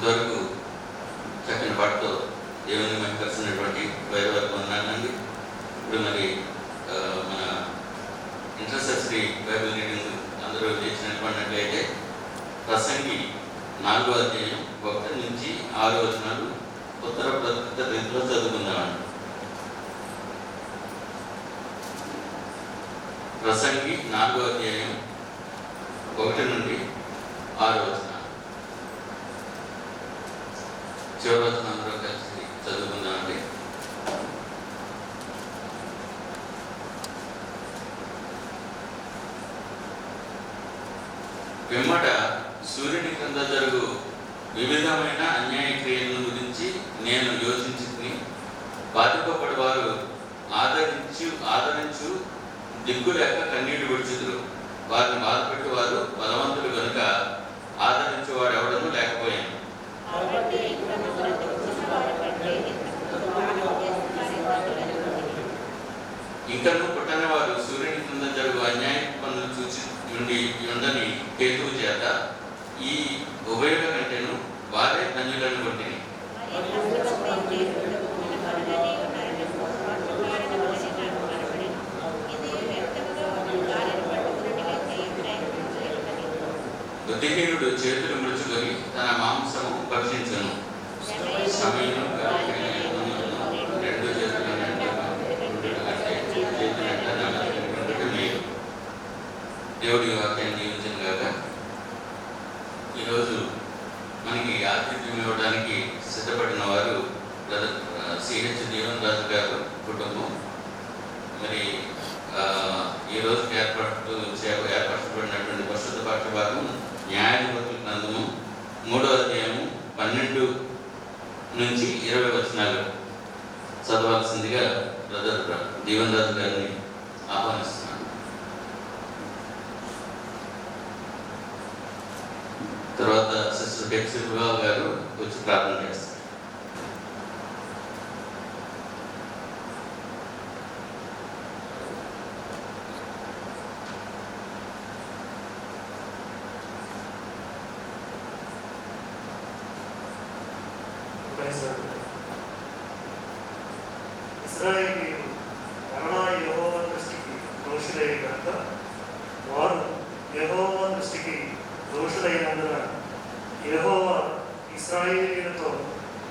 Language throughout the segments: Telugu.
ఇంతవరకు చక్కని పాటతో దేవుని మహిమపరిచినటువంటి వైరవరకు ఉన్నానండి. ఇప్పుడు మరి మన ఇంటర్సెసరీ బైబిల్ రీడింగ్ అందరూ చేసినటువంటిట్లయితే ప్రసంగి 4వ అధ్యాయం 1 నుంచి 6 వచనాలు ఉత్తర ప్రకృత రీతిలో చదువుకుందామండి. ప్రసంగి 4వ అధ్యాయం 1 నుండి 6 వచనాలు. చివరి వచనం అందరూ కలిసి చదువుకుందామండి. పిమ్మట సూర్యుని క్రింద జరుగు వివిధమైన అన్యాయ క్రియలను గురించి నేను యోచించుకుని బాధింపబడి వారు ఆదరించు దిక్కు లేక కన్నీటి విడుచుదురు. వారిని బాధపెట్టి వారు బలవంతులు కనుక ఆదరించేవాడు ఎవడనూ లేకపోయాను. ఇంకను పుట్టని వారు సూర్యుని కింద జరుగు అన్యాయ పనులు చూసి నుండి ఉండని కేతువు చేత ఈ ఉభయుల కంటేను వారే ధన్యులను కొట్టిని. బుద్ధిహీనుడు చేతులు ముడుచుకొని తన మాంసము భక్షించను. సమయం రెండు చేతుల దేవుడి వాక్యాన్ని జీవించను గాక. ఈరోజు మనకి ఆతిథ్యం ఇవ్వడానికి సిద్ధపడిన వారు సిహెచ్ జీవన్ రాజు గారు కుటుంబం. మరి ఈరోజు ఏర్పరచబడినటువంటి పరిశుద్ధ పాఠ్యభాగం న్యాయాధిపతుల గ్రంథము 3వ అధ్యాయము 12 నుంచి 20 వచనాలు చదవాల్సిందిగా బ్రదర్ జీవన్ రాజు గారిని ఆహ్వానిస్తున్నాను. తర్వాత సిస్టర్ డెక్సిల్వా గారు వచ్చి ప్రార్థన చేస్తారు. ఇశ్రాయేలీయులు మరలా యెహోవా దృష్టికి దోషులయ్యే కనుక వారు యెహోవా దృష్టికి దోషులైనందున యెహోవా ఇశ్రాయేలీయులతో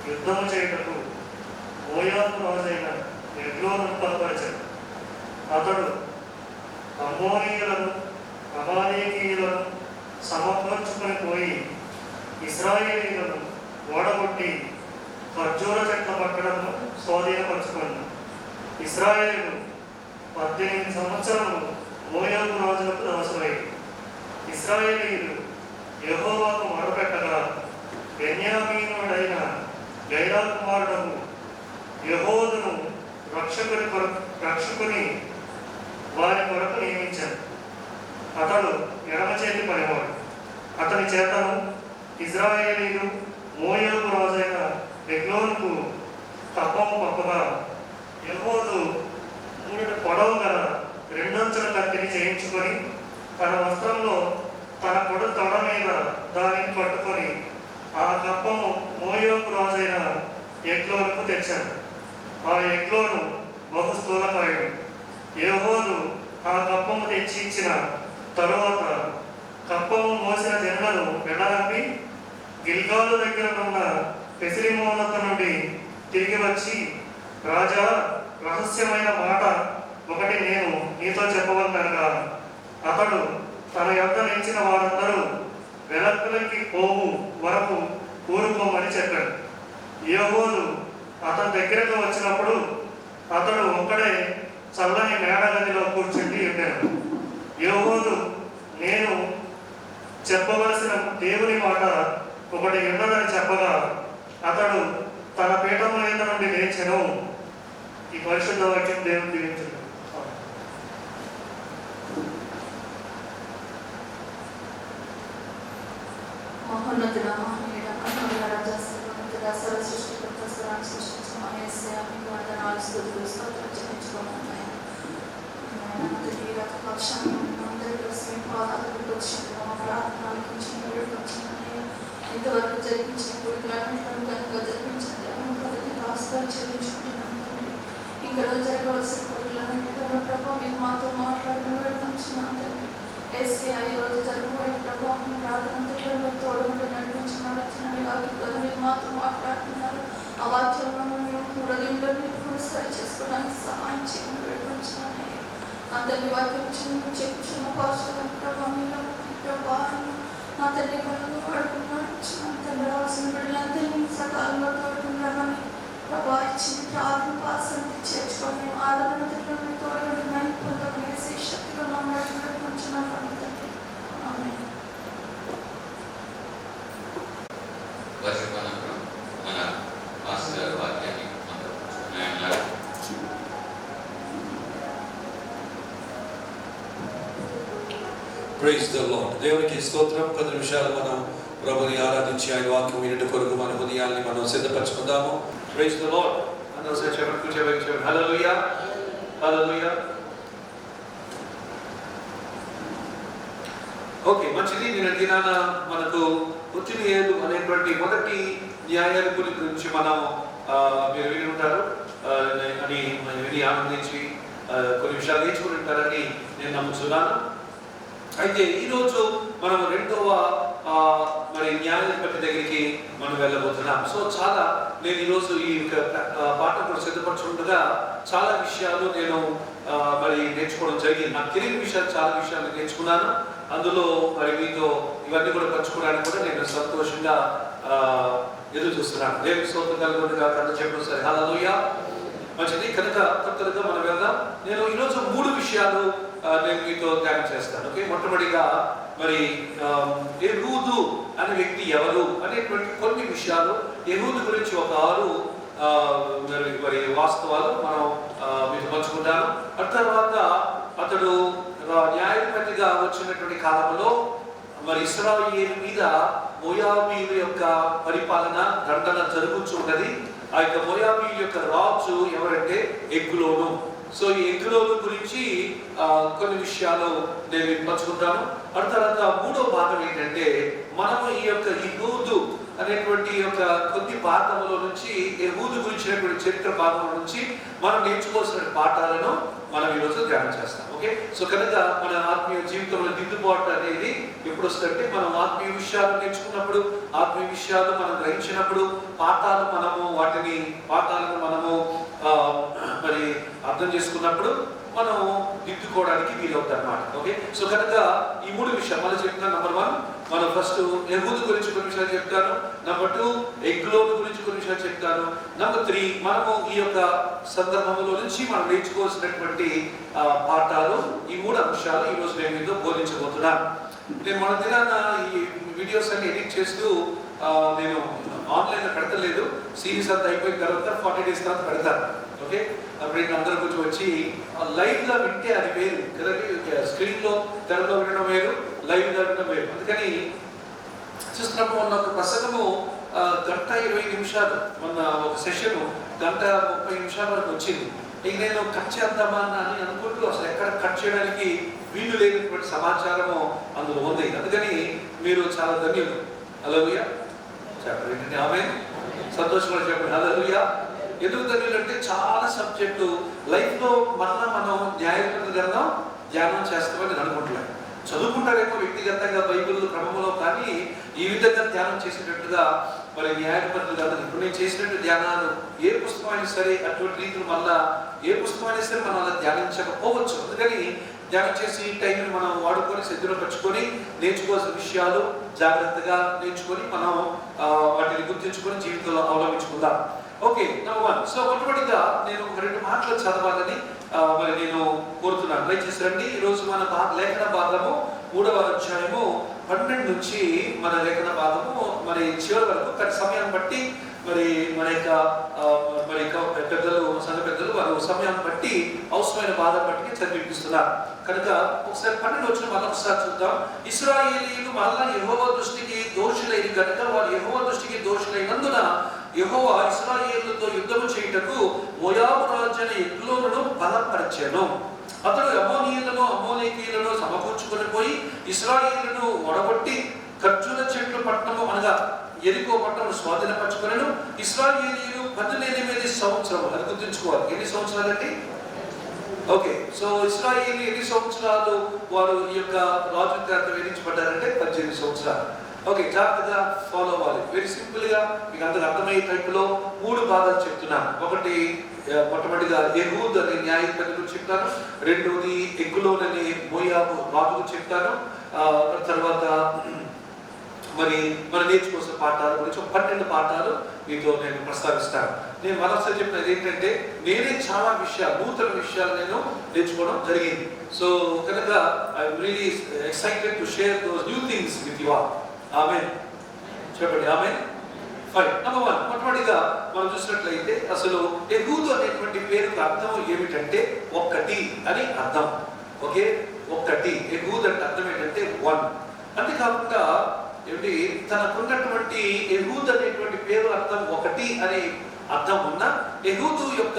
యుద్ధము చేయుటకు మోయాబు రాజైన ఎగ్లోనును బలపరిచాడు. అతడు అమ్మోనీయులను అమాలేకీయులను సమకూర్చుకొని పోయి ఇశ్రాయేలీయులను ఓడగొట్టి ఖర్జూర చెట్ల పట్టణము స్వాధీనపరుచుకున్నాడు. ఇశ్రాయేలు 18 సంవత్సరములు మోయాబు రాజులకు దాసులయ్యారు. ఇశ్రాయేలీయులు యెహోవాకు మొరపెట్టగా బెన్యామీనుడైన గైరా కుమారుడకు యెహోదును రక్షకుని వారి కొరకు నియమించాడు. అతడు ఎడమ చేతి పనివాడు. అతని చేతను ఇశ్రాయేలీయులు మోయాబు రాజైన ఎగ్లోనుకు కప్పము పంపగా యెహోదు 3 పొడవు గల 2 అంచుల కత్తిని చేయించుకొని తన వస్త్రంలో తన పొడ తొడ మీద దానిని పట్టుకొని ఆ కప్పము మోయాబు రాజైన ఎగ్లోనుకు తెచ్చాడు. ఆ ఎగ్లోను బహు స్థూలకాయుడు. యెహోదు ఆ కప్పము తెచ్చి ఇచ్చిన తరువాత కప్పము మోసిన జనులను వెళ్ళనంపి గిల్గాలు దగ్గర ఉన్న పెసిరిమోనత నుండి తిరిగి వచ్చి, రాజా, రహస్యమైన మాట ఒకటి నేను నీతో చెప్పవలనగా అతడు తన యొద్ద నిలిచిన వారందరూ వెనక్కులకి పోవు వరకు కూరుకోమని చెప్పాడు. యెహోదు అతని దగ్గరకు వచ్చినప్పుడు అతడు ఒక్కడే చల్లని మేడగదిలో కూర్చుండి ఉండాడు. యెహోదు నేను చెప్పవలసిన దేవుని మాట ఒకటి ఉన్నదని చెప్పగా అతడు తన పీఠము మీద నుండి లేచెను. ఈ పరిశుద్ధ వాక్యం దేవుని దీవించును. మహోన్నతుడ మహనీయుడ కన్నుల రాజా సర్వోన్నతుడ సర్వ సృష్టికర్త సర్వాన్ని సృష్టించిన మహేశ్వర మీకు వందనాలు స్తుతులు స్తోత్రం చెల్లించుకోమన్నాయి. ఈ రక పక్షాన్ని అందరి కోసం పాదాలకు వచ్చిన మా ప్రార్థనలకు ఇంతవరకు జరిగించిన తీరవలసిన కోరికలన్నీ ప్రభావ మీరు మాతో మాట్లాడిన వేడుకుంటున్నాను. ఏసీఐ ఈరోజు జరగబోయే ప్రభావం ప్రార్థనంతట్లో మీరు తోడుకుంటూ నడిపించినవి కాదు మీరు మాతో మాట్లాడుతున్నారు. ఆ వాక్యంలో మేము హృదయంలో మీరు సరి చేసుకోవడానికి సహాయం చేయమని వేడుకుంటున్నాను. అందరి వాక్యం చెప్పుచున్న పాస్టర్ ప్రభావం ప్రభావాన్ని నా తల్లి పనులు వాడుకున్నాడు. తండ్రి రావాల్సిన బిడ్డలందరినీ సకాలంలో తోడుకున్నామని ప్రభావ ఇచ్చింది ప్రార్థన పాసంతి చేర్చుకొని ఆరాధన దగ్గర తోడుకుంటూ నైపుణ్యం వేసి శక్తిలో నమ్మకం ఉంచున్నాను. వర్షపానంతరం మన మాస్టర్ గారి వాక్యాన్ని ప్రైజ్ ద లార్డ్. దేవునికి స్తోత్రం. 10 నిమిషాలు మనం ప్రభుని ఆరాధించి ఆయన వాక్యం వినట కొరకు మన హృదయాల్ని మనం సిద్ధపరచుకుందాము. Praise the lord. అందరూ చెప్పండి హల్లెలూయా హల్లెలూయా. ఓకే, మంచిది. నేను దినాన మనకు ఉత్తినియేలు అనేటువంటి మొదటి న్యాయాధిపతి గురించి మనం మీరు విని ఉంటారు అని విని ఆనందించి కొన్ని విషయాలు నేర్చుకుని ఉంటారని నేను నమ్ముతున్నాను. అయితే ఈరోజు మనం రెండవ న్యాయాధిపతి దగ్గరికి మనం వెళ్ళబోతున్నాం. సో చాలా నేను ఈరోజు ఈ పాఠం కూడా సిద్ధపరచుకుంటుగా చాలా విషయాలు నేను నేర్చుకోవడం జరిగింది. నాకు తెలియని విషయాలు చాలా విషయాలు నేర్చుకున్నాను. అందులో మీతో ఇవన్నీ కూడా పంచుకోవడానికి కూడా నేను సంతోషంగా ఎదురు చూస్తున్నాను. దేవుని స్తోత్రం కలుగునుగా కథ చెప్పడం సరే. హల్లెలూయా. మంచిది. కనుక తొందరగా మనం వెళ్దాం. నేను ఈరోజు 3 విషయాలు నేను మీతో ధ్యానం చేస్తాను. ఓకే, మొట్టమొదటిగా యెహూదు అనే వ్యక్తి ఎవరు అనేటువంటి కొన్ని విషయాలు, యెహూదు గురించి ఒక 6 వాస్తవాలు మనం మీతో పంచుకుంటాను. ఆ తర్వాత అతడు న్యాయాధిపతిగా వచ్చినటువంటి కాలంలో ఇశ్రాయేలు మీద మోయాబీయుల యొక్క పరిపాలన దండన జరుగుతూ ఉన్నది. ఆ యొక్క మోయాబీయుల యొక్క రాజు ఎవరంటే ఎగ్లోను. సో ఈ ఎగ్లోను గురించి కొన్ని విషయాలు నేను పంచుకుంటాను. ఆ తర్వాత 3వ భాగం ఏంటంటే మనము ఈ యొక్క యెహూదు అనేటువంటి యొక్క కొద్ది పాఠముల నుంచి యెహూదు గురించినటువంటి చరిత్ర భాగంలో నుంచి మనం నేర్చుకోవాల్సిన పాఠాలను మనం ఈరోజు ధ్యానం చేస్తాం. ఓకే, సో కనుక మన ఆత్మీయ జీవితంలో దిద్దుబాటు అనేది ఎప్పుడు వస్తుందంటే మనం ఆత్మీయ విషయాలు నేర్చుకున్నప్పుడు, ఆత్మీయ విషయాలు మనం గ్రహించినప్పుడు, పాఠాలను మనము అర్థం చేసుకున్నప్పుడు మనం దిద్దుకోవడానికి వీలవుతుంది అన్నమాట. ఓకే, సో కనుక ఈ 3 విషయాలు మళ్ళీ చెప్తున్నాను. నెంబర్ 1 మనం ఫస్ట్ యెహూదు గురించి కొన్ని విషయాలు చెప్తాను. నెంబర్ 2 ఎగ్లోను గురించి కొన్ని విషయాలు చెప్తాను. నెంబర్ 3 మనము ఈ యొక్క సందర్భంలో నుంచి మనం నేర్చుకోవాల్సినటువంటి పాఠాలు, ఈ 3 అంశాలు ఈరోజు నేను మీతో బోధించబోతున్నాను. నేను మన దినాన ఈ వీడియోస్ అన్ని ఎడిట్ చేస్తూ నేను ఆన్లైన్లో పెడతలేదు. సిరీస్ అంతా అయిపోయిన తర్వాత 40 days తర్వాత పెడతాను. ఓకే, అప్పుడు అందరూ కొంచెం వచ్చి లైవ్గా వింటే అది వేరు కదండి. స్క్రీన్లో తెరలో వినడం వేరు, లైవ్గా వినడం వేరు. అందుకని చూస్తున్నప్పుడు మొన్న ఒక ప్రసంగము 1:20 నిమిషాలు, మొన్న ఒక సెషను 1:30 వరకు వచ్చింది. ఇక నేను కట్ చేద్దామా అని అనుకుంటూ అసలు ఎక్కడ కట్ చేయడానికి వీలు లేనటువంటి సమాచారము అందులో ఉంది. అందుకని మీరు చాలా ధన్యులు. హల్లెలూయా చెప్పండి. ఆమేన్. సంతోషంగా చెప్పండి. హల్లెలూయా. ఎందుకు ధన్యులు అంటే చాలా సబ్జెక్టు లైఫ్లో మళ్ళా మనం న్యాయాధిపతి గ్రంథం ధ్యానం చేస్తామని నేను అనుకుంటున్నాను. చదువుకుంటారేమో వ్యక్తిగతంగా బైబిల్ క్రమంలో, కానీ ఈ విధంగా ధ్యానం చేసేటట్టుగా న్యాయాధిపతులు గ్రంథం ఇప్పుడు నేను చేసినట్టు ధ్యానాలు ఏ పుస్తకం అయినా సరే అటువంటి రీతులు మళ్ళా ఏ పుస్తకం అయినా సరే మనం అలా ధ్యానించకపోవచ్చు. అందుకని ధ్యానం చేసి టైంని మనం వాడుకొని సిద్ధులు పరుచుకొని నేర్చుకోవాల్సిన విషయాలు జాగ్రత్తగా నేర్చుకొని మనం వాటిని గుర్తించుకొని జీవితంలో అవలంబించుకుందాం. Okay, number 1. సో మొట్టమొదటిగా నేను 2 మాటలు చదవాలని నేను కోరుతున్నాను. దయచేసి రండి. ఈరోజు మన లేఖన భాగము 3వ అధ్యాయము 12 నుంచి మన లేఖన భాగము చివరి వరకు సమయాన్ని బట్టి మన యొక్క పెద్దలు, సంఘ పెద్దలు వారు సమయాన్ని బట్టి అవసరమైన బాధను బట్టి చదివిపిస్తున్నారు. కనుక ఒకసారి 12 వచ్చిన మరొకసారి చూద్దాం. ఇశ్రాయేలీయులు మళ్ళా యెహోవా దృష్టికి దోషులైన కనుక వారు యెహోవా దృష్టికి దోషులైనందున యెహోవా ఇశ్రాయేలుతో యుద్ధము చేయుటకు మోయాబు రాజైన ఎగ్లోనును బలపరచెను. అతడు అమ్మోనీయులను అమ్మోనీకీయులను సమకూర్చుకొని పోయి ఇశ్రాయేలును ఒడగొట్టి ఖర్జూర చెట్లు పట్టణము అనగా యెరికో పట్టణము స్వాధీనపరచుకొనెను. ఇశ్రాయేలీయులు 18 సంవత్సరములు, అది గుర్తుంచుకోవాలి. ఎన్ని సంవత్సరాలండి? ఓకే, సో ఇశ్రాయేలు ఎన్ని సంవత్సరాలు వారు ఈ యొక్క రాజు చేత వేధించబడ్డారంటే 18 సంవత్సరాలు. ఓకే, జాగ్రత్తగా ఫాలో అవ్వాలి. వెరీ సింపుల్ గా మీకు అంతకు అర్థమయ్యే టైపులో 3 భాగాలు చెప్తున్నాను. ఒకటి మొట్టమొదటిగా యెహూద్ అనే న్యాయాధిపతి గురించి చెప్తాను. రెండోది ఎగ్లోన్ అనే మోయాబు రాజు గురించి చెప్తాను. తర్వాత మరి మన నేర్చుకోవాల్సిన పాఠాల గురించి 12 పాఠాలు మీతో నేను ప్రస్తావిస్తాను. నేను మరోసారి చెప్పినది ఏంటంటే నేనే చాలా విషయాలు, నూతన విషయాలు నేను నేర్చుకోవడం జరిగింది. సో కనుక I'm really excited to share those new things with you all. Amen చెప్పండి, ఆమేన్. ఫైన్. నంబర్ 1 మొట్టమొదటిగా మనం చూసినట్లయితే అసలు యెహూదు అనేటువంటి పేరుకు అర్థం ఏమిటంటే ఒక్కటి అని అర్థం. ఓకే, ఒక్కటి. యెహూదు అంటే అర్థం ఏంటంటే 1. అంతేకాకుండా ఏమిటి, తనకున్నటువంటి యెహూదు అనేటువంటి పేరు అర్థం ఒకటి అనే అర్థం ఉన్న యెహూదు యొక్క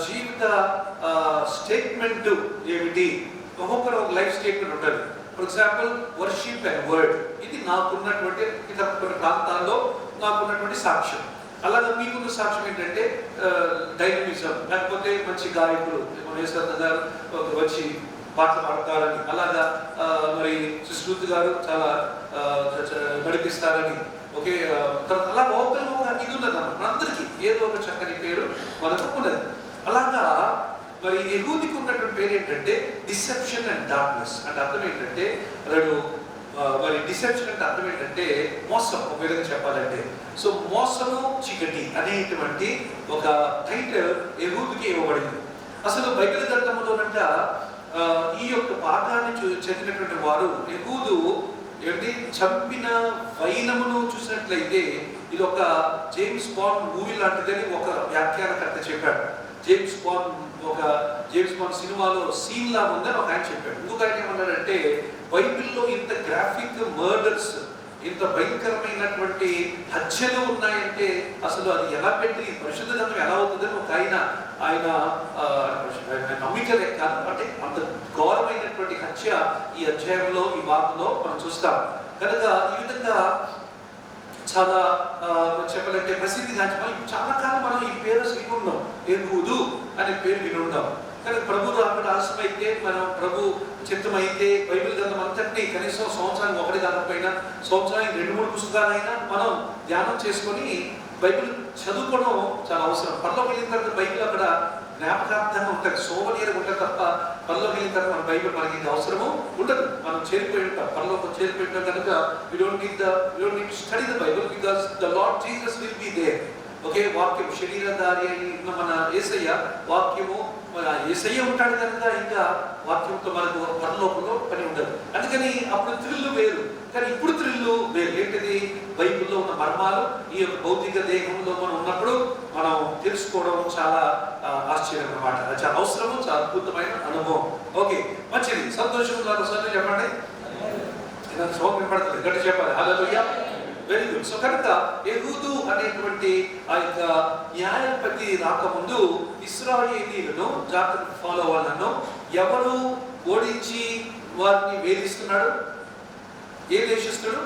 జీవిత స్టేట్మెంట్ ఏమిటి, ఒక్కొక్కరు ఒక లైఫ్ స్టేట్మెంట్ ఉంటుంది. For example worship and word, ఇది నాకున్నటువంటి ఇతర కొన్ని ప్రాంతాల్లో నాకున్నటువంటి సాక్ష్యం. అలాగే మీకున్న సాక్ష్యం ఏంటంటే డైనమిజం, లేకపోతే మంచి గాయకులు గారు వచ్చి పాటలు పాడతారని, అలాగా మరి సుశ్రుతి గారు చాలా నడిపిస్తారని. ఓకే, అలా ఒకరిగా ఇది ఉన్నది మనందరికీ ఏదో ఒక చక్కని పేరు మనకు ఉన్నది. అలాగా మరి యెహూదికి ఉన్నటువంటి పేరు ఏంటంటే డిసెప్షన్ అండ్ డార్క్నెస్. అంటే అర్థం ఏంటంటే మరి డిసెప్షన్ అంటే అర్థం ఏంటంటే మోసం. ఒక విధంగా చెప్పాలంటే సో మోసము చీకటి అనేటువంటి ఒక టైటిల్ యెహూదికి ఇవ్వబడింది. అసలు బైబిల్ గ్రంథంలోనంట ఈ యొక్క భాగాన్ని చదివినటువంటి వారు యెహూదు ఏంటి చంపిన వైనమును చూసినట్లయితే ఇది ఒక జేమ్స్ బాండ్ మూవీ లాంటిదని ఒక వ్యాఖ్యానకర్త చెప్పాడు. జేమ్స్ బాండ్ సినిమాలో సీన్ లా ఉందని ఒక ఆయన చెప్పాడు. ఎందుకు ఆయన ఏమన్నాడంటే బైబిల్లో ఇంత గ్రాఫిక్ మర్డర్స్, ఇంత భయంకరమైనటువంటి హత్యలు ఉన్నాయంటే అసలు అది ఎలా పెట్టి పరిశుద్ధ గ్రంథం ఎలా అవుతుందని ఒక ఆయన నమ్మికలే కాదు, అంటే అంత ఘోరమైనటువంటి హత్య ఈ అధ్యాయంలో ఈ భాగంలో మనం చూస్తాం. కనుక ఈ విధంగా చాలా చెప్పాలంటే ప్రసిద్ధి గాంచి చాలా కాలం మనం ఈ పేరు వినున్నాం, యెహూదు అనే పేరు వినున్నాం. కానీ ప్రభు రాకడ ఆలస్యమైతే, మనం ప్రభు చిత్తమైతే బైబిల్ గ్రంథం అంతటినీ కనీసం సంవత్సరానికి ఒకటి కాకపోయినా సంవత్సరానికి 2-3 పుస్తకాలైనా మనం ధ్యానం చేసుకొని బైబిల్ చదువుకోవడం చాలా అవసరం. పనిలో వెళ్ళిన తర్వాత బైబిల్ అక్కడ జ్ఞాపకార్థంగా ఉంటుంది, సోమనీయంగా ఉంటుంది తప్ప పనిలో వెళ్ళిన తర్వాత మన బైబిల్ మనకి అవసరము ఉండదు. మనం చేరిపోయి ఉంటాం, పనిలో చేరిపోయి ఉంటాం కనుక we don't need to study the Bible because the Lord Jesus will be there. Okay, వాక్యం శరీరధారి అయిన మన యేసయ్య వాక్యము, మన యేసయ్య ఉంటాడు కనుక ఇంకా వాక్యంతో మనకు పరలోకంలో పని ఉండదు. అందుకని అప్పుడు థ్రిల్లు వేరు, కానీ ఇప్పుడు థ్రిల్లు వేరు. ఏంటిది, బైబిల్లో ఉన్న మర్మాలు ఈ యొక్క భౌతిక దేహంలో మనం ఉన్నప్పుడు మనం తెలుసుకోవడం చాలా ఆశ్చర్యం అన్నమాట. అది చాలా అవసరము, చాలా అద్భుతమైన అనుభవం. ఓకే, మంచిది, సంతోషంగా చెప్పండి. సౌండ్ వినపడుతుంది, గట్టి చెప్పాలి. హల్లెలూయా, వెరీ గుడ్. సో కనుక యెహూదు అనేటువంటి ఆ యొక్క న్యాయాధిపతి రాకముందు ఇశ్రాయేలీలను జాగ్రత్తగా ఫాలో అవ్వాలను ఎవరు ఓడించి వారిని వేధిస్తున్నాడు? ఏ దేశస్తుడు?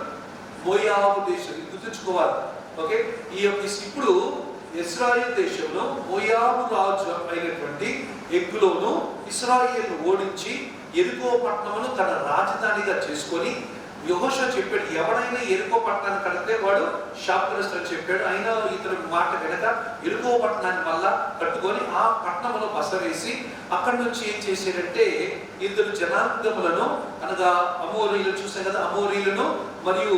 మోయాబు దేశం. గుర్తుంచుకోవాలి. ఓకే, ఈ యొక్క ఇప్పుడు ఇశ్రాయేల్ దేశంలో మోయాబు రాజు అయినటువంటి ఎగ్లోను ఇశ్రాయేల్ను ఓడించి యెరికో పట్టణమును తన రాజధానిగా చేసుకొని యెహోషువ చెప్పాడు, ఎవరైనా యెరికో పట్టణాన్ని కడితే వాడు శాపగ్రస్తుడు అని చెప్పాడు. అయినా ఇతని మాట వెనక యెరికో పట్టణాన్ని మళ్ళా కట్టుకొని ఆ పట్టణంలో బస వేసి అక్కడి నుంచి ఏం చేశాడంటే 2 జనాంగములను, అనగా అమోరీలు చూసాం కదా, అమోరీలను మరియు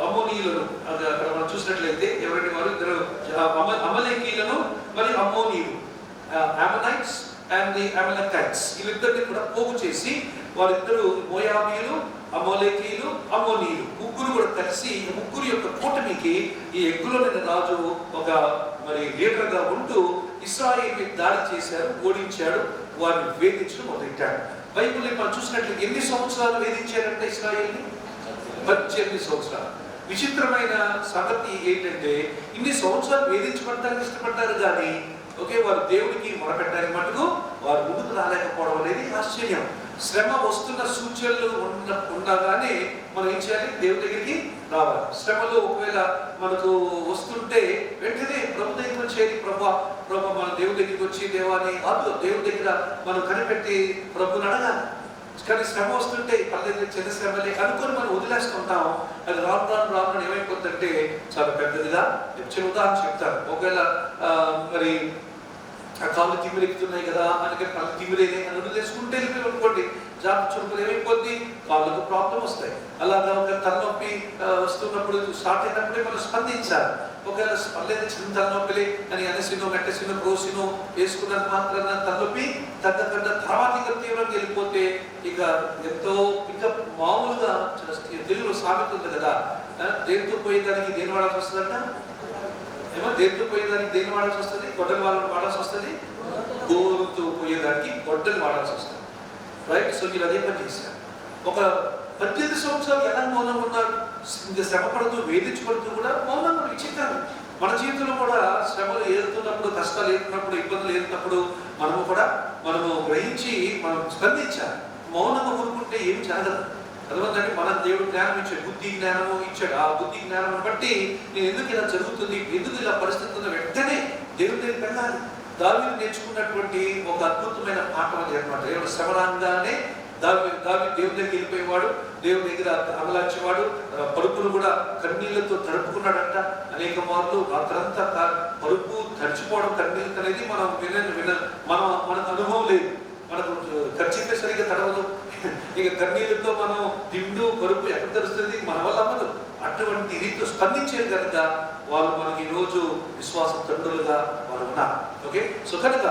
అమ్మోనీయులను, అక్కడ మనం చూసినట్లయితే ఎవరంటే వారు 2 అమలేకీలను మరియు అమ్మోనీయులు, అమోనైట్స్ అండ్ ది అమలకైట్స్, వీళ్ళిద్దరిని కూడా పోగు చేసి వారిద్దరు మోయాబీయులు, అమోలేకీయులు, అమ్మోనీయులు ముగ్గురు కూడా కలిసి ముగ్గురు యొక్క కూటమికి ఈ ఎగ్లోని రాజు ఒక మరి లీడర్గా ఉంటూ ఇశ్రాయేలు మీద దాడి చేశారు, ఓడించాడు, వారిని వేధించడం మొదలెట్టాడు. బైబిల్ మనం చూసినట్లు ఎన్ని సంవత్సరాలు వేధించారంటే ఇశ్రాయేల్ని? 18 సంవత్సరాలు. విచిత్రమైన సంగతి ఏంటంటే ఇన్ని సంవత్సరాలు వేధించబడటానికి ఇష్టపడ్డారు కానీ ఓకే వారు దేవుడికి మొరపెట్టడానికి మటుకు వారు ముందుకు రాలేకపోవడం అనేది ఆశ్చర్యం. శ్రమ వస్తున్న సూచనలు ఉండగానే మనం ఏం చేయాలి? దేవుడి దగ్గరికి రావాలి. శ్రమలు ఒకవేళ మనకు వస్తుంటే వెంటనే ప్రభు దగ్గరికి వచ్చేది, ప్రభు మన దేవుడి దగ్గరికి వచ్చి దేవాన్ని దేవుడి దగ్గర మనం కనిపెట్టి ప్రభుని అడగాలి. కానీ శ్రమ వస్తుంటే పర్లేదు చిన్న శ్రమలే అనుకొని మనం వదిలేసుకుంటాం. అది రాను ఏమైపోతుందంటే చాలా పెద్దదిగా. చిన్న ఉదాహరణ చెప్తాను. ఒకవేళ మరి ఆ కాళ్ళు తిమ్మిరెక్కుతున్నాయి కదా అందుకే కళ్ళు తిమ్మిరేనే అని వదిలేసుకుంటే వెళ్ళిపోయి అనుకోండి, జాబ్ చురుకులు ఏమైపోద్ది, కాళ్ళకు ప్రాబ్లం వస్తాయి. అలాగా ఒక తలనొప్పి వస్తున్నప్పుడు స్టార్ట్ అయినప్పుడే మనం స్పందించాలి. ఒకవేళ పర్లేదు చిన్న తలనొప్పిలే అని అనసినో మెట్టసినో ప్రోసినో వేసుకున్నంత మాత్రాన తలనొప్పి తగ్గకుండా తర్వాత ఇక తీవ్రంగా వెళ్ళిపోతే ఇక ఎంతో ఇంకా మామూలుగా తెలుగులో సామెత ఉంది కదా, దేనితో పోయేదానికి దేని వాడాల్సి వస్తుందంట, ఏమో దేనితో పోయేదానికి దేని వాడాల్సి వస్తుంది, గొడ్డలు వాడాల్సి వస్తుంది, గోరుతో పోయేదానికి గొడ్డలు వాడాల్సి వస్తుంది. రైట్. సో మీరు అదే పని చేశారు. ఒక 18 సంవత్సరాలు ఎలా మౌనంగా ఉన్నారు, శ్రమ పడుతూ వేధించబడుతూ కూడా మౌనంగా ఇచ్చేటారు. మన జీవితంలో కూడా శ్రమలు ఏరుతున్నప్పుడు, కష్టాలు ఏరుతున్నప్పుడు, ఇబ్బందులు ఏరుతున్నప్పుడు మనము గ్రహించి మనం స్పందించాలి. మౌనంగా ఊరుకుంటే ఏమి జరగదు. అదనంటే మన దేవుడు జ్ఞానం ఇచ్చాడు, బుద్ధి జ్ఞానము ఇచ్చాడు. ఆ బుద్ధి జ్ఞానం బట్టి నేను ఎందుకు ఇలా జరుగుతుంది, ఎందుకు ఇలా పరిస్థితి ఉందో వెంటనే దేవుడి దగ్గరికి వెళ్ళాలి. దావీదు నేర్చుకున్నటువంటి ఒక అద్భుతమైన పాఠం అది అనమాట. శ్రమరాంగానే దావీదు దేవుడి దగ్గరికి వెళ్ళిపోయేవాడు, దేవుడి దగ్గర అమలార్చేవాడు. పరుపును కూడా కన్నీళ్లతో తడుపుకున్నాడంట అనేక మార్లు. రాత్రంతా పరుపు తడిచిపోవడం కన్నీళ్ళకి అనేది మనకు అనుభవం లేదు. మనకు ఖర్చుగా సరిగ్గా తడవదు. ఇక కన్నీళ్ళతో మనం తిండు పరుపు ఎక్కడ తెలుస్తుంది, మన వల్ల అవ్వదు. అటువంటి రీతిలో స్పందించేది కనుక వాళ్ళు మనకి ఈరోజు విశ్వాస తండ్రులుగా వాళ్ళు ఉన్నారు. ఓకే. సో కనుక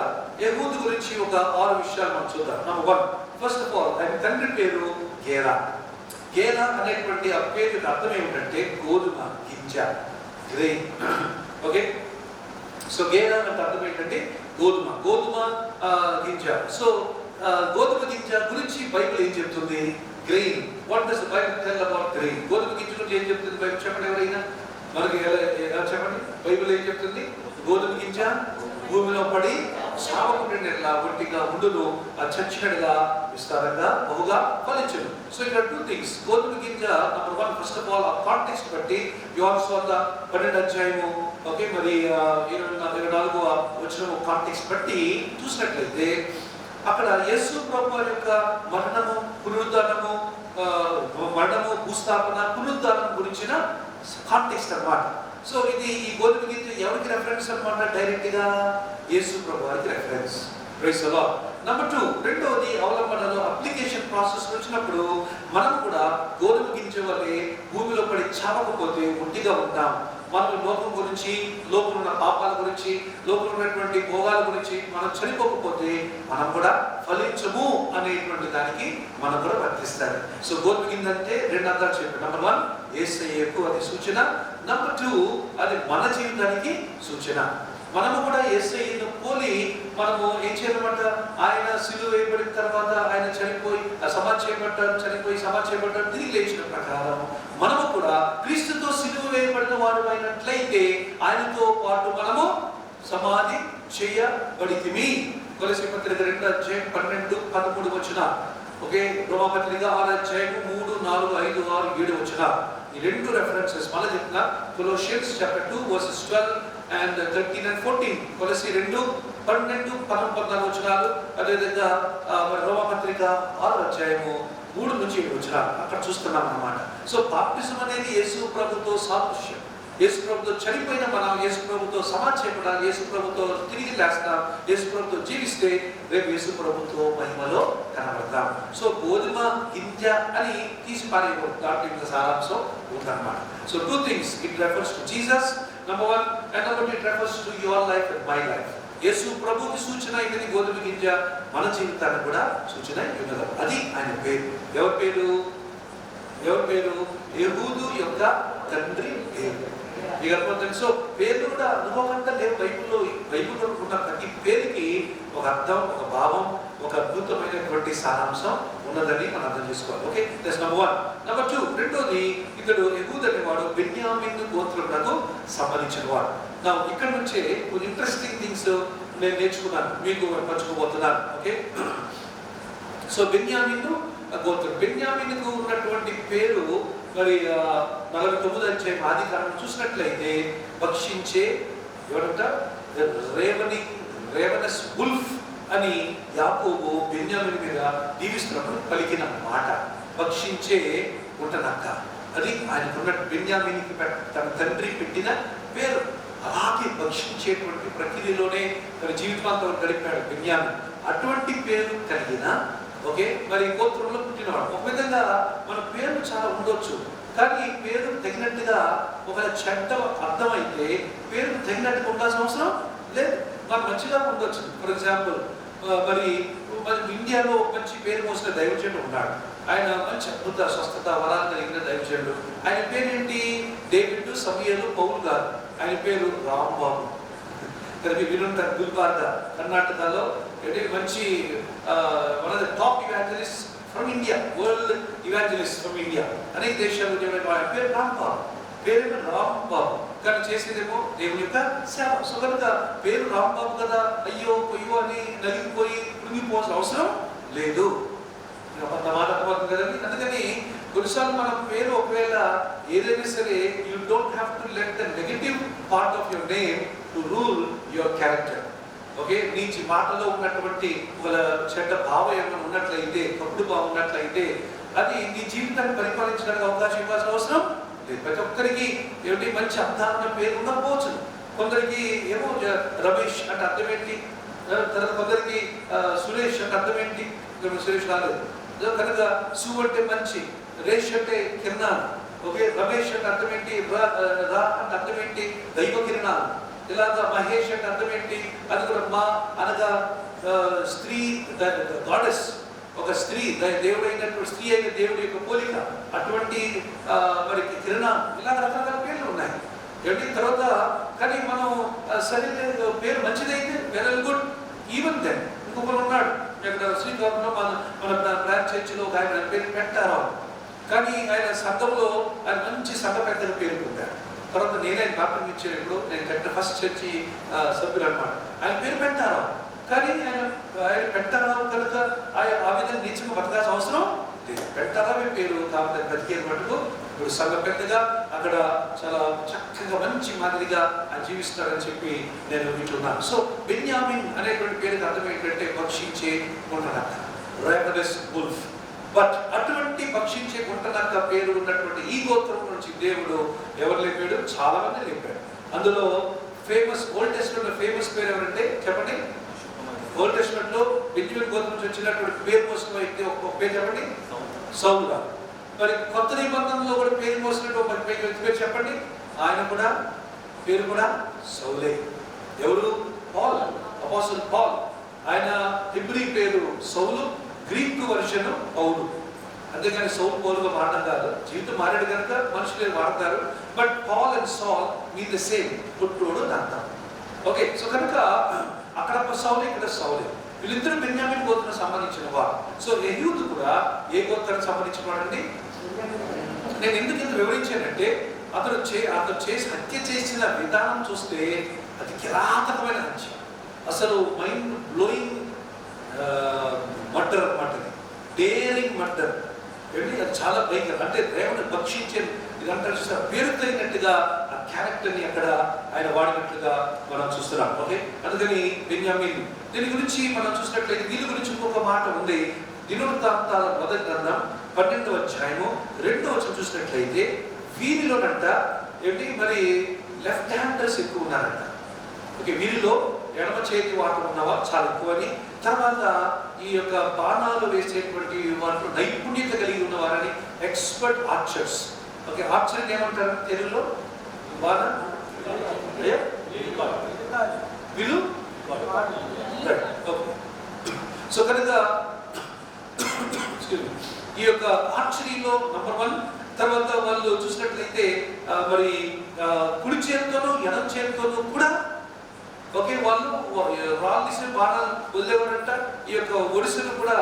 యెహూదు గురించి ఒక 6 విషయాలు మనం చూద్దాం. నంబర్ 1, ఫస్ట్ ఆఫ్ ఆల్ ఆయన తండ్రి పేరు గేరా. గేరా అనేటువంటి ఆ పేరు అర్థం ఏమిటంటే గోధుమ గింజ, గ్రెయిన్. ఓకే. సో గేరా అంటే అర్థం ఏంటంటే గోధుమ గింజ. సో గోధుమ గింజ గురించి బైబిల్ ఏం చెప్తుంది? Grain. What does the Bible tell about grain? గోధుమ గింజ గురించి ఏం చెప్తుంది బైబిల్? చెప్పండి ఎవరైనా, మనకి ఎలా చెప్పండి. బైబిల్ ఏం చెప్తుంది? గోధుమ గింజ భూమిలో పడి సావకుడిలా ఒంటిగా ఉండును, ఆ చచ్చినడిగా విస్తారంగా బహుగా ఫలించును. సో ఇక్కడ 2 థింగ్స్. గోధుమ గింజ నంబర్ 1, ఫస్ట్ ఆఫ్ ఆల్ ఆ కాంటెక్స్ట్ బట్టి యోహాను సువార్త 12వ అధ్యాయము ఓకే మరి 24వ వచనం కాంటెక్స్ట్ బట్టి చూసినట్లయితే అక్కడ యేసు ప్రభువు యొక్క మరణము, పునరుద్ధానము, భూస్థాపన, పునరుద్ధానం గురించిన కాంటెక్స్ట్ అన్నమాట. సో ఇది ఈ గోధుమ గింజ ఎవరికి రెఫరెన్స్ అన్నమాట? డైరెక్ట్ గా యేసు ప్రభు వారికి reference. Praise the Lord. Number 2, రెండోది అవలంబనలో అప్లికేషన్ ప్రాసెస్ వచ్చినప్పుడు మనం కూడా గోధుమ గింజ వల్లే భూమిలో పడి చావకపోతే ఒంటిగా ఉంటాం. మనం లోకం గురించి, లోకంలో ఉన్న పాపాల గురించి, లోకంలో ఉన్నటువంటి భోగాల గురించి మనం చనిపోకపోతే మనం కూడా ఫలించము అనేటువంటి దానికి మనం కూడా వర్తిస్తాం. సో గోధుమ గింజ అంటే 2 అర్థాలు చెప్పారు. నంబర్ 1 యేసయ్యకు అది సూచన. నంబర్ 2 అది మన జీవితానికి సూచన. మనము కూడా యేసయ్యను పోలి మనము ఏం చేయాలన్నమాట? ఆయన సిలువ వేయబడిన తర్వాత ఆయన చనిపోయి సమాధి చేయబడ్డారు, తిరిగి లేచిన ప్రకారం మనము కూడా క్రీస్తుతో సిలువ వేయబడిన వారు అయినట్లయితే ఆయనతో పాటు మనము సమాధి చేయబడితిమి. కొలస్సీ పత్రిక 2వ అధ్యాయం 12, 13 వచనాలు. ఓకే. రోమాపత్రిక 6వ అధ్యాయం 3, 4, 5, 6, 7 వచనాలు. ఈ 2 రెఫరెన్సెస్ మళ్ళీ చెప్తున్నా. Colossians chapter 2 versus 12 and 13 and 14. కొలస్సీ 2, 12, 14 వచనాలు. అదేవిధంగా రోమాపత్రిక 6వ అధ్యాయము 3 నుంచి 7 వచనాలు అక్కడ చూస్తున్నాం అన్నమాట. సో బాప్టిజం అనేది యేసు ప్రభుతో సాదృశ్యం. యేసు ప్రభుతో చనిపోయిన మనం యేసు ప్రభుతో సమాధి చేయబడాలి, యేసు ప్రభుతో తిరిగి లేస్తాం, యేసు ప్రభుతో జీవిస్తే రేపు యేసు ప్రభుతో మహిమలో కనబడతాం. సో గోధుమ గింజ అని తీసి పారేయకూడదు, దాంట్లో ఇంకా సారాంశం ఉందన్నమాట. So 2 things, it refers to Jesus, number 1, and number 2, it refers to your life and my life. యేసు ప్రభుకి సూచన ఇది గోధుమ గింజ, మన జీవితానికి కూడా సూచన ఉన్నది. అది ఆయన పేరు. ఎవరి పేరు? యెహూదు యొక్క తండ్రి పేరు. మీకు అర్థమవుతుంది. సో పేర్లు కూడా అనుభవంగా లేవు. బైబిల్లో ఉన్న ప్రతి పేరుకి ఒక అర్థం, ఒక భావం, ఒక అద్భుతమైనటువంటి సారాంశం ఉన్నదని మనం అర్థం చేసుకోవాలి. ఓకే. That's number 1. నంబర్ 2, రెండోది ఇతడు యెహూదు అనేవాడు బెన్యామీను గోత్రమునకు సంబంధించిన వాడు. నా ఇక్కడ నుంచే కొన్ని ఇంట్రెస్టింగ్ థింగ్స్ నేను నేర్చుకున్నాను, మీకు పంచుకోబోతున్నాను. ఓకే. సో బెన్యామీను గోత్రం, బెన్యామీనుకు ఉన్నటువంటి పేరు మరి 49 అధ్యాయం ఆది కారణం చూసినట్లయితే భక్షించే ఎవరంట రేవనస్ వుల్ఫ్ అని యాకోబు బెన్యామీను మీద దీవిస్తున్నప్పుడు పలికిన మాట భక్షించే గుంటనక్క. అది ఆయనకున్న బెన్యామీనికి తన తండ్రి పెట్టిన పేరు. అలాగే భక్షించేటువంటి ప్రక్రియలోనే తన జీవితాంతం గడిపాడు బెన్యామీన్. అటువంటి పేరు కలిగిన మరి గోత్రంలో పుట్టినవాడు. ఒక విధంగా మన పేరు చాలా ఉండొచ్చు, కానీ పేరు తగినట్టుగా ఒక చెడ్డ అర్థమైతే పేరు తగినట్టుగా ఉండాల్సిన అవసరం లేదు. మనం మంచిగా ఉండొచ్చు. ఫర్ ఎగ్జాంపుల్ మరి ఇండియాలో మంచి పేరు మోసిన దైవజనుడు ఉన్నాడు. ఆయన మంచి అద్భుత స్వస్థత వరాలు కలిగిన దైవజనుడు. ఆయన పేరేంటి? డేవిడ్ సమయలు పౌల్ గారు. ఆయన పేరు రాంబాబు. మీరు వినుంటారు, గుల్బార్గా కర్ణాటకలో మంచి one of the top evangelist from India, world evangelist from India. అనేక దేశాల్లో ఆయన పేరు రాంబాబు. పేరేమో రాంబాబు, కానీ చేసేదేమో దేవుని యొక్క సేవ. సో కనుక పేరు రాంబాబు కదా, అయ్యో పొయ్యో అని నలిగిపోయి కృంగిపోవాల్సిన అవసరం లేదు. మాట కదండి. అందుకని కొన్నిసార్లు మన పేరు ఒకవేళ ఏదైనా సరే, you don't have to let the negative part of your name to rule your character. నీ మాటలో ఉన్నటువంటి ఒక చెడ్డ భావం ఏమైనా ఉన్నట్లయితే, తప్పుడు భావం ఉన్నట్లయితే అది నీ జీవితాన్ని పరిపాలించడానికి అవకాశం ఇవ్వాల్సిన అవసరం లేదు. ప్రతి ఒక్కరికి మంచి అర్థాన్న పేరు ఉండకపోవచ్చు. కొందరికి ఏమో రమేష్ అంటే అర్థం ఏంటి, తర్వాత కొందరికి సురేష్ అంటే అర్థం ఏంటి, సురేష్ రాలేదు కనుక సు అంటే మంచి, రేష్ అంటే కిరణాలు, రమేష్ అంటే అర్థం ఏంటి, రా అంటే అర్థం ఏంటి, దైవ కిరణాలు. ఇలాగా మహేష్ అంటే అర్థం ఏంటి, అది కూడా మా అనగా స్త్రీ గాడెస్, ఒక స్త్రీ దేవుడైనటువంటి స్త్రీ అయిన దేవుడి యొక్క పోలిక, అటువంటి మరి కిరణాలు. ఇలా రకరకాల పేర్లు ఉన్నాయి. తర్వాత కానీ మనం సరే పేరు మంచిదైతే వెరీ గుడ్. ఈవెన్ దెన్ ఇంకొకరు ఉన్నాడు ఇక్కడ శ్రీకాకుళంలో మన బ్రాంచ్ చర్చిలో ఒక ఆయన పేరు పెట్టారావు. కానీ ఆయన సంఘంలో ఆయన మంచి సంఘ పెద్దగా పేరు పెట్టారు. తర్వాత నేనే బాప్టిజం ఇచ్చేటప్పుడు నేను కట్టిన ఫస్ట్ చర్చి సభ్యులు అన్నమాట. ఆయన పేరు పెట్టారావు. కానీ ఆయన పెట్టారావు కనుక ఆ విధంగా నీచంగా బతకాల్సిన అవసరం లేదు. పెట్టారావే పేరు కాబట్టి బతికేది మటుకు ఇప్పుడు సంఘ పెద్దగా అక్కడ చాలా చక్కగా మంచి మాదిరిగా జీవిస్తారని చెప్పి నేను వింటున్నాను. సో బెన్యామిన్ అనేటువంటి పేరుకి అర్థం ఏంటంటే భక్షించే గుంటనక్క, రేవనస్ వుల్ఫ్. బట్ అటువంటి భక్షించే గుంటనక్క పేరు ఉన్నటువంటి ఈ గోత్రం నుంచి దేవుడు ఎవరు లేపాడు? చాలా మంది లేపాడు. అందులో ఫేమస్ ఓల్డ్ టెస్ట్మెంట్ ఫేమస్ పేరు ఎవరంటే చెప్పండి. ఓల్డ్ టెస్ట్మెంట్ లో బెన్యామిన్ గోత్రం నుంచి వచ్చినటువంటి పేరు మోసిన వ్యక్తి ఒక పేరు చెప్పండి, సౌలు గారు. మరి కొత్త నిబంధనలో కూడా పేరు మోసినట్టు ఒక పేరు చెప్పండి. ఆయన కూడా పేరు కూడా సౌలే. ఎవరు? Paul, apostle Paul. ఆయన హెబ్రీ పేరు సౌలు, గ్రీక్ వర్షన్ పౌలు. అంతేగాని సౌలు పౌలుగా మారడం కాదు. జీవితం మారాడు కనుక మనుషులు వాడతారు. బట్ పాల్ అండ్ సాల్ మీ ద సేమ్, పుట్టోడు అంటాం. సో కనుక అక్కడ సౌలే, ఇక్కడ సౌలే. వీళ్ళిద్దరు బెన్యామిన్ గోత్రానికి సంబంధించిన వారు. సో యెహూదు కూడా ఏ గోత్రానికి సంబంధించిన వాడండి? నేను ఎందుకు ఇంత వివరించానంటే అతను చేసి హత్య చేసిన విధానం చూస్తే అది కిరాతకమైన హత్య. అసలు మైండ్ బ్లోయింగ్ మర్డర్ అన్నమాట. Daring murder. అది చాలా భయంకరం. అంటే రేవను భక్షించే ఇదంటారు చూస్తారు. పేరు తగినట్టుగా ఆ క్యారెక్టర్ని అక్కడ ఆయన వాడినట్లుగా మనం చూస్తున్నాం. అందుకని బెన్యామిన్ దీని గురించి మనం చూసినట్లయితే దీని గురించి ఇంకొక మాట ఉంది. దినవృత్తాంతాల మొదటి గ్రంథం 12వ అధ్యాయము 2వ వచనం చూసినట్లయితే వీరిలోనంట మరి లెఫ్ట్ హ్యాండర్స్ ఎక్కువ ఉన్నారంట. వీరిలో ఎడమ చేతి వాటం ఉన్నవారు చాలా ఎక్కువని, తర్వాత ఈ యొక్క బాణాలు వేసేటువంటి వాటిలో నైపుణ్యత కలిగి ఉన్నవారని, ఎక్స్పర్ట్ ఆర్చర్స్. ఆర్చర్ ఏమంటారు తెలుగులో? బాణం వీళ్ళు. సో కనుక ఈ యొక్క ఆర్చరీలో నంబర్ 1. తర్వాత వాళ్ళు చూసినట్లయితే మరి కుడి చేతితోనూ ఎడం చేతితోనూ కూడా వాళ్ళు రాళ్ళు తీసిన బాణాలు వదిలేవారంట. ఈ యొక్క ఒడిసెను కూడా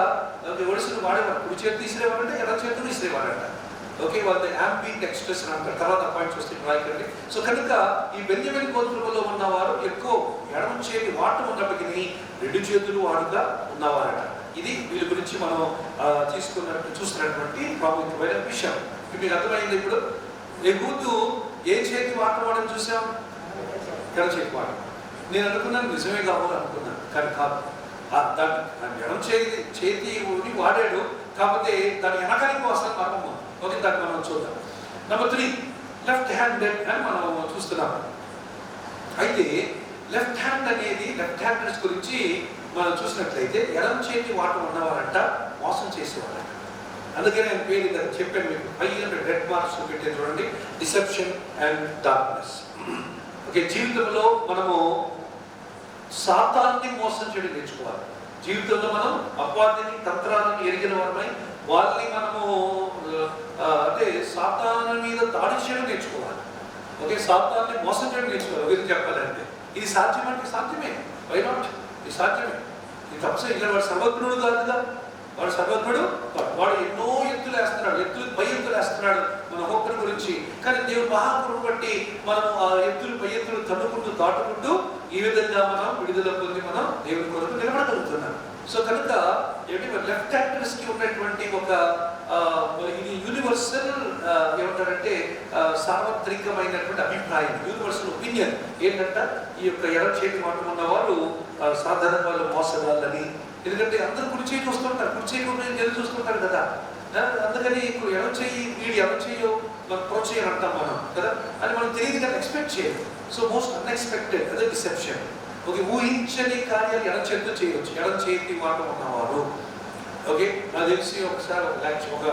ఒడిసెను వాడేవారు. కుడి చేతి తీసిరేవారంటే ఎడం చేతితో తీసిరేవారంట. వాళ్ళు యాంబిట్ ఎక్స్ప్రెస్ అని అంటారు. తర్వాత పాయింట్స్ వస్తే రాయకండి. సో కనుక ఈ బెన్యామిన్ గోత్రంలో ఉన్నవారు ఎక్కువ ఎడమ చేతి వాటం ఉన్నప్పటికీ 2 చేతులు వాడుగా ఉన్నవారట. ఇది వీళ్ళ గురించి మనం చూస్తున్నటువంటి ప్రాముఖ్యమైన విషయం. మీకు అర్థమైంది ఇప్పుడు? యెహూదు ఏ చేతి వాడటం చూసాం? ఎడమ చేతి వాడటం. నేను అనుకున్నాను నిజమే కావాలి అనుకున్నాను, కానీ కాదు. దాని ఎడమ చేతి వాడాడు, కాకపోతే దాని వెనకానికి వస్తాను మర్మము. ఓకే, దాన్ని మనం చూద్దాం. నెంబర్ 3 లెఫ్ట్ హ్యాండెడ్ అని మనం చూస్తున్నాం. అయితే లెఫ్ట్ హ్యాండ్ అనేది లెఫ్ట్ హ్యాండర్స్ గురించి మనం చూసినట్లయితే ఎడమ చేతి వాటం ఉన్నవారంట మోసం చేసేవారంట. అందుకే నేను పేరు చెప్పాను మీకు, 500 రెడ్ మార్క్స్ పెట్టే చూడండి, డిసెప్షన్ అండ్ డార్క్నెస్. ఓకే, జీవితంలో మనము సాతాన్ని మోసం చేయడం నేర్చుకోవాలి. జీవితంలో మనం అపవాదిని తంత్రాలను ఎరిగిన వారమై వాళ్ళని మనము అంటే సాతాను మీద దాడి చేయడం నేర్చుకోవాలి. ఓకే, సాతాన్ని మోసం చేయడం నేర్చుకోవాలి. ఒక చెప్పాలంటే ఇది సాధ్యమంటే సాధ్యమే, వై నాట్? ఇది సాధ్యమే. ఇది తప్పసరి ఇక్కడ వాడు సర్వజ్ఞుడు కాదుగా, వాడు సర్వజ్ఞుడు, వాడు ఎన్నో ఎత్తులు వేస్తున్నాడు, పై ఎత్తులు వేస్తున్నాడు మన ఒక్కరి గురించి. కానీ దేవుడు మహాకృపను బట్టి మనం ఆ ఎత్తులు పై ఎత్తులు తన్నుకుంటూ దాటుకుంటూ ఈ విధంగా మనం విడుదల పొంది మనం దేవుడి కొరకు నిలబడగలుగుతున్నాం. సో కనుక లెఫ్ట్ హ్యాండర్స్ కి ఉన్నటువంటి ఒక ఇది యూనివర్సల్ ఏమంటారంటే సార్వత్రికమైనటువంటి అభిప్రాయం, యూనివర్సల్ ఒపీనియన్ ఏంటంట, ఈ యొక్క ఎడమ చేతి మాట ఉన్నవారు సాధారణ వాళ్ళు మోసగాళ్ళని. ఎందుకంటే అందరూ కుడి చేయి చూస్తుంటారు, కుడి చేయి ఎదురు చూస్తుంటారు కదా. అందుకని ఇప్పుడు ఎడమ చెయ్యి వీడి ఎడమ చెయ్యో మనం ప్రోత్సహం అంటాం మనం కదా, అని మనం తెలియదు కదా, ఎక్స్పెక్ట్ చేయాలి. సో మోస్ట్ అన్ఎక్స్పెక్టెడ్, అదే డిసెప్షన్. ఓకే, ఊహించని కార్యాలు ఎడమ చేతితో చేయవచ్చు, ఎడమ చేతి మాట ఉన్నవారు. ఓకే, నాకు తెలిసి ఒకసారి ఒక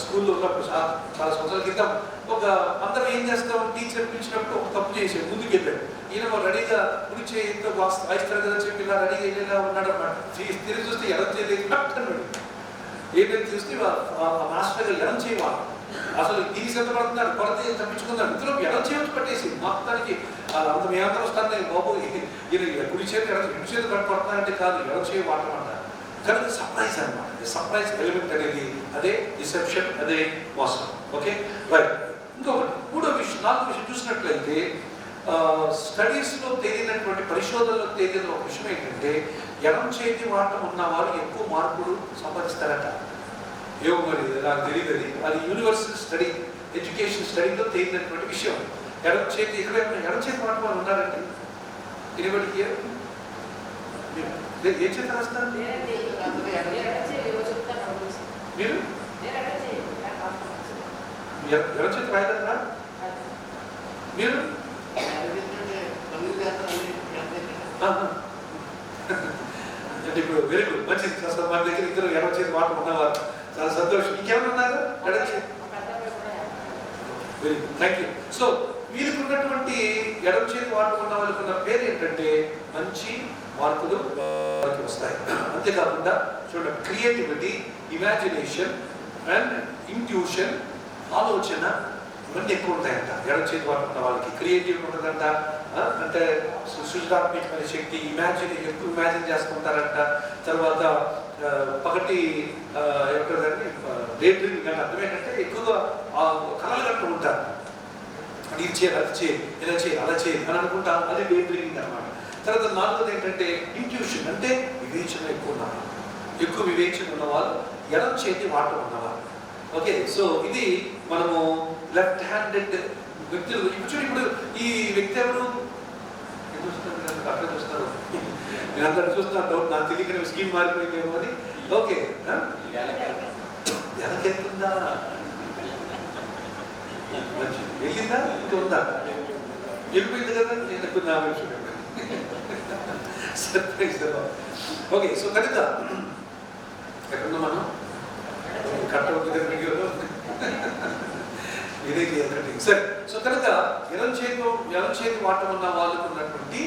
స్కూల్లో ఉన్నప్పుడు చాలా సంవత్సరాల క్రితం అందరం ఏం చేస్తాం, టీచర్ పిలిచినప్పుడు ఒక తప్పు చేసాడు, ముందుకు వెళ్ళాడు. ఈయన రెడీగా కుడి చేతితో వాయిస్తారు కదా చెప్పి ఇలా రెడీగా వెళ్ళేలా ఉన్నాడు అన్నమాట. తిరిగి చూస్తే ఎడమ చేతి అన్నాడు. ఏంటంటే చూస్తే ఆ మాస్టర్ గారు ఎడమ చేయవాలి, అసలు తీసి ఎంత పడుతున్నాడు, కొరత తప్పించుకున్నాడు. ఇందులో ఎడమ చేయవచ్చు పట్టేసి మొత్తానికి అంత మీ అందరూ వస్తాను బాబు, ఈయన కుడి చేతి ఎడమ చేతి పడుతున్నారంటే కాదు, ఎడమ చేయి వాడమంట. కానీ సర్ప్రైజ్ అనమాట, సర్ప్రైజ్ ఎలిమెంట్ అనేది అదే డిసెప్షన్, అదే మోసం. Okay right. ఇంకొకటి 3వ విషయం, 4వ విషయం చూసినట్లయితే స్టడీస్లో తేలినటువంటి పరిశోధనలో తేలిన ఒక విషయం ఏంటంటే ఎడమ చేతి వాటం ఉన్నవారు ఎక్కువ మార్కులు సంపాదిస్తారట. ఏమో మరి నాకు తెలియదు, అది యూనివర్సల్ స్టడీ, ఎడ్యుకేషన్ స్టడీలో తేలినటువంటి విషయం. ఎడమ చేతి ఇక్కడ ఎడమ చేతి వాటం వాళ్ళు ఉన్నారండి ఇనిబడికి ఏం చేత రాస్తారు మీరు? ఎడమ చేతి రాయగలరా మీరు? అంటే ఇప్పుడు వెరీ గుడ్, మంచిది. మన దగ్గర ఇద్దరు ఎడమ చేతి మాట ఉన్నవారు, చాలా సంతోషం. ఇంకేమైనా ఉన్నారు? Very good, thank you. So వీరికి ఉన్నటువంటి ఎడమ చేతి మాట ఉన్న వాళ్ళకి ఉన్న పేరు ఏంటంటే మంచి మార్కులు వారికి వస్తాయి. అంతేకాకుండా చూడండి, క్రియేటివిటీ, ఇమాజినేషన్ అండ్ ఇంట్యూషన్, ఆలోచన ఇవన్నీ ఎక్కువ ఉంటాయంట. ఎడమ చేతి వాటి ఉన్న వాళ్ళకి క్రియేటివ్ ఉంటుందంట, అంటే సృజనాత్మకమైన శక్తి, ఎక్కువ ఇమాజిన్ చేసుకుంటారంట. తర్వాత పగటి ఏమంటారంటే డే డ్రీమింగ్ అంటే అర్థం ఏంటంటే ఎక్కువగా కళలు కట్టు ఉంటారు. ఇది చేయాలి, అది చేయాలి, ఇలా చేయాలి, అలా చేయాలి అని అనుకుంటాం, అది డే డ్రీమింగ్ అనమాట. తర్వాత 4వది ఏంటంటే ఇంట్యూషన్, అంటే వివేచన ఎక్కువ వివేచన ఉన్నవాళ్ళు ఎడమ చేతి వాటం ఉన్నవాళ్ళు. ఓకే, సో ఇది మనము లెఫ్ట్ హ్యాండెడ్ వ్యక్తులు. ఇప్పుడు ఈ వ్యక్తి ఎవరు అక్కడ చూస్తారు, నేను అందరూ చూస్తున్నా డౌట్, నాకు తెలియక స్కీమ్ మారిపోయిందేమో అని. ఓకే, ఎలాకెళ్తుందా, వెళ్ళిందా, ఇంకా ఉందా? వెళ్ళిపోయింది కదా, నేను నా విషయం. ఓకే, సో కనుక ఎక్కడున్నా మనం కట్టవుతుంది ఇదే సరే. సో కనుక ఎడమ చేతి వాటం ఉన్న వాళ్ళకు ఉన్నటువంటి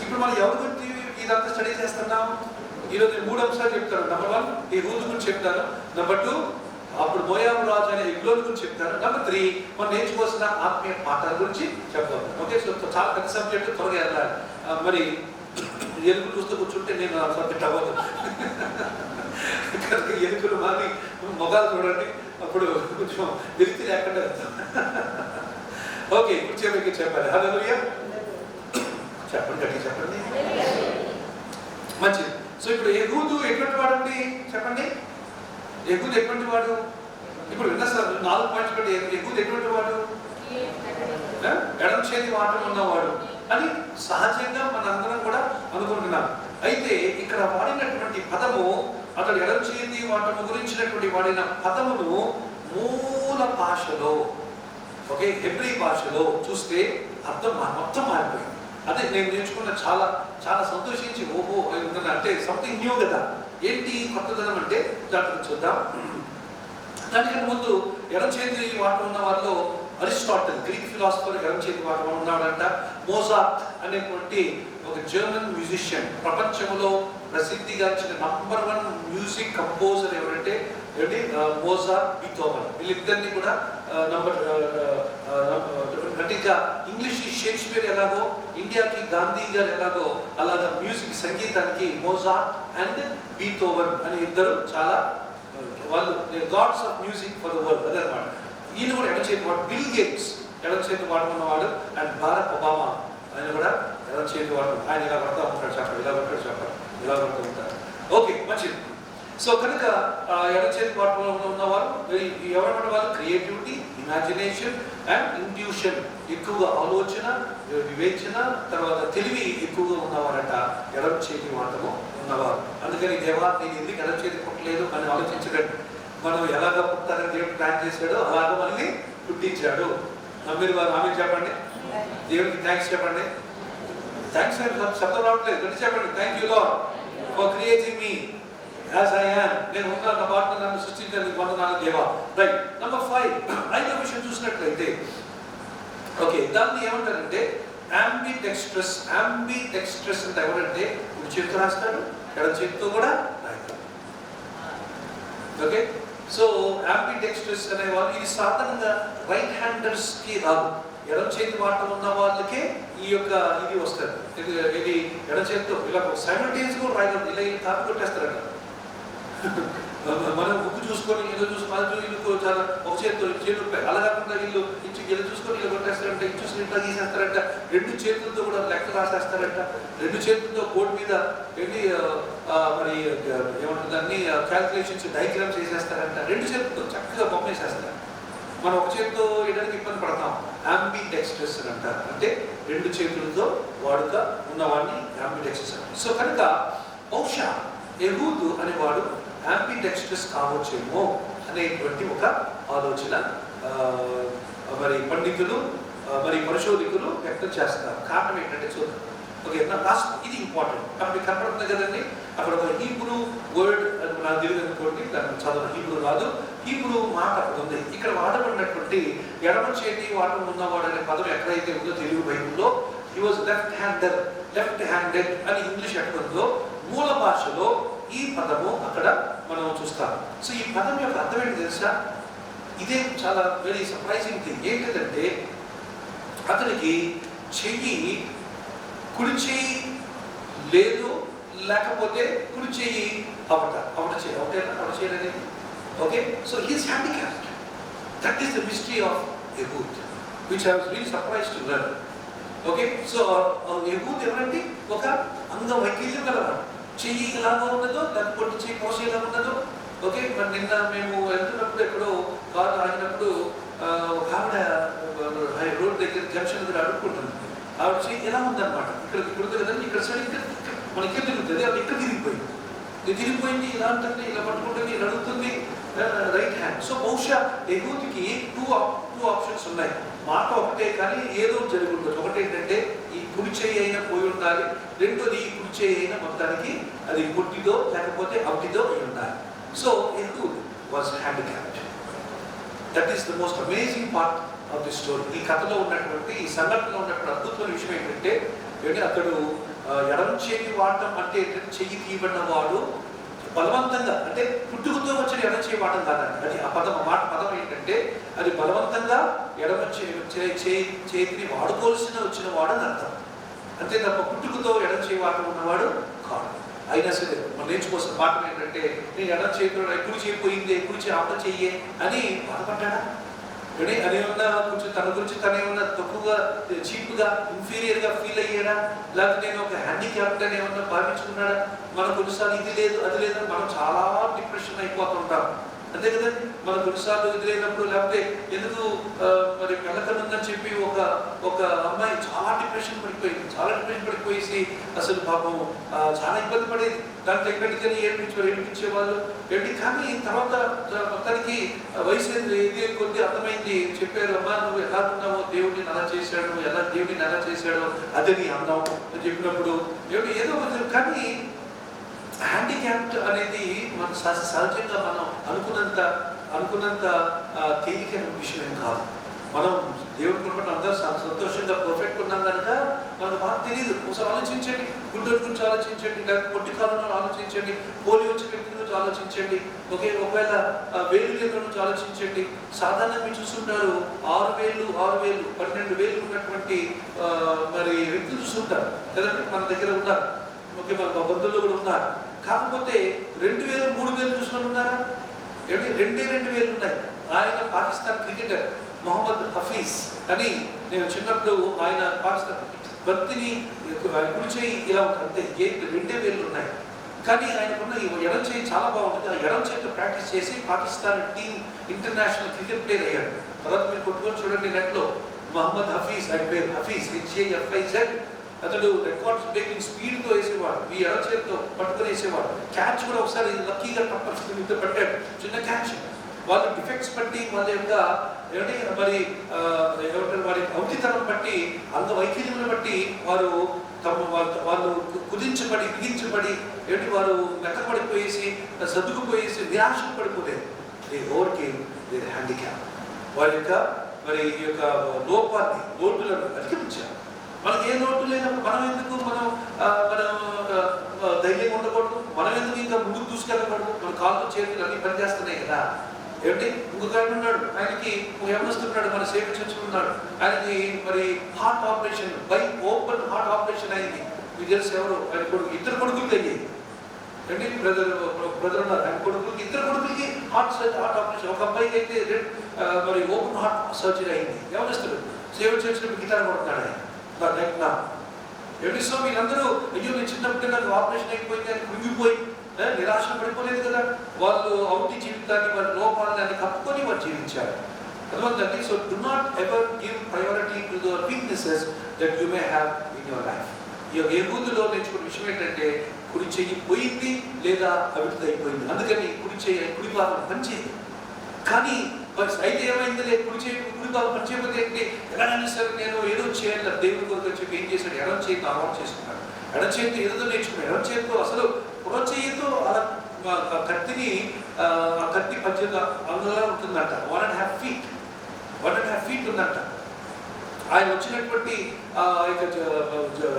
ఇప్పుడు మనం ఎవరి గురించి ఇదంతా స్టడీ చేస్తున్నాం? ఈరోజు 3 అంశాలు చెప్తాను. నెంబర్ 1 ఈ రూల్ గురించి చెప్తాను. నెంబర్ 2 అప్పుడు మోయాబు రాజు అనే ఎగ్లోన్ గురించి చెప్తాను. నెంబర్ 3 మనం నేర్చుకోవాల్సిన ఆత్మీయ పాఠాల గురించి చెప్తాను. ఓకే, సో చాలా పెద్ద సబ్జెక్టు, త్వరగా వెళ్ళాలి. మరి ఎలుకలు చూస్తూ కూర్చుంటే నేను సబ్జెక్ట్ అవ్వదు. కనుక ఎలుకలు మాది మొగాలు చూడండి, అప్పుడు కొంచెం వెలికి లేకుండా వెళ్తాం. ఓకే, కూర్చోబెట్టి చెప్పాలి. హల్లెలూయా చెప్పండి, గట్టి చెప్పండి. మంచిది. సో ఇప్పుడు యెహూదు ఎటువంటి వాడు అండి చెప్పండి? యెహూదు ఎటువంటి వాడు? ఇప్పుడు విన్న సార్ 4 పాయింట్స్ పెట్టి ఎగువ ఎటువంటి వాడు ఎడమ చేతి వాటం ఉన్నవాడు అని సహజంగా మనందరం కూడా అనుకుంటున్నాం. అయితే ఇక్కడ వాడినటువంటి పదము, అతడు ఎడమ చేతి వాటము గురించినటువంటి వాడిన పదమును మూల భాషలో, ఓకే, హెబ్రీ భాషలో చూస్తే అర్థం మొత్తం మారిపోయింది. అదే నేను నేర్చుకున్న చాలా చాలా సంతోషించి ఓహో అంటే సంథింగ్ న్యూ కదా, ఏంటి కొత్తదనం అంటే దాంట్లో చూద్దాం. దానికన్నా ముందు ఎడమ చేతి వాటం ఉన్న వారిలో అరిస్టాటిల్, గ్రీక్ ఫిలాసఫర్ ఎడమ చేతి వాటం ఉన్నాడంట. మోజార్ట్ అనేటువంటి ఒక జర్మన్ మ్యూజిషియన్, ప్రపంచంలో ప్రసిద్ధిగాంచిన నంబర్ 1 మ్యూజిక్ కంపోజర్ ఎవరంటే మోజార్ట్, బీథోవెన్. వీళ్ళిద్దరిని కూడా గట్టిగా ఇంగ్లీష్ షేక్స్పియర్ ఎలాగో, ఇండియాకి గాంధీ గారు ఎలాగో, అలాగా మ్యూజిక్ సంగీతానికి మోజార్ట్ అండ్ బీథోవెన్ అని ఇద్దరు చాలా వాళ్ళు God's of music for the world అదనమాట. ఈయన కూడా ఎడమ చేతి వాడు. బిల్ గేట్స్ ఎడమ చేతి వాడు ఉన్నవాడు. అండ్ బారక్ ఒబామా ఆయన కూడా ఎడమ చేతి వాడు. ఆయన ఇలా పడతా ఉంటాడు, చెప్పారు ఇలా పడతాడు, చెప్పారు ఇలా పడుతూ ఉంటారు. ఓకే, మంచిది. సో కనుక ఎడమ చేతి వాటిలో ఉన్నవారు ఎవరన్న వాళ్ళు క్రియేటివిటీ, ఇమాజినేషన్ అండ్ ఇంట్యూషన్, ఎక్కువగా ఆలోచన, వివేచన, తర్వాత తెలివి ఎక్కువగా ఉన్నవారట ఎడమ చేతి వాటము ఉన్నవారు. అందుకని దేవా నేను ఎందుకు ఎడమ చేతి పుట్టలేదు అని ఆలోచించకండి. మనం ఎలాగ పుట్టాలని దేవుడు ప్లాన్ చేశాడో అలాగ మనల్ని పుట్టించాడు. నమ్మిన వారు ఆమె చెప్పండి, దేవుడికి థ్యాంక్స్ చెప్పండి. థ్యాంక్స్ శబ్దం రావట్లేదు, గట్టి చెప్పండి. Thank you lord for creating me as I am. నేను ఉన్న నా పాటను నన్ను సృష్టించడానికి వందనాలు దేవా. రైట్. నంబర్ 5 ఐదో విషయం చూసినట్లయితే, ఓకే, దాన్ని ఏమంటారంటే అంబిడెక్స్ట్రస్. అంబిడెక్స్ట్రస్ అంటే ఎవరంటే కుడి చేతితో రాస్తాడు, ఎడమ చేతితో కూడా రాస్తాడు. ఓకే, సో అంబిడెక్స్ట్రస్ అనే వాళ్ళు ఇది సాధారణంగా రైట్ హ్యాండర్స్ కి రాదు. ఎడమ చేతి వాటం ఉన్న వాళ్ళకే ఈ యొక్క ఇది వస్తుంది. ఇది ఎడమ చేతితో ఇలా సైమల్టేనియస్ కూడా రాయగలరు. ఇలా కాపీ కొట్టేస్తారట. మనం బుక్ చూసుకొని ఇల్లు చూసుకొని ఇల్లు చాలా ఒక చేతితో చేతులు అలా కాకుండా ఇల్లు ఇలా చూసుకొని ఇలా కొట్టేస్తారంట, ఇది చూసుకుని ఇట్లా గీసేస్తారంట. 2 చేతులతో కూడా లెక్క రాసేస్తారంట. 2 చేతులతో బోర్డు మీద వెళ్ళి మరి ఏమంటుంది దాన్ని క్యాల్కులేషన్స్, డయాగ్రామ్స్ వేసేస్తారంట. 2 చేతులతో చక్కగా బొమ్మ వేసేస్తారు. మనం ఒక చేతితో వేయడానికి ఇబ్బంది పడతాం. అంబిడెక్స్ట్రస్ అని అంటారు. అంటే 2 చేతులతో వాడుక ఉన్నవాడిని అంబిడెక్స్ట్రస్ అంటారు. సో కనుక బహుశా ఎహూదు అనేవాడు అంబిడెక్స్ట్రస్ కావచ్చేమో అనేటువంటి ఒక ఆలోచన మరి పండితులు మరి పరిశోధకులు వ్యక్తం చేస్తారు. కారణం ఏంటంటే చూద్దాం. ఓకే, లాస్ట్ ఇది ఇంపార్టెంట్. కాబట్టి కనపడుతుంది కదండి, అక్కడ ఒక హీబ్రూ వర్డ్ నాకు తెలియదు అనుకోండి, దాన్ని చదవడం హీబ్రూ రాదు, హీబ్రూ మాట అక్కడ ఉంది. ఇక్కడ వాడబడినటువంటి ఎడమ చేతి వాటం ఉన్నవాడు అనే పదం ఎక్కడైతే ఉందో తెలుగు బైబుల్లో, హీ వాజ్ లెఫ్ట్ హ్యాండెడ్ అని ఇంగ్లీష్ ఎక్కడ ఉందో, మూల భాషలో ఈ పదము అక్కడ మనం చూస్తాం. సో ఈ పదం యొక్క అర్థం ఏంటి తెలుసా? ఇదే చాలా వెరీ సర్ప్రైజింగ్ థింగ్. ఏంటంటే అతనికి చెయ్యి, కుడి చెయ్యి లేదు, లేకపోతే కుడి చెయ్యి అవట చేయలేదు. Okay, so he's handicapped. That is the mystery of Ehud which I was really surprised to learn. Okay, so Ehud ఎవరంటే ఒక అంగవైకల్యం గలవాడు. చెయ్యి ఎలాగో ఉన్నదో, దాన్ని పొట్టి చెయ్యి కోస ఎలా ఉన్నదో. ఓకే, మరి నిన్న మేము వెళ్తున్నప్పుడు ఎక్కడో కారు ఆగినప్పుడు ఒక ఆవిడ రోడ్ దగ్గర జంక్షన్ దగ్గర అడుక్కుంటుంది. ఆవిడ చెయ్యి ఎలా ఉందన్నమాట, ఇక్కడ కదండి, ఇక్కడ సైడ్ ఇక్కడ మన ఇక్కడ తిరుగుతుంది, అది ఇక్కడ తిరిగిపోయింది. ఇలా ఉంటుంది, ఇలా పట్టుకుంటుంది, ఇలా అడుగుతుంది రైట్ హ్యాండ్. సో బహుశా యెహూద్కి టూ ఆప్షన్స్ ఉన్నాయి. మాట ఒకటే కానీ ఏదో జరిగి ఉండదు. ఒకటి ఏంటంటే ఈ కుడి చెయ్యి అయినా పోయి ఉండాలి, రెండోది ఈ కుడి చెయ్యి అయినా మొత్తానికి అది పుట్టిదో లేకపోతే అవిటిదో అయి ఉండాలి. So Ehud was handicapped. That is the most amazing part of the story. ఈ కథలో ఉన్నటువంటి, ఈ సంఘటనలో ఉన్నటువంటి అద్భుతమైన విషయం ఏంటంటే అతడు ఎడమ చేతి వాడటం అంటే ఏంటంటే చెయ్యి తీయబడిన వాడు బలవంతంగా, అంటే పుట్టుకతో వచ్చిన ఎడమ చేయి వాడటం కాదండి. అది ఆ పదం ఏంటంటే అది బలవంతంగా ఎడమ చేతిని వాడుకోవాల్సిన వచ్చిన వాడు అని అర్థం. అంతే తప్ప పుట్టుకతో ఎడమ చేయి వాడటం ఉన్నవాడు కాదు. అయినా సరే మనం నేర్చుకోవాల్సిన పాఠం ఏంటంటే నేను ఎడమ చేతిలో కుడి చేయి పోయిందే, కుడి చేయి ఆపద చెయ్యే అని బాధపడ్డాడా? అదేమన్నా కొంచెం తన గురించి తనేమన్నా తక్కువగా, చీప్గా, ఇన్ఫీరియర్గా ఫీల్ అయ్యాడా? లేకపోతే నేను ఒక హ్యాండిక్యాప్డ్ అని ఏమన్నా భావించుకున్నాడా? మనం కొన్నిసార్లు ఇది లేదు అది లేదు మనం చాలా డిప్రెషన్ అయిపోతుంటాం. అంతే కదండి. మన కొన్నిసార్లు ఎదురైనప్పుడు లేకపోతే ఎందుకు మరి కలకనుందని చెప్పి ఒక అమ్మాయి చాలా డిప్రెషన్ పడిపోయేసి అసలు పాపం చాలా ఇబ్బంది పడేది. దాంట్లో ఎక్కడికని ఏడిపించేవాళ్ళు ఏంటి. కానీ తర్వాత మొత్తానికి వయసు ఇది కొద్ది అర్థమైంది. చెప్పారు, అమ్మా నువ్వు ఎలా ఉన్నావో దేవుడిని అలా చేశాడు, దేవుడిని అలా చేశాడో అదే నీ అందం అని చెప్పినప్పుడు ఏదో కానీ హ్యాండిక్యాప్ట్ అనేది మన సహజంగా మనం అనుకున్నంత తేలికైన విషయం కాదు. మనం దేవుడి కృపను అందరూ సంతోషంగా పర్ఫెక్ట్ ఉన్నాం కనుక మనకు బాగా తెలియదు. ఒకసారి ఆలోచించండి, గుడ్డల గురించి ఆలోచించండి, పొట్టి కాలంలో ఆలోచించండి, పోలియో వచ్చిన వ్యక్తి గురించి ఆలోచించండి, ఒకవేళ వేలు లేని గురించి ఆలోచించండి. సాధారణంగా మీరు చూస్తుంటారు 6,000, 12,000 ఉన్నటువంటి మరి వ్యక్తులు చూస్తుంటారు కదండి. మన దగ్గర ఉన్నారు, మన బంధువులు కూడా ఉన్నారు. కాకపోతే 2,000, 3,000 చూసిన ఉన్నారా? 2,000 ఉన్నాయి. ఆయన పాకిస్తాన్ క్రికెటర్ మొహమ్మద్ హఫీజ్ అని. నేను చిన్నప్పుడు ఆయన పాకిస్తాన్ బంతిని కుడి చేయి ఇలా ఉంటుంది, 2,000 ఉన్నాయి. కానీ ఆయనకున్న ఎడం చేయి చాలా బాగుంటుంది. ఆ ఎడం చేతితో ప్రాక్టీస్ చేసి Pakistan team international cricket player అయ్యాడు. తర్వాత మీరు కొట్టుకొని చూడండి నెట్లో, మొహమ్మద్ హఫీజ్, ఆయన పేరు హఫీజ్, HAFIZ. అతడు రికార్డ్స్ బ్రేకింగ్ స్పీడ్తో వేసేవాడు, ఈ ఎడం చేతితో పట్టుకొని వేసేవాడు. క్యాచ్ కూడా ఒకసారి లక్కీగా తప్పనిసరితో పట్టాడు, చిన్న క్యాచ్. వాళ్ళు డిఫెక్ట్స్ బట్టి వాళ్ళ యొక్క మరి వారి ఔచితనం బట్టి అంగవైకల్యములను బట్టి వాళ్ళు కుదించబడి బిగించబడి వారు మెత్తపడిపోయేసి సర్దుకుపోయేసి నిరాశ పడిపోలేదు. హ్యాండిక్యాప్ వారి యొక్క మరి ఈ యొక్క లోటులను అధిగమించారు. మనకి ఏ లోటు లేనప్పుడు మనం ధైర్యంగా ఉండకూడదు, మనం ఎందుకు ఇంకా ముందుకు దూసుకెళ్ళకూడదు? మన కాళ్ళు చేతులు అన్ని పనిచేస్తున్నాయి కదా. ఇంకొక ఆయన ఉన్నాడు, ఆయనకి యవనస్తున్నాడు, మన సేవ చేసుకున్నాడు. ఆయనకి మరి heart operation, open heart operation అయింది. మీకు తెలిసి ఎవరు ఆయన కొడుకు, 2 కొడుకులకి అయ్యాయి. బ్రదర్ ఉన్నారు, ఆయన కొడుకులకి 2 కొడుకులకి హార్ట్ ఆపరేషన్. ఒక అబ్బాయికి అయితే మరి ఓపెన్ హార్ట్ సర్జరీ అయింది. యవనస్తుడు సేవ చేసినప్పుడు గిటార్ కొడుతున్నాడు ఆయన. సో వీళ్ళందరూ అయ్యో నేను చిన్నప్పుడు నాకు ఆపరేషన్ అయిపోయింది అని కృంగిపోయి నిరాశ పడిపోలేదు కదా. వాళ్ళు ఔటి జీవితాన్ని, వారి లోపాలని కప్పుకొని వారు జీవించారు. అర్థమండి. So do not ever give priority to the weaknesses that you may have in your life. ఈ యెహూదులో నేర్చుకున్న విషయం ఏంటంటే కుడి చెయ్యి పోయింది లేదా అవిటిది అయిపోయింది. అందుకని కుడి భాగం పనిచేయదు. కానీ అయితే ఏమైంది, కుడి భాగం పనిచేయకపోతే ఏంటి, ఎలాగైనా సరే నేను ఏదో చేయాలి దేవుడి కొరకు చెప్పి ఏం చేశాడు, ఎడం చేతితో అలవాటు చేసుకున్నాడు. ఎడం చేతితో ఏదో నేర్చుకున్నాడు. ఎడం చేతితో అసలు పుర చేయితో అలా కత్తి 18 అంగుళాలు ఉంటుందంట. 1.5 feet ఉందంట. ఆయన వచ్చినటువంటి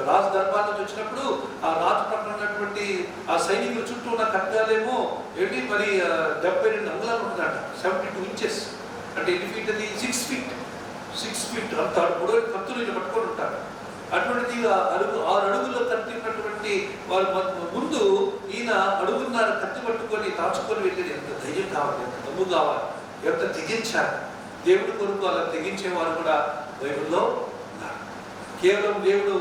రాజు దర్బార్ నుంచి వచ్చినప్పుడు ఆ రాజు పక్కన ఉన్నటువంటి ఆ సైనికుల చుట్టూ ఉన్న కట్టాలేమో మరి 72 అంగుళాలు ఉంటుందంట. 72 inches అంటే ఎన్ని ఫీట్ అది? 6 feet అంత పొడవు కత్తులు ఇలా పట్టుకొని ఉంటారు. అటువంటిది 6 అడుగుల్లో కట్టినటువంటి వారి ముందు ఈయన అడుగున్నర కత్తి పట్టుకొని దాచుకొని వెళ్ళేది. ఎంత ధైర్యం కావాలి, ఎంత దమ్ము కావాలి, ఎంత తెగించాలి. దేవుడి కొరకు అలా తెగించేవారు కూడా బైబిల్లో ఉన్నారు. కేవలం దేవుడు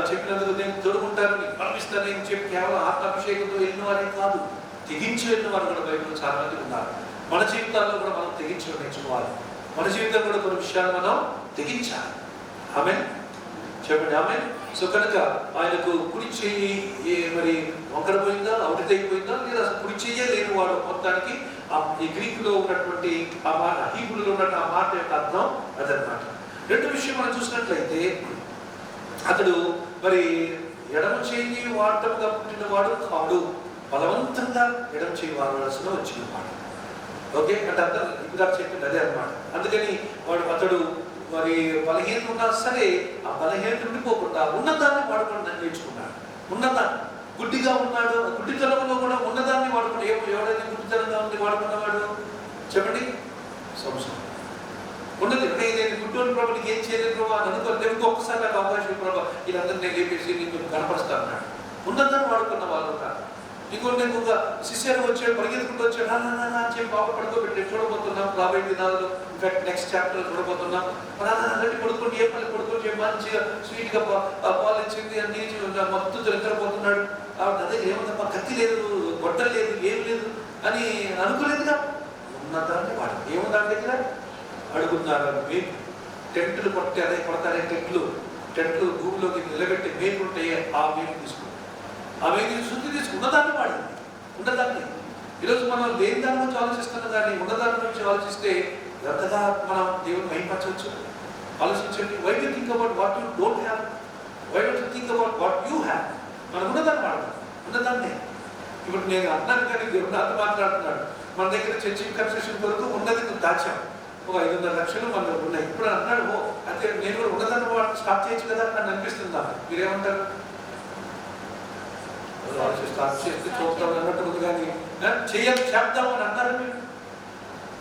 చెప్పినందుకు నేను తొడుగుంటానని పంపిస్తానని చెప్పి కేవలం ఆత్మాభిషేకంతో వెళ్ళిన వారే కాదు, తెగించి వెళ్ళిన వారు కూడా బైబిల్లో చాలా మంది ఉన్నారు. మన జీవితాల్లో కూడా మనం తెగించడం నేర్చుకోవాలి. మన జీవితంలో కూడా కొన్ని విషయాలు మనం తెగించాలి. ఆమేన్ చెప్పండి, ఆమేన్. సో కనుక ఆయనకు కుడి చెయ్యి మరి వంకరపోయిందా, అవుటిదైపోయిందా, లేదా అసలు కుడి చెయ్యే లేని వాడు. మొత్తానికి ఈ గ్రీకులో ఉన్నటువంటి ఆ మాట, హీబ్రూలో ఉన్నట్టు ఆ మాట యొక్క అర్థం అదనమాట. 2 విషయం మనం చూసినట్లయితే అతడు మరి ఎడమ చేయి వాడటంగా పుట్టినవాడు కాడు, బలవంతంగా ఎడమ చేయి వాడవలసిన వచ్చిన వాడు. ఓకే అంటే అర్థం ఇంకా చెప్పింది అదే అనమాట. అందుకని అతడు మరి బలహీనత ఉన్నా సరే ఆ బలహీనత ఉండిపోకుండా ఉన్నదాన్ని వాడుకోవడం నేర్చుకున్నాడు. ఉన్నదాన్ని గుడ్డిగా ఉన్నాడు, గుడ్డితనంలో కూడా ఉన్నదాన్ని వాడుకున్నాడు. ఎవడైతే గుడ్డితనంగా ఉంది వాడుకున్నవాడు చెప్పండి, సంవత్సరం ఉన్నది. నేను గుడ్డోని ప్రభు నీకు ఏం చేయలేదు ప్రభావ అని అనుకోండి. ఇంకొకసారి నాకు అవకాశం ప్రభావ వీళ్ళందరినీ నేను లేపేసి నీకు కనపరుస్తా అన్నాడు. ఉన్నదాన్ని వాడుకున్న వాళ్ళు కాదు. ఇంకొక శిష్యుడు వచ్చాడు, పరిగెత్తుకుంటూ వచ్చాడు, అని చెప్పి బాబు పడుకోబెట్టి చూడబోతున్నాం రాబోయే దినాల్లో. ఇన్ఫాక్ట్ నెక్స్ట్ చాప్టర్ చూడబోతున్నాం. అలాంటి పడుకోండి, ఏ పని పడుకోండి, మంచిగా స్వీట్గా పాలు ఇచ్చింది అన్ని మొత్తం నిద్రపోతున్నాడు. అదే ఏమన్నా కత్తి లేదు, గొడ్డలు లేదు, ఏమి లేదు అని అనుకోలేదుగా. ఉన్నదాన్ని వాడింది. ఏమో దాని దగ్గర అడుగున్నారు మేకు, టెంట్లు కొడతారే టెంట్లు భూమిలోకి నిలబెట్టి మేకులు ఉంటాయి, ఆ మేకు తీసుకుంటారు. ఆ మేకు శుద్ధి ఉన్నదాన్ని వాడింది. ఉన్నదాన్ని ఈరోజు మనం లేని దాని గురించి ఆలోచిస్తున్నాం, కానీ ఉన్నదాని గురించి ఆలోచిస్తే ఎంతగా మనం దేవుని మహిమపరచవచ్చు. ఆలోచించండి. Why do think about what you don't have? Why don't you think about what you have? మనం ఉన్నదాన్ని వాడతాం. ఉన్నదాన్నే ఇప్పుడు నేను అన్నాను, కానీ దేవుడు నాతో మాట్లాడుతున్నాడు. మన దగ్గర చర్చి కన్స్ట్రక్షన్ కొరకు ఉన్నది దాచాం, ఒక 500 లక్షలు మనకు ఉన్నాయి. ఇప్పుడు అన్నాడు, ఓ అయితే నేను కూడా ఉన్నదాన్ని వాడు స్టార్ట్ చేయొచ్చు కదా అని అనిపిస్తుంది నాకు. మీరేమంటారు? స్టార్ట్ చేస్తే చూస్తాం అన్నట్టు ఉంది, కానీ చేయాలి చేద్దాం అని అన్నారు. మీరు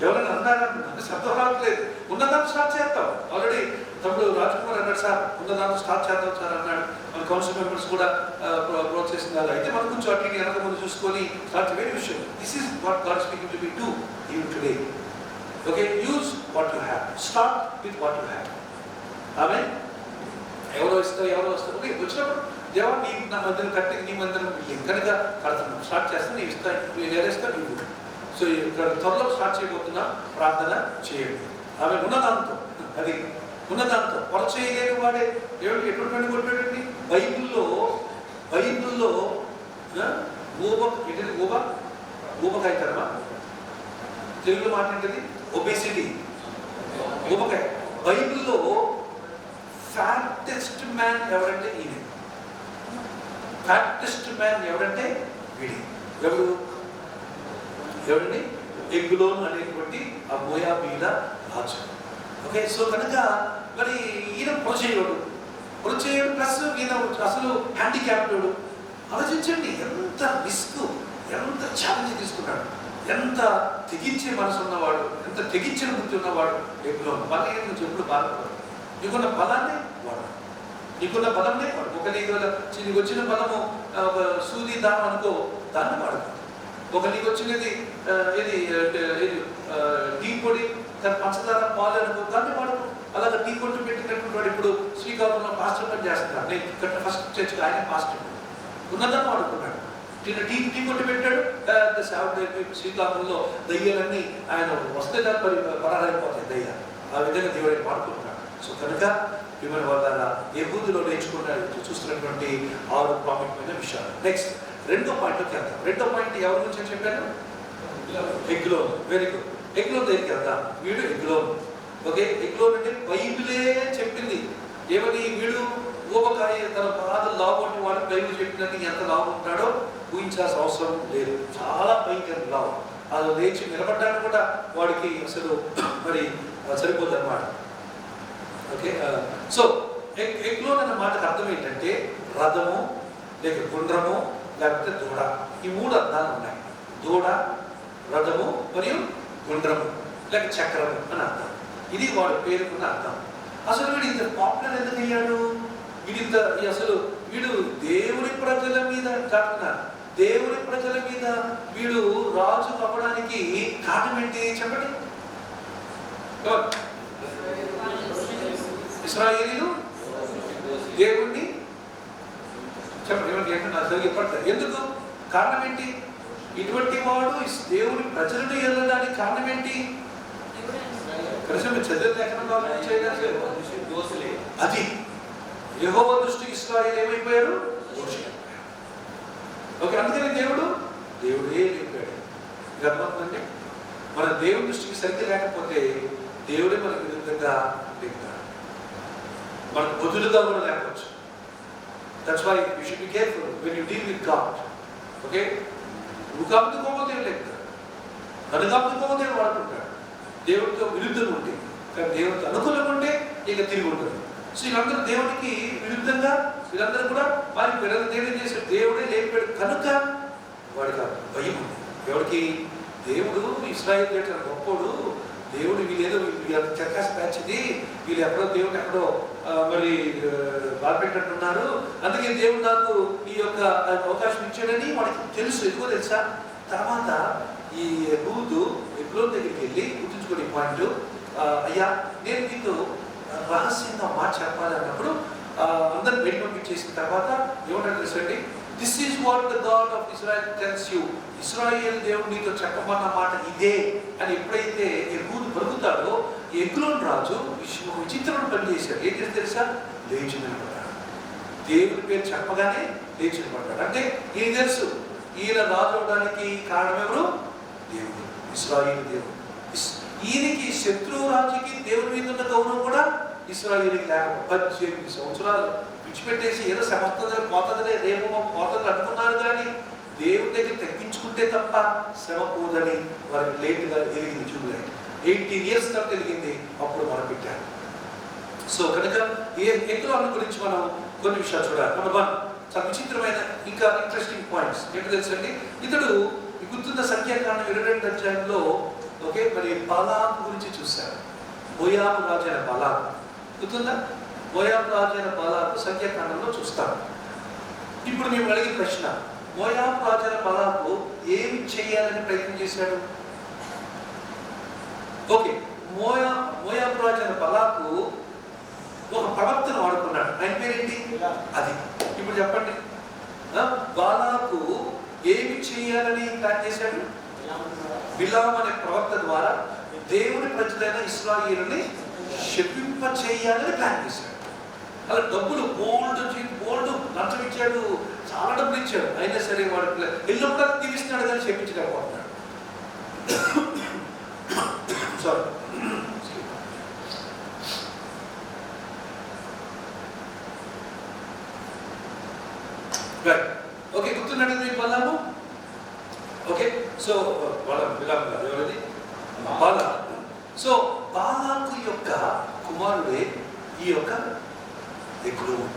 ఎవరైనా అన్నారని నాకు శబ్దం రావట్లేదు. ఉన్నదాన్ని స్టార్ట్ చేస్తాం. ఆల్రెడీ తమ్ముడు రాజ్కుమార్ అన్నాడు, సార్ ఉన్నదాన్ని స్టార్ట్ చేద్దాం సార్ అన్నాడు. మన కౌన్సిల్ మెంబర్స్ కూడా ప్రోత్సహిస్తున్నారు. అయితే మనం కొంచెం అటు వెనక ముందు చూసుకొని స్టార్ట్ వేరే విషయం. This is what God speaking to me to you today. Okay, use what you have, start with what you have. ఆమె ఎవరో వస్తారు. ఓకే, వచ్చినప్పుడు దేవా నీ నా మందిరం కట్టి నీ మందిరం బిల్డింగ్ కనుక కడుతున్నాం, స్టార్ట్ చేస్తే నీ ఇస్తాను, నేను ఏదేస్తాను నీవు. సో ఇక్కడ త్వరలో స్టార్ట్ చేయబోతున్నా, ప్రార్థన చేయండి. ఆమె ఉన్నదాంతో, అది ఉన్నదాంతో పొర చేయలేని వాడే ఎటువంటి కొట్టాడండి. బైబిల్లో ఊబకాయ కర్మ, తెలుగులో మాట్లాడేది ఒబేసిటీ, ఊబకాయ. బైబిల్లో ఫ్యాటెస్ట్ మ్యాన్ ఎవరంటే ఈయన. ఫ్యాటెస్ట్ మ్యాన్ ఎవరంటే వీడి. ఎవరండి? ఎగ్లోన్ అనేటువంటి ఆ మోయాబీల రాజు. ఓకే, సో కనుక మరి ఈయన పొరచేయుడు ప్లస్ ఈయన అసలు హ్యాండిక్యాప్డ్. ఆలోచించండి, ఎంత రిస్క్, ఎంత ఛాలెంజ్ తీసుకున్నాడు, ఎంత తెగించే మనసు ఉన్నవాడు, ఎంత తెగించిన బుద్ధి ఉన్నవాడు. ఎగ్లోన్ బలం నుంచి ఎప్పుడు బాధపడదు. నీకున్న బలాన్ని వాడు, నీకున్న బలంనే వాడు. ఒక నీకు వచ్చిన బలము సూది దానం అనుకో, దాన్ని వాడదు. ఒక నీకు వచ్చినది టీ పొడి, పంచదార పాలు అనుకో, దాన్ని వాడకు. అలాగే టీ కొట్టు పెట్టినటువంటి వాడు ఇప్పుడు శ్రీకాకుళంలో పాస్టర్ పని చేస్తున్నాడు. నేను ఇక్కడ ఫస్ట్ చర్చ్ ఆయన పాస్టర్ ఉన్నదాన్ని వాడుకున్నాడు. టీ కొట్టు పెట్టాడు. శ్రీకాకుళంలో దయ్యాలన్నీ ఆయన వస్తే దాన్ని పరారైపోతాయి దయ్యాలు. ఆ విధంగా దేవుడిని వాడుకుంటున్నాడు. సో కనుక మిమ్మల్ని వాళ్ళ యెహూదులో నేర్చుకున్నాడు చూస్తున్నటువంటి 6 ప్రాముఖ్యమైన విషయాలు. నెక్స్ట్ రెండో పాయింట్లోకి వెళ్తాం. రెండో పాయింట్ ఎవరి గురించి చెప్పాను? ఎగ్లోన్. Very good. ఎగ్లోన్ దగ్గరికి వెళ్తాం. వీడు ఎగ్లోన్. ఓకే, ఎగ్లోన్ అంటే బైబిలే చెప్పింది. ఏమని? వీడు ఊబకాయ తన బాధ లాభం వాడు బైబిల్ చెప్పినట్టు ఎంత లాభం ఉంటాడో ఊహించాల్సిన అవసరం లేదు. చాలా భయంకర లాభం. అది లేచి నిలబడ్డానికి కూడా వాడికి అసలు మరి సరిపోదు అన్నమాట. ఓకే, సో ఎగ్లోన్ అన్న మాటకు అర్థం ఏంటంటే రథము, లేక గుండ్రము, లేకపోతే దూడ. ఈ 3 అర్థాలు ఉన్నాయి. దూడ, రథము మరియు గుండ్రము, లేక చక్రము అని అర్థం. ఇది వాడి పేరుకున్న అర్థం. అసలు వీడు ఇంత పాపులర్ ఎందుకు అయ్యాడు? వీడు దేవుని ప్రజల మీద కాకుండా దేవుని ప్రజల మీద వీడు రాజు అవ్వడానికి కారణం ఏంటి చెప్పండి? ఇశ్రాయేలీలు దేవుణ్ణి చెప్పండి, చెప్పండి ఎందుకు? కారణం ఏంటి? ఇటువంటి వాడు దేవుని ప్రజలను వెళ్ళడానికి కారణం ఏంటి? అది యెహోవా దృష్టికి ఇశ్రాయేలు ఏమైపోయారు? ఓకే, అందుకని దేవుడే లేపాడు. ఇది అర్థమవుతుందండి. మన దేవుడి దృష్టికి సరిగ్గా లేకపోతే దేవుడే మనకు విరుద్ధంగా లేపుతాడు. మనకు బదులుగా కూడా లేకపోవచ్చు. That's why you should be careful when you deal with God. Okay? నువ్వు కాపుకోకపోతే లేపుతాడు, నన్ను కాపుకోకపోతే వాడుకుంటాడు. దేవుడితో విరుద్ధంగా ఉంటే, కానీ దేవుడితో అనుకూలంగా ఉంటే ఇక తిరిగి ఉంటుంది. సో వీళ్ళందరూ దేవుడికి విరుద్ధంగా, వీళ్ళందరూ కూడా వారి దేవుడు చేశాడు, దేవుడే లేపాడు కనుక వాడికి భయం ఉంది. ఎవరికి? దేవుడు ఇశ్రాయేలు దేశ గొప్పోడు, దేవుడు వీళ్ళేదో చెక్కాసి ప్యాచింది, వీళ్ళు ఎక్కడో దేవుడు ఎక్కడో మరి బాధపెట్టినట్టున్నారు, అందుకే దేవుడు నాకు ఈ యొక్క అవకాశం ఇచ్చాడని వాడికి తెలుసు. ఎక్కువ తెలుసా? తర్వాత ఈ యెహూదు ఎగ్లోన్ దగ్గరికి వెళ్ళి గుర్తుంచుకునే పాయింట్, అయ్యా నేను నీకు రహస్యంగా మాట చెప్పాలి అన్నప్పుడు అందరిని బయట పంపించేసిన తర్వాత ఏమంటారు తెలుసండి? This is what the God of Israel tells you. Israel దేవుడు నీతో చెప్పమన్న మాట ఇదే అని ఎప్పుడైతే యెహూదు పలుకుతాడో, ఎగ్లోన్ రాజు ఒక విచిత్రమైన పని చేశాడు. ఏం చేసి తెలుసా? లేచి నిలబడ్డాడు. దేవుడి పేరు చెప్పగానే లేచి నిలబడ్డాడు. అంటే ఈయన తెలుసు, ఈయన రాజు అవడానికి కారణం ఎవరు? దేవుడు, ఇశ్రాయేలు దేవుడు. ఈయనకి శత్రువు రాజుకి దేవుడి మీద ఉన్న గౌరవం కూడా ఇశ్రాయేలుకి లేక 18 సంవత్సరాలు విడిచిపెట్టేసి ఏదో సమర్థత పోతుందనే రేపు పోతుంది అనుకున్నారు, కానీ దేవుడి దగ్గర తగ్గించుకుంటే తప్ప శ్రమ పోదని వారికి లేటుగా ఎదిగింది. చూడలేదు, 18 years తర్వాత ఎదిగింది, అప్పుడు మనం పెట్టారు. సో కనుక ఎగ్లోన్ గురించి మనం కొన్ని విషయాలు చూడాలి. నెంబర్ 1, చాలా విచిత్రమైన ఇంకా ఇంట్రెస్టింగ్ పాయింట్స్ ఏంటో తెలుసండి. ఇతడు గుర్తున్న సంఖ్యాకాండం 22 అధ్యాయంలో ఓకే మరి బాలాకు గురించి చూశారు. మోయాబు రాజు అయిన బాలాకు గుర్తుందా? మోయాబు రాజు అయిన బాలాకు సంఖ్యాకాండంలో చూస్తాం. ఇప్పుడు మేము అడిగే ప్రశ్న, మోయాబు రాజు అయిన బాలాకు ఏమి చేయాలని ప్రయత్నం చేశాడు? ఓకే, మోయాబు రాజు అయిన బాలాకు ఒక ప్రవక్తను వాడుకున్నాడు. ఆయన పేరేంటి? అది ఇప్పుడు చెప్పండి. బాలాకు ఏమి చేయాలని ప్లాన్ చేశాడు? బిలాము అనే ప్రవక్త ద్వారా దేవుని ప్రజలైన ఇశ్రాయేలుని శపింప చేయాలని ప్లాన్ చేశాడు. అలా డబ్బులు బోల్డ్ లంచం ఇచ్చాడు, చాలా డబ్బులు ఇచ్చాడు. అయినా సరే వాడు ఎల్లప్పుడూ దీవిస్తున్నాడు కానీ శపించలేకపోతున్నాడు. Sorry, right. ఓకే, గుర్తున్నాడు మీకు బలాము? ఓకే, సో బిలాము కాదు, ఎవరది? బాలాకు. సో బాలాకు యొక్క కుమారుడే ఈ యొక్క ఎగ్లోన్.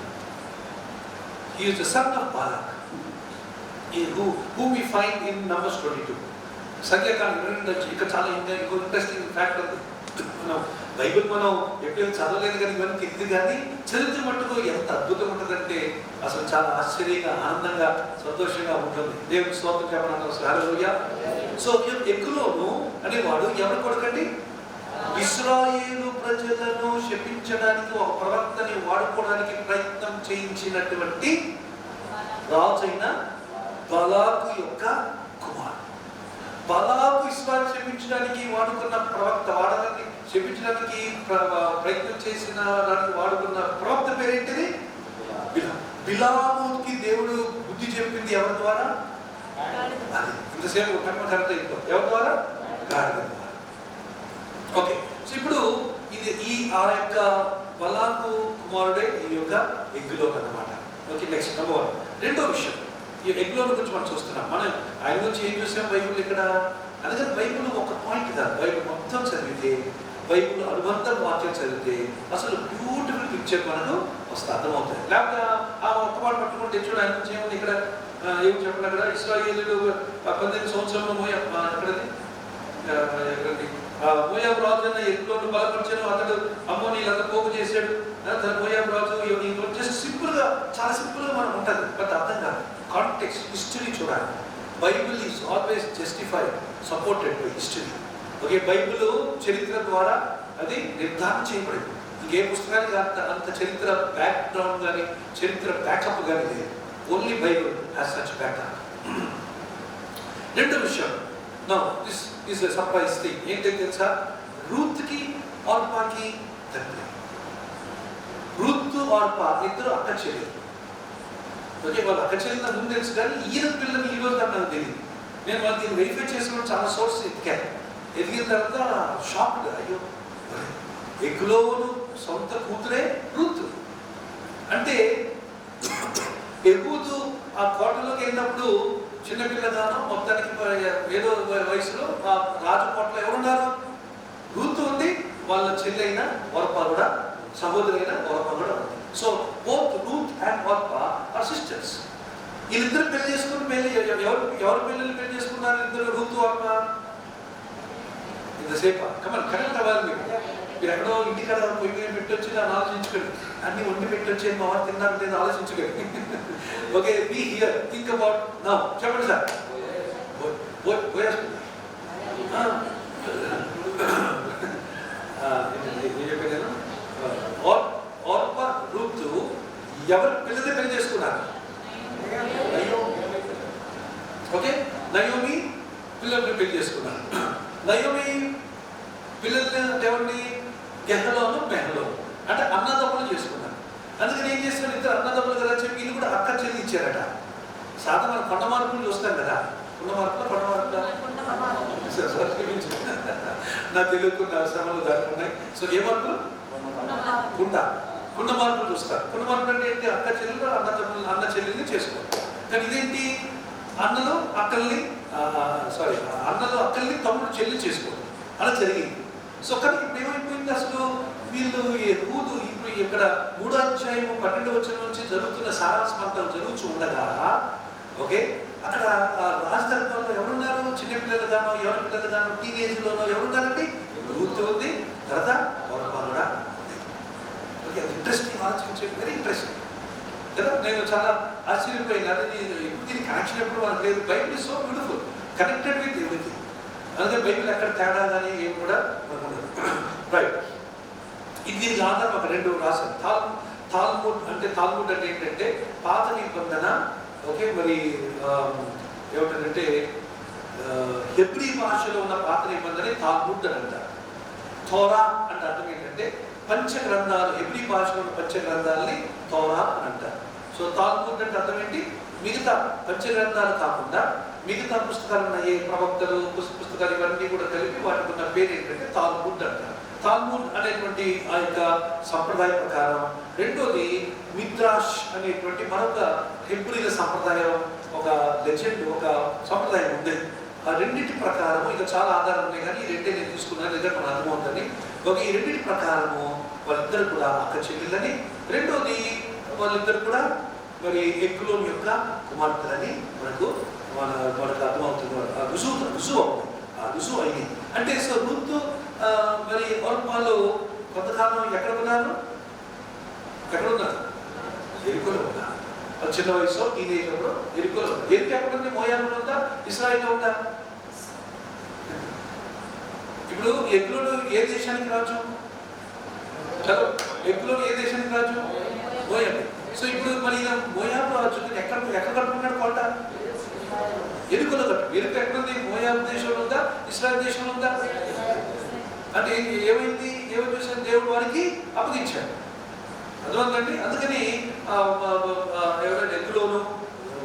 He is the son of Balak, whom we find in Numbers 22. సంఖ్యాకాండం 22 ఇక్కడ చాలా ఇంట్రెస్టింగ్ ఫ్యాక్ట్ ఉంది. బైబిల్ మనం ఎప్పుడైనా చదవలేదు కానీ ఇవన్నీ తెలియదు, కానీ చరిత్ర మట్టుకు ఎంత అద్భుతం ఉంటుందంటే అసలు చాలా ఆశ్చర్యంగా, ఆనందంగా, సంతోషంగా ఉంటుంది. దేవుని స్తోత్రం చెప్పడానికి హల్లెలూయా. సో ఎగ్లోను అనేవాడు ఎవరి కొడుకండి? ఇశ్రాయేలు ప్రజలను శపించడానికి ఒక ప్రవక్తని వాడుకోవడానికి ప్రయత్నం చేయించినటువంటి రాజైన బాలాకు యొక్క కుమారుడు. బాలాకు ఇశ్రాయేలు శపించడానికి వాడుకున్న ప్రవక్త, వాడడానికి శపించడానికి ప్రయత్నం చేసిన దానికి వాడుకున్న ప్రవక్త పేరేంటిది? బిలాముకి దేవుడు బుద్ధి చెప్పింది ఎవరి ద్వారా? ఇంతసేపు కర్త ఎవరి ద్వారా? గాడిద ద్వారా. ఓకే, సో ఇప్పుడు ఇది ఆ యొక్క బాలాకు కుమారుడే ఈ యొక్క ఎగ్లోన్ అన్నమాట. Okay, next number 1. రెండో విషయం, ఈ ఎగ్లోన్ గురించి మనం చూస్తున్నాం. మనం ఆయన గురించి ఏం చూసాం బైబిల్ ఇక్కడ? అందుకని బైబిల్ ఒక పాయింట్ కాదు, బైబిల్ మొత్తం చదివితే, బైబిల్ అనుబంధ వాక్యం చదివితే అసలు బ్యూటిఫుల్ పిక్చర్ మనకు వస్తే అర్థమవుతుంది. లేకపోతే ఆ ఒక్క మాట పట్టుకుంటే చూడ ఆయన గురించి ఏముంది ఇక్కడ? ఏమి చెప్పిన అక్కడ ఇశ్రాయేలీయులు 18 సంవత్సరంలో మోయాబు రాజు అయిన ఎగ్లోను బలపరిచాను, అతడు అమ్మోనీలంతా పోగు చేశాడు. మోయాబు రాజు జస్ట్ సింపుల్గా, చాలా సింపుల్గా మనం ఉంటుంది, బట్ అర్థం కాదు. కాంటెక్స్ట్, హిస్టరీ చూడాలి. Bible is always justified, supported by history. Okay, Bible చరిత్ర ద్వారా అది నిర్ధారణ చేయబడింది. ఇంకే పుస్తకానికి అంత చరిత్ర బ్యాక్గ్రౌండ్ కానీ చరిత్ర బ్యాకప్ కానీ లేదు. Only Bible has such backup. రెండో విషయం, now this is a surprise thing. ఏంటంటే తెలుసా? రూత్కి ఆర్పాకి తండ్రి. రూత్ ఆర్పా ఇద్దరు అక్క చెల్లెలు. ఓకే, వాళ్ళు అక్క చెల్లెలు ముందు తెలుసు, కానీ ఈయన పిల్లలు ఈ రోజు నాకు తెలియదు. నేను వాళ్ళు దీన్ని వెరిఫై చేసుకుని చాలా సోర్స్ ఎదిగాను. ఎదిగిన తర్వాత షాక్డ్, అయ్యో ఎగ్లోను సొంత కూతురే రూత్. అంటే ఎగుతూ ఆ కోటలోకి వెళ్ళినప్పుడు చిన్నపిల్లగానో మొత్తానికి ఏదో వయసులో ఆ రాజకోటలో ఎవరున్నారు? రూత్ ఉంది, వాళ్ళ చెల్లైన ఓర్పా కూడా, సహోదరైన ఓర్పా కూడా ఉంది. So both Ruth and Orpah are sisters. వీళ్ళిద్దరు పెళ్లి చేసుకుని ఎవరు పిల్లలు పెళ్లి చేసుకున్నారు? ఇద్దరు రూత్ ఓర్పా. ఇంతసేపా కమన్ కరెక్ట్ అవ్వాలి. మీరు ఎక్కడో ఇంటికాడ పొయ్యి మీద పెట్టొచ్చి అని ఆలోచించుకోండి, అన్ని వండి పెట్టొచ్చి మా వారు తిన్నారు నేను ఆలోచించుకోండి. Okay, be here, think about now. చెప్పండి సార్. చెప్పాను ఓర్పా రూత్ ఎవరు పిల్లలే పెళ్లి చేసుకున్నారు? అయ్యో ఓకే, నయోమి పిల్లల్ని పెళ్లి చేసుకున్నారు. నయోమి పిల్లల్ని ఎవరిని గెహలోను మెహలో అంటే అన్నదమ్ములు చేసుకున్నారు. అందుకని ఏం చేస్తున్నారు, ఇద్దరు అన్నదమ్ములు కదా చెప్పి వీళ్ళు కూడా అక్క చెల్లి ఇచ్చారట. సాధారణ కొండ మార్పులు చూస్తాం కదా, కొండ మార్పులు నా తెలుగు నా శ్రమలు దానికి ఉన్నాయి. సో ఏ మార్పులు? కుండ మార్పులు చూస్తారు. కుండ మార్పులు అంటే ఏంటి? అక్క చెల్లెలు అన్న చెల్లెల్ని చేసుకోవాలి. కానీ ఇదేంటి, అన్నలు అక్కల్ని తమ్ముడు చెల్లి చేసుకోవాలి. అలా జరిగింది. సో కానీ ఇప్పుడు ఏమైపోయింది, అసలు వీళ్ళు యెహూదు ఇప్పుడు ఇక్కడ 3వ అధ్యాయము 12వ వచనం నుంచి జరుగుతున్న సారాంశమంతా జరుగుతూ ఉండగా, ఓకే, అక్కడ రాజదర్బార్లో ఎవరున్నారు? చిన్నపిల్లలు గానో ఎవరి పిల్లలు గానో టీనేజ్లోనో ఎవరున్నారండి? రూతు ఉంది, తర్వాత ఓర్పా కూడా ఉంది. ఓకే, అది ఇంట్రెస్టింగ్, ఆలోచించేది వెరీ ఇంట్రెస్టింగ్ కదా. నేను చాలా ఆశ్చర్యపోయినాను. దీని కనెక్షన్ ఎప్పుడు మనకు లేదు. Bible is so beautiful, connected with everything. అందుకే బైబిల్ ఎక్కడ తేడా కానీ ఏం కూడా రైట్. ఇది దీనికి ఆధారం ఒక 2 రాశాను. తాల్ముడ్ అంటే ఏంటంటే పాత నిబంధన. ఓకే, మరి ఏమిటంటే హెబ్రీ భాషలో ఉన్న పాత నిబంధన తాల్ముడ్ అని అంటారు. తోరా అంటే అర్థం ఏంటంటే పంచగ్రంథాలు, హెబ్రీ భాషలో ఉన్న పంచగ్రంథాలని తోరా అని అంటారు. సో తాల్ముడ్ అంటే అర్థం ఏంటి? మిగతా పంచగ్రంథాలు కాకుండా మిగతా పుస్తకాలు ఉన్నాయి, ప్రవక్తలు పుస్తకాలు ఇవన్నీ కూడా కలిపి వాటికి ఉన్న పేరు ఏంటంటే తాల్ముడ్ అంటారు. తాల్ముడ్ అనేటువంటి ఆ యొక్క సంప్రదాయ ప్రకారం. రెండోది మిద్రాష్ అనేటువంటి మరొక హెబ్రీల సంప్రదాయం, ఒక లెజెండ్, ఒక సంప్రదాయం ఉంది. ఆ రెండింటి ప్రకారము ఇక చాలా ఆధారాలు ఉన్నాయి, కానీ ఈ రెండే నేను తీసుకున్నాను, లేదా మన అర్థమవుతుంది. ఒక ఈ రెండింటి ప్రకారము వాళ్ళిద్దరు కూడా అక్క చెల్లెలని, రెండోది వాళ్ళిద్దరు కూడా మరి ఎగ్లోన్ యొక్క కుమార్తెలని మనకు అర్థమవుతుంది. రుజువు అయింది. అంటే సో రూతు మరి వాళ్ళు కొంతకాలం ఎక్కడ ఉన్నారు? ఎరుకలో ఉన్నారు. చిన్న వయసులో టీనేజ్ అప్పుడు ఎరుకలో ఉన్నారు. ఎరుక ఎక్కడ ఉంది? మోయాబులో ఉందా? ఇశ్రాయేల్లో ఉందా? ఇప్పుడు ఎగ్లోను ఏ దేశానికి రాజు? చలో, ఎగ్లోను ఏ దేశానికి రాజు? మోయాబు. సో ఇప్పుడు మరి మోయాబు రాజు ఎక్కడ కట్టుకున్నాడు కోట? ఎరుకలో కట్టు. ఎరుక ఎక్కడుంది? మోయాబు దేశంలో ఉందా? ఇశ్రాయేల్ దేశంలో ఉందా? అంటే ఏమైంది? ఏమని చూసాను? దేవుడు వారికి అప్పగించాడు. అర్థమండి. అందుకని ఎవరైనా ఎగ్లోను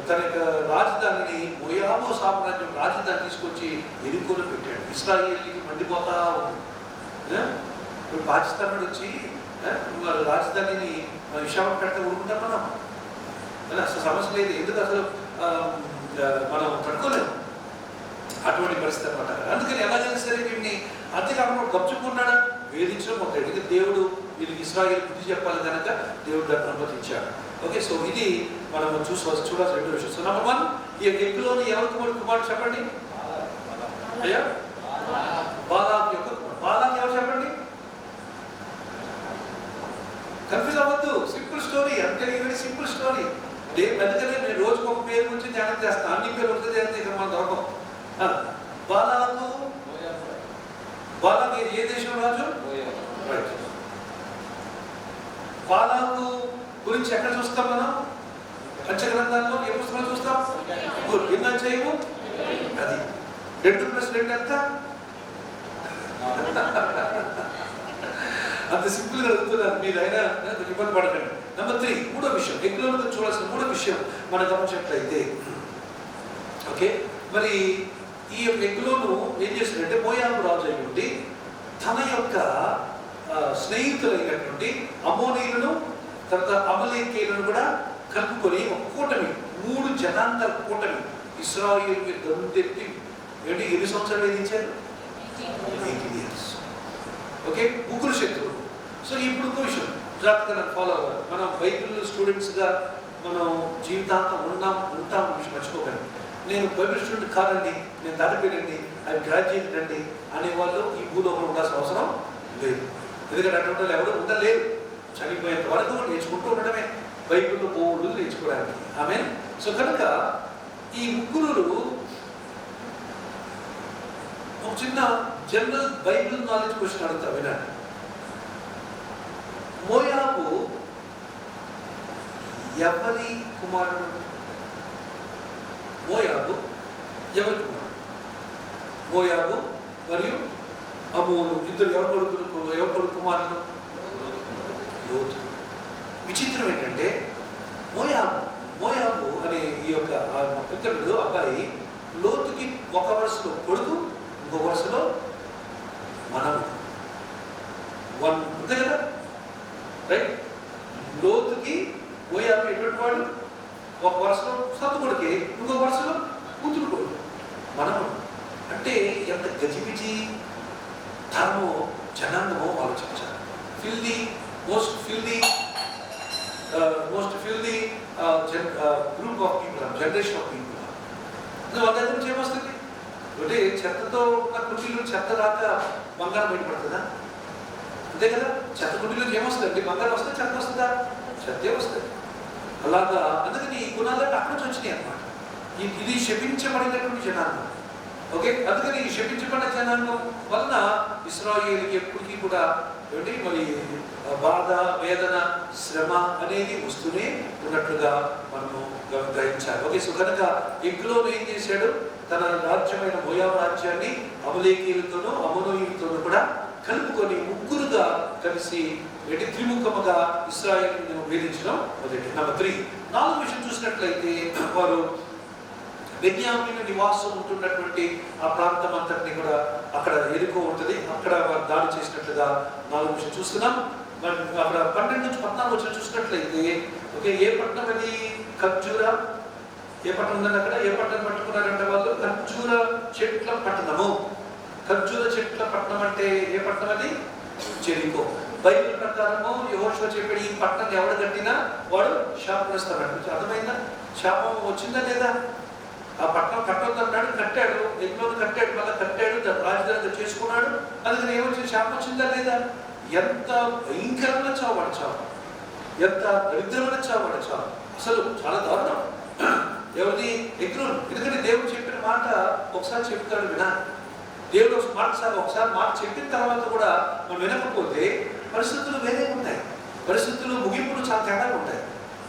తన యొక్క రాజధానిని మోయాబు సామ్రాజ్యం రాజధాని తీసుకొచ్చి ఎరుకోలో పెట్టాడు. ఇశ్రాయేలీకి మండిపోతా ఉంది. ఇప్పుడు పాకిస్తాన్ నుండి వచ్చి మరి రాజధానిని విశాఖపట్నం ఊరుకుంటాం మనం. అసలు సమస్య లేదు. ఎందుకు అసలు మనం తట్టుకోలేము అటువంటి పరిస్థితి అనమాట. అందుకని ఎలాగైనా సరే వీడిని అంతేకాకుండా గప్చుకున్నాడా? వేధించడం ఉంటాడు. ఇది దేవుడు వీళ్ళకి ఇశ్రాయేలు బుద్ధి చెప్పాలి కనుక దేవుడు దాన్ని అనుమతించాడు. ఓకే, సో ఇది మనం చూడాల్సిన 2 విషయం. సో నెంబర్ 1, ఈ ఎగ్లోని ఎవరికి కుమారుడు చెప్పండి? అయ్యా, బాలాక్ యొక్క కుమారుడు. బాలాక్ ఎవరు చెప్పండి? కన్ఫ్యూజ్ అవ్వద్దు. సింపుల్ స్టోరీ, అంటే వెరీ సింపుల్ స్టోరీ. అందుకనే నేను రోజుకు ఒక పేరు గురించి ధ్యానం చేస్తాను. అన్ని పేరు వస్తే ధ్యానం ఇక్కడ మనం దొరకం. బాలాకు ఏ దేశం రాజు? బాలాకు గురించి ఎక్కడ చూస్తాం మనం? పంచగ్రంథాల్లో ఏ పుస్తకాలు చూస్తాం? ఎన్ని అధ్యాయము? అది 2+2 ఎంత? అంత సింపుల్ గా అడుగుతున్నారు మీరు, అయినా ఇబ్బంది పడకండి. నెంబర్ 3, 3వ విషయం, ఎగ్లో చూడాల్సిన 3వ విషయం మనం గమనించినట్లయితే, ఓకే, మరి ఈ ఎగ్లోను ఏం చేశాడంటే మోయాబు రాజు అయి ఉండి తన యొక్క స్నేహితులైనటువంటి అమోనీయులను తర్వాత అమలేకీయులను కూడా కలుపుకొని ఒక కూటమి, 3 జనాంతర కూటమి ఇశ్రాయేలు మీద గంతెత్తి ఎన్ని సంవత్సరాలు వేధించారు? 18 years. ఓకే, 3 శక్తులు. సో ఇప్పుడు ఇంకో విషయం జాగ్రత్తగా ఫాలో అవ్వాలి. మనం బైబిల్ స్టూడెంట్స్గా మనం జీవితాంతం ఉంటాం విషయం మర్చిపోకండి. నేను బైబిల్ స్టూడెంట్ కాదండి, నేను దాటిపోయానండి, అది గ్రాడ్యుయేట్ అండి అనేవాళ్ళు ఈ భూలోకంలో ఉండాల్సిన అవసరం లేదు. ఎందుకంటే అటువంటి వాళ్ళు ఎవరు ఉండలేరు. చనిపోయేంత వరకు నేర్చుకుంటూ ఉండడమే బైబిల్లో బోర్డు నేర్చుకోవడానికి. ఆమె సో కనుక ఈ 3 ఒక చిన్న జనరల్ బైబిల్ నాలెడ్జ్ క్వశ్చన్ అడుగుతా, వినండి. మోయాబు ఎవరి కుమారుడు? మోయాబు ఎవరి కుమారుడు? మోయాబు మరియు అమోను ఇద్దరు ఎవరు కొడుకు కుమారులు? లోతు. విచిత్రం ఏంటంటే మోయాబు అనే ఈ యొక్క పితరుడు అబ్బాయి లోతుకి ఒక వరుసలో కొడుకు, ఇంకో వరుసలో మనము. అంతే కదా, రైట్? లోతుకి మోయాబు ఎటువంటి వాడు? ఒక వరుసలో సత్తు కొడుకే, ఇంకో వరుసలో కూతురు కొడుకు మనము. అంటే ఎంత గజిబిజి ధర్మో జనాంగమో ఆలోచించాలి. Most filthy group of people, generation of people. వాళ్ళ దగ్గర నుంచి ఏమొస్తుంది? అంటే చెత్తతో ఉన్న కుటీలో చెత్త రాక బంగారం బయటపడుతుందా? అంతే కదా, చెత్త కుటీలో ఏమొస్తుంది అంటే బంగారం వస్తే చెత్త వస్తుందా? చెత్తే వస్తుంది. అలాగా అందుకని ఈ గుణాలు అక్కడ నుంచి వచ్చినాయి అన్నమాట. ఇది శపించబడినటువంటి జనాంగం. ఓకే, అందుకని ఈ శపించబడిన జనాంగం వలన ఇశ్రాయేలుకి ఎప్పటికీ కూడా ఏమిటి మరి బాధ, వేదన, శ్రమ అనేది వస్తూనే ఉన్నట్లుగా మనము గ్రహించాలి. ఓకే, సో కనుక ఎగ్లోను ఏం చేశాడు? తన రాజ్యమైన మోయాబు రాజ్యాన్ని అమలేకీయులతోనూ అమోనీయులతోనూ కూడా కలుపుకొని ముగ్గురుగా కలిసి త్రిముఖముగా ఇశ్రాయేలును వేధించడం మొదటి. నెంబర్ 3, 4వ విషయం చూసినట్లయితే వారు బెన్యామీను నివాసం ఉంటున్నటువంటి ఆ ప్రాంతం అంతటిని కూడా అక్కడ ఎరుకో ఉంటుంది, అక్కడ వారు దాడి చేసినట్లుగా 4వ విషయం చూస్తున్నాం. అక్కడ 12 నుంచి 14 వచ్చిన చూసినట్లయితే ఓకే, ఏ పట్టణం అది? ఖర్జూరా. ఏ పట్టణం ఉందండి అక్కడ? ఏ పట్టణం పట్టుకున్నారంటే వాళ్ళు? ఖర్జూర చెట్ల పట్టణము. ఖర్జూర చెట్ల పట్టణం అంటే ఏ పట్టణం అది? జెరికో. బైబిల్ ప్రకారము యెహోషువ చెప్పాడు, ఈ పట్టణం ఎవడు కట్టినా వాడు శాపగ్రస్తమన్నాడు. అర్థమైందా? శాపం వచ్చిందా లేదా? ఆ పట్టణం కట్టొద్దన్నాడు, కట్టాడు, ఎగ్లోను కట్టాడు, మళ్ళీ కట్టాడు, రాజధానిగా చేసుకున్నాడు. అందుకని ఏమొచ్చింది? శాపం వచ్చిందా లేదా? ఎంత భయంకరమైన చావు, ఎంత దరిద్రమైన చావు. అసలు చాలా దారుణం. ఎవరిది? ఎగ్లోను. ఎందుకంటే దేవుడు చెప్పిన మాట ఒకసారి చెప్తాడు, వినాలి. దేవుడు ఒకసారి మాట చెప్పిన తర్వాత కూడా మనం వినకపోతే పరిస్థితులు వేరే ఉంటాయి. పరిస్థితులు ముగింపులు చాలా తేడాగా ఉంటాయి.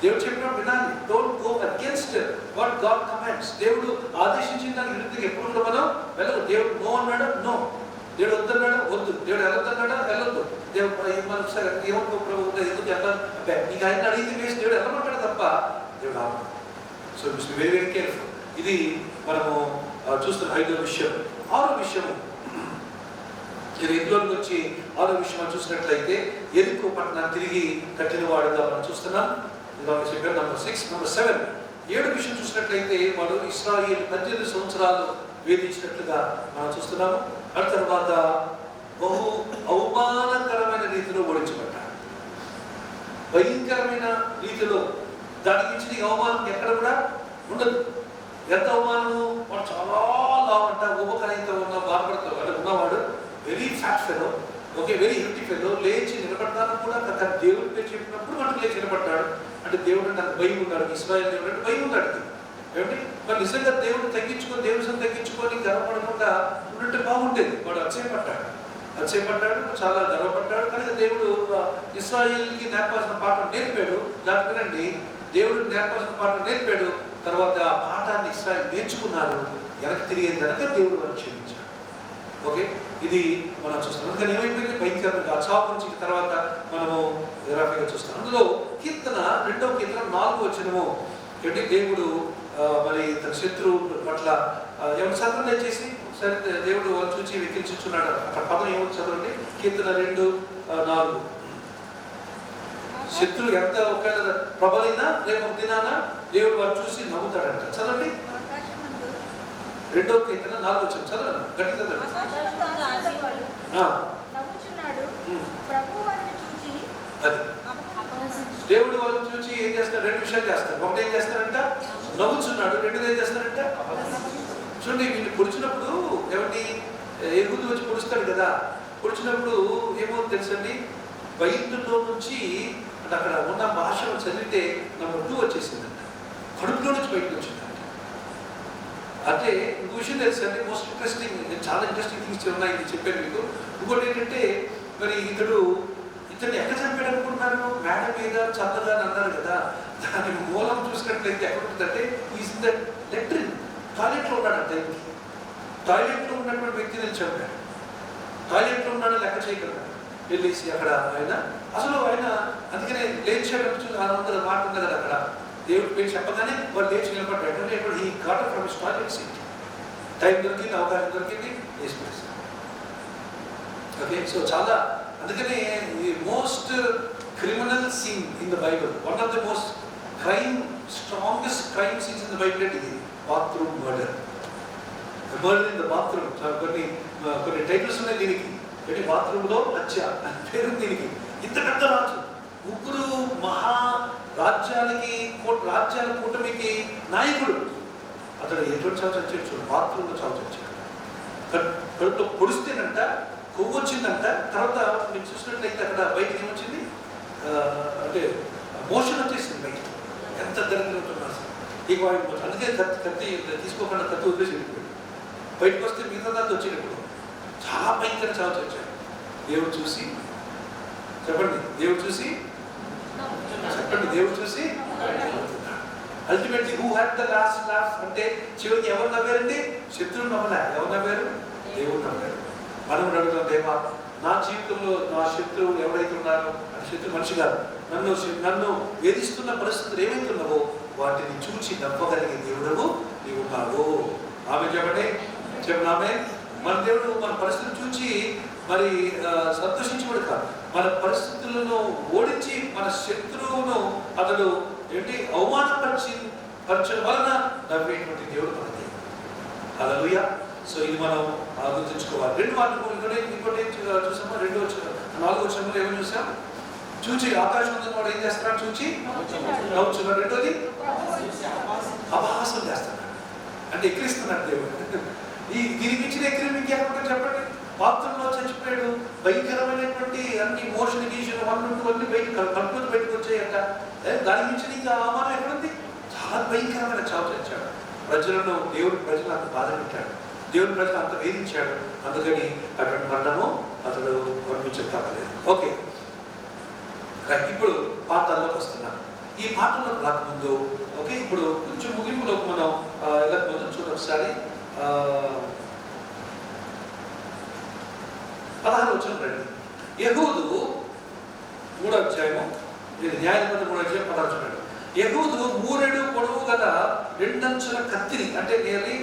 దేవుడు చెప్పినప్పుడు వినాలి. Don't go against what God commands. దేవుడు ఆదేశించిన దానికి విరుద్ధంగా ఎప్పుడు కూడా మనం వెళ్ళదు. దేవుడు నో అన్నాడు, నో. దేవుడు వద్దన్నాడు, వద్దు. దేవుడు వెళ్ళొద్దన్నాడా, వెళ్ళొద్దు. దేవుడు మనం సరే ఏమో ప్రభు ఎందుకు వెళ్ళాలి, నీకు ఆయన అడిగితే వేసి దేవుడు వెళ్ళమంటాడు తప్ప దేవుడు ఆపడు. So very very careful. ఇది మనము చూస్తున్న 5వ విషయం. 6వ విషయము ఎగ్లోన్ గురించి 6వ విషయం చూసినట్లయితే ఎరికో పట్టణాన్ని తిరిగి కట్టిన వాడుగా మనం చూస్తున్నాం. చెప్పారు. నెంబర్ 6. నెంబర్ 7, 7వ విషయం చూసినట్లయితే వాడు ఇశ్రాయేలు 18 సంవత్సరాలు వేధించినట్లుగా మనం చూస్తున్నాము. ఆ తర్వాత బహు అవమానకరమైన రీతిలో ఓడించబడ్డాడు. భయంకరమైన రీతిలో. దానికి ఇచ్చిన అవమానం ఎక్కడ కూడా ఉండదు. ఎంత అవమానము! వాడు చాలా లావంట, ఉపకరంతో ఉన్న బాధపడతాడు. అంటే ఉన్నవాడు very fat fellow, okay, very healthy fellow. లేచి నిలబడతాను కూడా దేవుడి పేరు చెప్పినప్పుడు మనకు లేచి నిలబడ్డాడు. అంటే దేవుడు నాకు భయం ఉన్నాడు. ఇశ్రాయేలు దేవుడు అంటే భయం ఉన్నాడు. ఏమిటి మరి నిజంగా దేవుడు తగ్గించుకొని, దేవుని తగ్గించుకొని గర్వపడకుండా ఉన్నట్టు బాగుండేది. వాడు అచ్చయపడ్డాడు, చాలా గర్వపడ్డాడు. కనుక దేవుడు ఇశ్రాయేలుకి నేర్పాల్సిన పాఠం నేర్పాడు. దాని వినండి, దేవుడు నేర్పాల్సిన పాఠం నేర్పాడు. తర్వాత ఆ పాఠాన్ని ఇశ్రాయేలు నేర్చుకున్నారు. వెనక్కి తిరిగే కనుక దేవుడు వారిని క్షమించాడు. ఓకే, ఇది మనం చూస్తాం. అందుకని ఏమైపోయింది? భయంకరంగా ఆ చావు నుంచి తర్వాత మనము గ్రాఫిక్గా చూస్తాం. అందులో కీర్తన 2వ కీర్తన 4వ వచనము ఏంటి? దేవుడు మరి తన శత్రువు పట్ల ఎవరు చదవండి చేసి సరే దేవుడు వాళ్ళు చూసి వెక్కించున్నాడు. అక్కడ పదం ఏమో చదవండి. కీర్తన 2:4. శత్రువు ఎంత ఒకవేళ ప్రబలినా రేపు ఒక దినాన దేవుడు వారు చూసి నవ్వుతాడంట. చదవండి. 2వ కీర్తన 4వ వచనం చదవండి, గట్టి చదవండి. దేవుడు వాళ్ళని చూసి ఏం చేస్తాడు? 2 విషయాలు చేస్తాడు. ఒకటి ఏం చేస్తాడంట? నవ్వుచున్నాడు. 2 ఏం చేస్తాడంట? చూడండి, వీళ్ళు పొడిచినప్పుడు ఏమండి ఎగుదు వచ్చి పొడుస్తాడు కదా. పొడిచినప్పుడు ఏమో తెలుసండి, బయటలో నుంచి అంటే అక్కడ ఉన్న భాషను చదివితే నెంబర్ 2 వచ్చేసిందంట. కడుపులో నుంచి బయటకు వచ్చిందంట. అంటే ఇంకో విషయం తెలుసండి, మోస్ట్ ఇంట్రెస్టింగ్, నేను చాలా ఇంట్రెస్టింగ్ థింగ్స్ ఉన్నాయి ఇది చెప్పాను మీకు. ఇంకోటి ఏంటంటే మరి ఇతన్ని ఎక్కడ చంపాడు అనుకుంటున్నారు? మేడ మీద చల్లగా అన్నారు కదా. దాని మూలం చూసినట్లయితే ఎక్కడ ఉంటుందంటే ఈజ్ ద లెట్రిన్, టాయిలెట్లో ఉన్నాడు టైంకి. టాయిలెట్లో ఉన్నటువంటి వ్యక్తిని చంపాడు. టాయిలెట్లో ఉన్నాడు లెక్క చేయగలడు. వెళ్ళేసి అక్కడ ఆయన అందుకనే లేచాడు. అందరూ మాట ఉంది కదా అక్కడ, దేవుడి పేరు చెప్పగానే వాడు లేచి నిలబడ్డాడు. ఇప్పుడు ఈ got from his toilet seat. Time దొరికింది, అవకాశం దొరికింది, వేసి ఓకే. సో చాలా అందుకనే ఈ most criminal scene in the Bible, one of the most strongest crime scenes in the Bible అంటే ఇది bathroom murder. Murder in the bathroom. కొన్ని టైటిల్స్ ఉన్నాయి దీనికి. అంటే బాత్రూంలో హత్య అని పేరు దీనికి. ఇంత పెద్ద రాజు, ముగ్గురు మహా రాజ్యాల కూటమికి నాయకుడు. అతడు ఎటువంటి చావు చచ్చాడు చూడు, బాత్రూంలో చావు చచ్చాడు. కడుపులో పొడిస్తేనంట, కొవ్వు వచ్చిందంట. తర్వాత మీరు చూసినట్లయితే అక్కడ బయటకి ఏమొచ్చింది అంటే మోషన్ వచ్చేసింది బయట. ఎంత దరిద్రం ఉంటున్నారు అసలు. ఇక అందుకే కత్తి తీసుకోకుండా కత్తి వదిలేసి బయటకు వస్తే మిగతా దాంతో వచ్చేటప్పుడు చాలా భయంకర చావు చచ్చాడు. దేవుడు చూసి చెప్పండి, దేవుడు చూసి ultimately who had the last laugh అంటే చివరికి ఎవరు నవ్వారండి? శత్రువు నవ్వలే. ఎవరు నవ్వారు? దేవుడు నవ్వారు. మనం అడుగుతాం, దేవా నా జీవితంలో నా శత్రువు ఎవరైతే ఉన్నారో, అది శత్రువు మనిషి కాదు, నన్ను వేధిస్తున్న పరిస్థితులు ఏమైతే ఉన్నావో వాటిని చూసి నవ్వగలిగే దేవుడవు నీవు ఉన్నావు. ఆమె చెప్పండి, ఆమె. మన దేవుడు మన పరిస్థితులు చూచి మరి సంతోషించబడు కాదు, మన పరిస్థితులను ఓడించి మన శత్రువును అతడు అవమానపరచడం వలన నవ్వేటువంటి దేవుడు మన దేవుడు. హల్లెలూయా. సో ఇది మనం గుర్తుంచుకోవాలి. రెండు ఇంకోటి చూసామా? 4వ వచనంలో ఏమని చూసాం? చూచి ఆకాశం వాడు ఏం చేస్తున్నాడు? చూచి నవ్వుచున్నాడు. రెండోది అపహాసం చేస్తున్నాడు, అంటే ఎక్కిరిస్తున్నాడు దేవుడు. దీనికి ఇచ్చిన ఎక్కిరి మీకు ఎక్కడ చెప్పండి? పాత్రలో చచ్చిపోయాడు. భయంకరమైనటువంటి అన్ని మోషన్ గీషన్ అన్నీ బయటకు వచ్చాయట. దాని నుంచి ఇంకా అవమానం ఎక్కడుంది? చాలా భయంకరమైన చావు చచ్చాడు. దేవుడి ప్రజలు అంత బాధ పెట్టాడు, దేవుడి ప్రజలు అంత వేధించాడు. అందుకని అటువంటి మరణము అతడు వర్ణించలేదు. ఓకే, ఇప్పుడు పాఠాల్లోకి వస్తున్నాం. ఈ పాఠంలోకి రాకముందు ఓకే, ఇప్పుడు కొంచెం ముగింపులోకి మనం వెళ్ళకముందు చూడండి ఒకసారి 16వ వచనం రండి. యెహూదు 3వ అధ్యాయము, న్యాయాధిపతులు 3వ అధ్యాయం 16వ వచనం. యెహూదు 3 పొడవు గల 2 అంచుల కత్తిని, అంటే నియర్లీ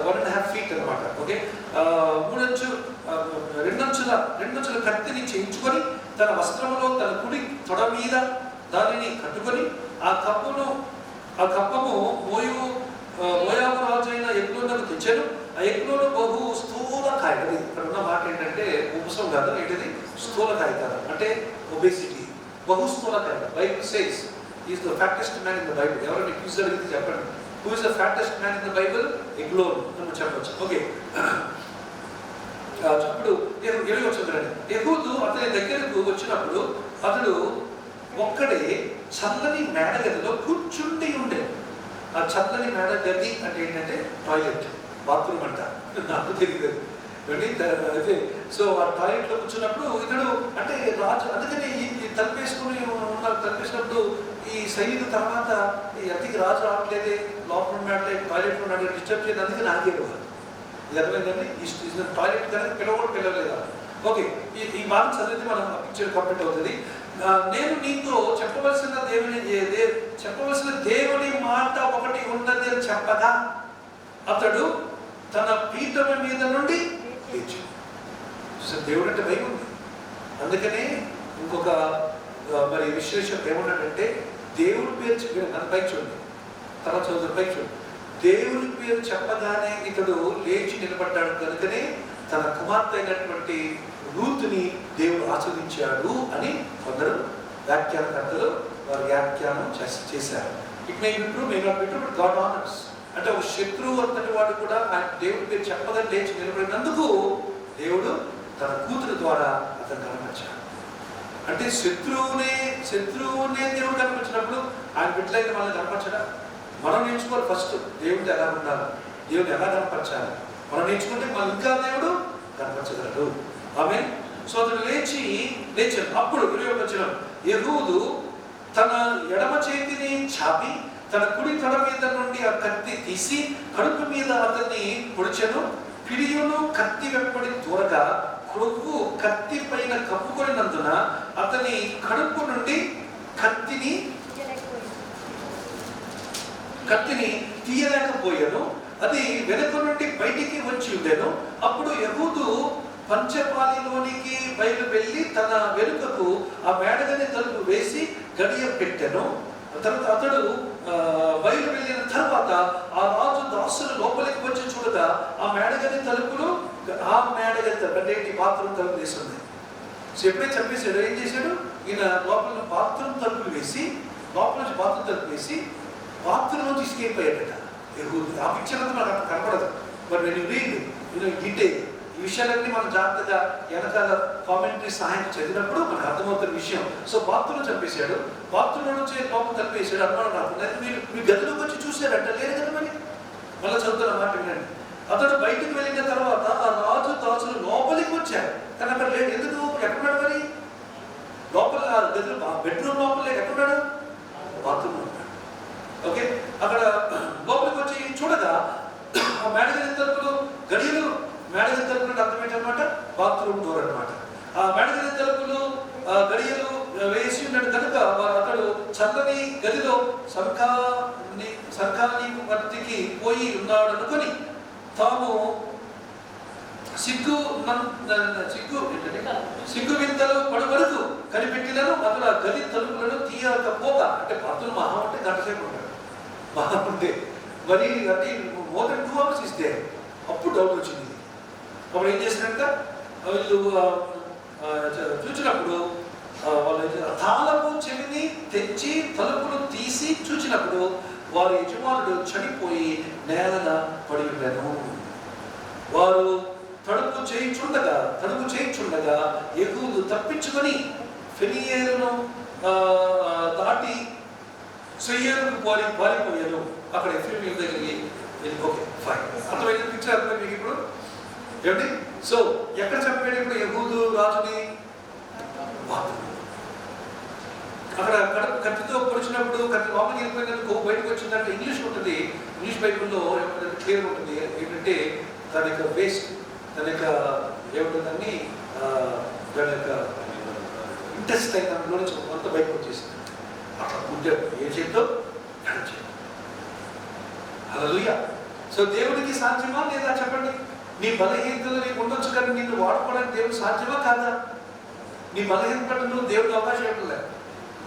1.5 feet అన్నమాట. ఓకే, 2 అంచుల కత్తిని చేయించుకొని తన వస్త్రములో తన కుడి తొడ మీద దానిని కట్టుకొని ఆ కప్పము మోయాబు రాజు అయిన ఎగ్లోనకు తెచ్చాను. ఆ ఎగ్లోను బహు స్థూలకాయ. ఇక్కడ ఉన్న మాట ఏంటంటే ఉపసం కాదు, ఏంటిది? స్థూలకాయ కాదు, అంటే ఒబేసిటీ. బహు స్థూలకాయ. Bible says is the fattest man in the Bible. ఎవరైనా క్విజ్ అడిగితే చెప్పండి, who is the fattest man in the Bible? Eglon అని చెప్పచ్చు. ఓకే, ఇప్పుడు 7వ వచనం. యెహూదు అతని దగ్గరకు వచ్చినప్పుడు అతడు ఒక్కడే చల్లని మేడగదిలో కూర్చుండి ఉండే. ఆ చల్లని మేడగది అంటే ఏంటంటే టాయిలెట్, బాత్రూమ్ అంట, నాకు తెలియదు. అయితే సో ఆ టాయిలెట్లో కూర్చున్నప్పుడు ఇతడు అంటే రాజు, అందుకని తలపేసుకుని ఉన్నారు. తలపేసినప్పుడు ఈ సైనికుల తర్వాత అతికి రాజు రావట్లేదే, లోపల ఉన్నాడే, టాయిలెట్లో ఉన్నాడే, డిస్టర్బ్ చేయదు, అందుకని ఆగేవారు. ఇది అర్థమైందండి? ఈ టాయిలెట్ కనుక పిలవలేదా? ఓకే, ఈ మాట చదివితే మనం పిక్చర్ కంప్లీట్ అవుతుంది. నేను నీతో చెప్పవలసిన దేవుని మాట ఒకటి ఉన్నది అని చెప్పగా అతడు తన పీఠం మీద నుండి లేచాడు. దేవుడు అంటే భయం ఉంది. అందుకనే ఇంకొక మరి విశ్లేషకుడు ఏమన్నాడంటే, దేవుడి పేరు చెప్పిన పైకి చూడండి, తర్వాత చదువు పైకి చూడండి. దేవుని పేరు చెప్పగానే ఇతడు లేచి నిలబడ్డాడు కనుకనే తన కుమార్తె అయినటువంటి రూతుని దేవుడు ఆస్వాదించాడు అని కొందరు వ్యాఖ్యానకర్తలు వారు వ్యాఖ్యానం చేశారు. It may be true, may not be true, but God honours. అంటే ఒక శత్రువు అంతటి వాడు కూడా ఆయన దేవుడి పేరు చెప్పగానే లేచి నిలబడినందుకు దేవుడు తన కూతురు ద్వారా అతను కనపరిచాడు. అంటే శత్రువునే దేవుడు కనపరిచినప్పుడు ఆయన బిడ్డలైన వాళ్ళని కనపరచడా? మనం నేర్చుకోవాలి ఫస్ట్ దేవుడితో ఎలా ఉండాలి, దేవుడు ఎలా కనపరచాలి. మనం నేర్చుకుంటే మనం ఇంకా దేవుడు కనపరచగలడు. ఆమె. సో అతను లేచాడు. అప్పుడు 21వ వచనం, యెహూదు తన ఎడమ చేతిని చాపి తన కుడి తొడ మీద నుండి ఆ కత్తి తీసి కడుపు మీద అతన్ని పొడిచెను. పిడియును కత్తి వెంబడి దూరగా క్రొవ్వు కత్తి పైన కప్పుకొనినందున అతని కడుపు నుండి కత్తిని తీయలేకపోయాను. అది వెనుక నుండి బయటికి వచ్చి ఉండేను. అప్పుడు యెహూదు పంచపాలిలోనికి బయలు వెళ్ళి తన వెనుకకు ఆ మేడగని తలుపు వేసి గడియ పెట్టెను. తర్వాత అతడు బయలు వెళ్ళిన తర్వాత ఆ రాజు దాసులు లోపలికి వచ్చి చూడగా ఆ మేడగని తలుపులు అంటే బాత్రూమ్ తలుపు వేసి ఉన్నాయి. సో ఎప్పుడైతే చంపేశాడు ఏం చేశాడు, ఈయన లోపల బాత్రూమ్ తలుపులు వేసి లోపల నుంచి బాత్రూమ్ తలుపు వేసి బాత్రూమ్ నుంచి ఎస్కేప్ అయ్యాడట యెహూదు. ఆ పిక్చర్ అంతా మనకు అక్కడ కనపడదు. But when you read detail ఈ విషయాలన్నీ మనం జాగ్రత్తగా వెనకాల కామెంటరీ సహాయం చదివినప్పుడు మనకు అర్థమవుతున్న విషయం. సో బాత్రూంలో చంపేశాడు, బాత్రూంలో నుంచి లోపల తలిపేశాడు. అనుమానం రాకుండా మీరు మీ గదిలోకి వచ్చి చూశారంట, లేదు కదా. మరి మళ్ళీ చదువుతున్న మాట వినండి. అతడు బయటకు వెళ్ళిన తర్వాత ఆ రాజు దాసులు లోపలికి వచ్చారు, కానీ అక్కడ లేదు. ఎందుకు? ఎక్కడున్నాడు మరి? లోపల గదిలో బెడ్రూమ్ లోపల ఎక్కడున్నాడు? బాత్రూమ్ ఉన్నాడు. ఓకే, అక్కడ లోపలికి వచ్చి చూడగా ఆ మేడగది తలుపులు గడియలు, మేడగది తలుపులు అర్థం ఏంటన్నమాట, బాత్రూమ్ డోర్ అనమాట. ఆ మేడగది తలుపులు గడియలు వేసి ఉన్నాడు కనుక అతడు చల్లని గదిలో సర్కాని మధ్యకి పోయి ఉన్నాడు అనుకొని తాను సిగ్గు వింతలు పడు వరకు కనిపెట్టినను అతడు ఆ గది తలుపులను తీయకపోగా, అంటే అతను మహా అంటే గంట సేపు ఉంటాడు, మహా ఉంటే మరి అంటే మోర్ దెన్ 2 hours ఇస్తే అప్పుడు డౌట్ వచ్చింది. అప్పుడు ఏం చేసినట్ట వీళ్ళు చూచినప్పుడు వాళ్ళు తాళపు చెవిని తెచ్చి తలుపులు తీసి చూచినప్పుడు వారి యజమానుడు చనిపోయి నేలన పడి ఉండెను. వారు తడుపు చేయించుండగా యెహూదు తప్పించుకొని ఫెనియేలును దాటి సెయ్యేరుకు పారిపోయాను. అక్కడ ఎఫ్రెమీయుల దగ్గరికి ఓకే ఫైన్, అర్థమైన పిక్చర్ అర్థమైంది మీకు ఇప్పుడు ఏమిటి? సో ఎక్కడ చంపాడు ఇప్పుడు యెహూదు రాజుని? అక్కడ కత్తితో పొడిచినప్పుడు కత్తి లోపలికి వెళ్ళిపోయినందుకు బయటకు వచ్చిందంటే ఇంగ్లీష్ ఉంటుంది. ఇంగ్లీష్ బైబుల్లో క్లియర్ ఉంటుంది ఏంటంటే తన యొక్క వేస్ట్, తన యొక్క ఏముంటుందని దాని యొక్క ఇంటెస్టైన్ అందులో నుంచి అంతా బయటకు వచ్చేసింది. అట్లా గుడ్డాడు, ఏ చేద్దో హల్లెలూయా. సో దేవుడికి సాధ్యమా లేదా చెప్పండి? నీ బలహీనతలు నీకు ఉండొచ్చు, కానీ నిన్ను వాడుకోవడానికి దేవుడు సాధ్యమా కాదా? నీ బలహీనపట్టు నువ్వు దేవుడికి అవకాశం ఇవ్వలేదు,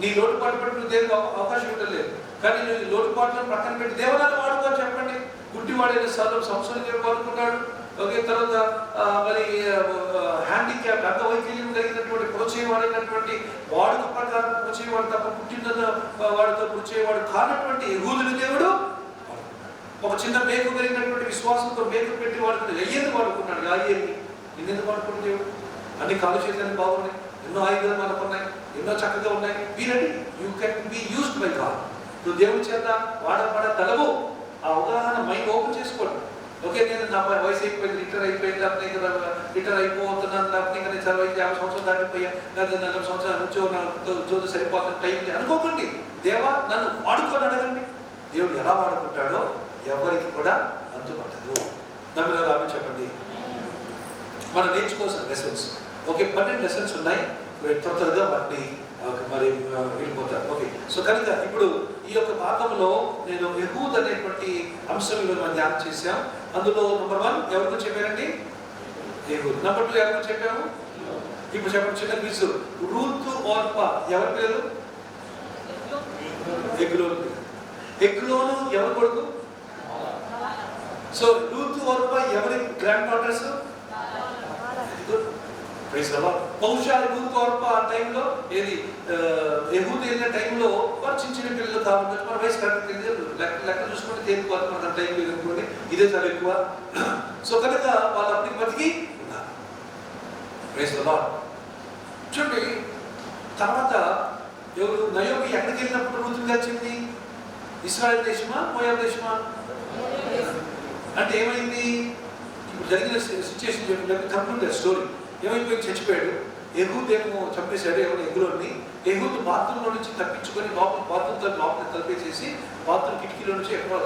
నీ లోటుపాటు పట్టు నువ్వు దేవుడికి అవకాశం ఇవ్వలేదు. కానీ నువ్వు లోటుపాట్లను పక్కన పెట్టి దేవుడాన్ని వాడుకో చెప్పండి. గుడ్డివాడైన సంవత్సరం దేవుడు వాడుకున్నాడు. ఓకే, తర్వాత మరి హ్యాండిక్యాప్ అంగవైకల్యం కలిగినటువంటి పురచేవాడైనటువంటి వాడుక ప్రకారం పురచేవాడు తప్ప పుట్టిన వాడితో పురచేవాడు కానటువంటి యెహూదుని దేవుడు ఒక చిన్న మేకు కలిగినటువంటి విశ్వాసంతో మేకు పెట్టి వాడుకుని అయ్యేది వాడుకున్నాడు. అయ్యేది నిన్నెందుకు వాడుకున్న దేవుడు? అన్ని కాలు చేతులని బాగున్నాయి, ఎన్నో ఆయుధాలు మనకు ఉన్నాయి, ఎన్నో చక్కగా ఉన్నాయి. Be ready, you can be used by God. నువ్వు దేవుడి చేత వాడగలవు. ఆ అవగాహన మైండ్ ఓపెన్ చేసుకోండి. ఓకే, నేను నా వయసు అయిపోయింది, రిటైర్ అయిపోయింది, రిటైర్ అయిపోతున్నాను, లేకపోతే ఇంకా నేను 50 సంవత్సరాలు దాటిపోయా, లేదా 40 సంవత్సరాల నుంచో నాకు సరిపోతున్న టైం అనుకోకండి. దేవా నన్ను వాడుకొని అడగండి. దేవుడు ఎలా వాడుకుంటాడో ఎవరికి కూడా అంతుపట్టదు. నమ్మిన రాబి చెప్పండి. మనం నేర్చుకోవాల్సిన లెసన్స్ ఓకే 12 లెసన్స్ ఉన్నాయి. త్వరగా వాటిని మరి వెళ్ళిపోతారు. ఓకే, సో కనుక ఇప్పుడు ఈ యొక్క భాగంలో నేను యెహూదు అనేటువంటి అంశం మనం ధ్యానం చేశాం. అందులో నెంబర్ 1 ఎవరి గురించి చెప్పారండి? యెహూదు. నెంబర్ 2 ఎవరి గురించి చెప్పాము? ఇప్పుడు చెప్పండి, చిన్న క్విజ్. రూతు ఓర్పా ఎవరి పేరు? ఎగ్లోను. ఎగ్లోను ఎవరి కొడుకు? సో రూతు ఓర్పా ఎవరి గ్రాండ్ డాటర్స్? బహుశా రూతు ఓర్పా ఆ టైంలో ఏది యెహూదు వెళ్ళిన టైంలో వారు చిన్న చిన్న పిల్లలు కావచ్చు, మన వయసు కరెక్ట్ లెక్క చూసుకుంటే తేలిపోతుంది మన టైం అనుకోండి, ఇదే చాలా ఎక్కువ. సో కనుక వాళ్ళు అప్పటికి బతికి ఉన్నారు. Praise the Lord. చూడండి, తర్వాత ఎవరు నయోమి ఎక్కడికి వెళ్ళినప్పుడు రూతుగా వచ్చింది? ఇశ్రాయేల్ దేశమా మోయాబు దేశమా? అంటే ఏమైంది? ఇప్పుడు జరిగిన సిచ్యువేషన్ కంప్లీట్ స్టోరీ ఏమైపోయింది? చచ్చిపోయాడు. ఎహూద్ ఏమో చంపేశాడు ఎవరు ఎగులోని. ఎహూద్ బాత్రూంలో నుంచి తప్పించుకొని బాత్రూమ్ లోపల తలపేసేసి బాత్రూమ్ కిటికీలో నుంచి ఎక్కడో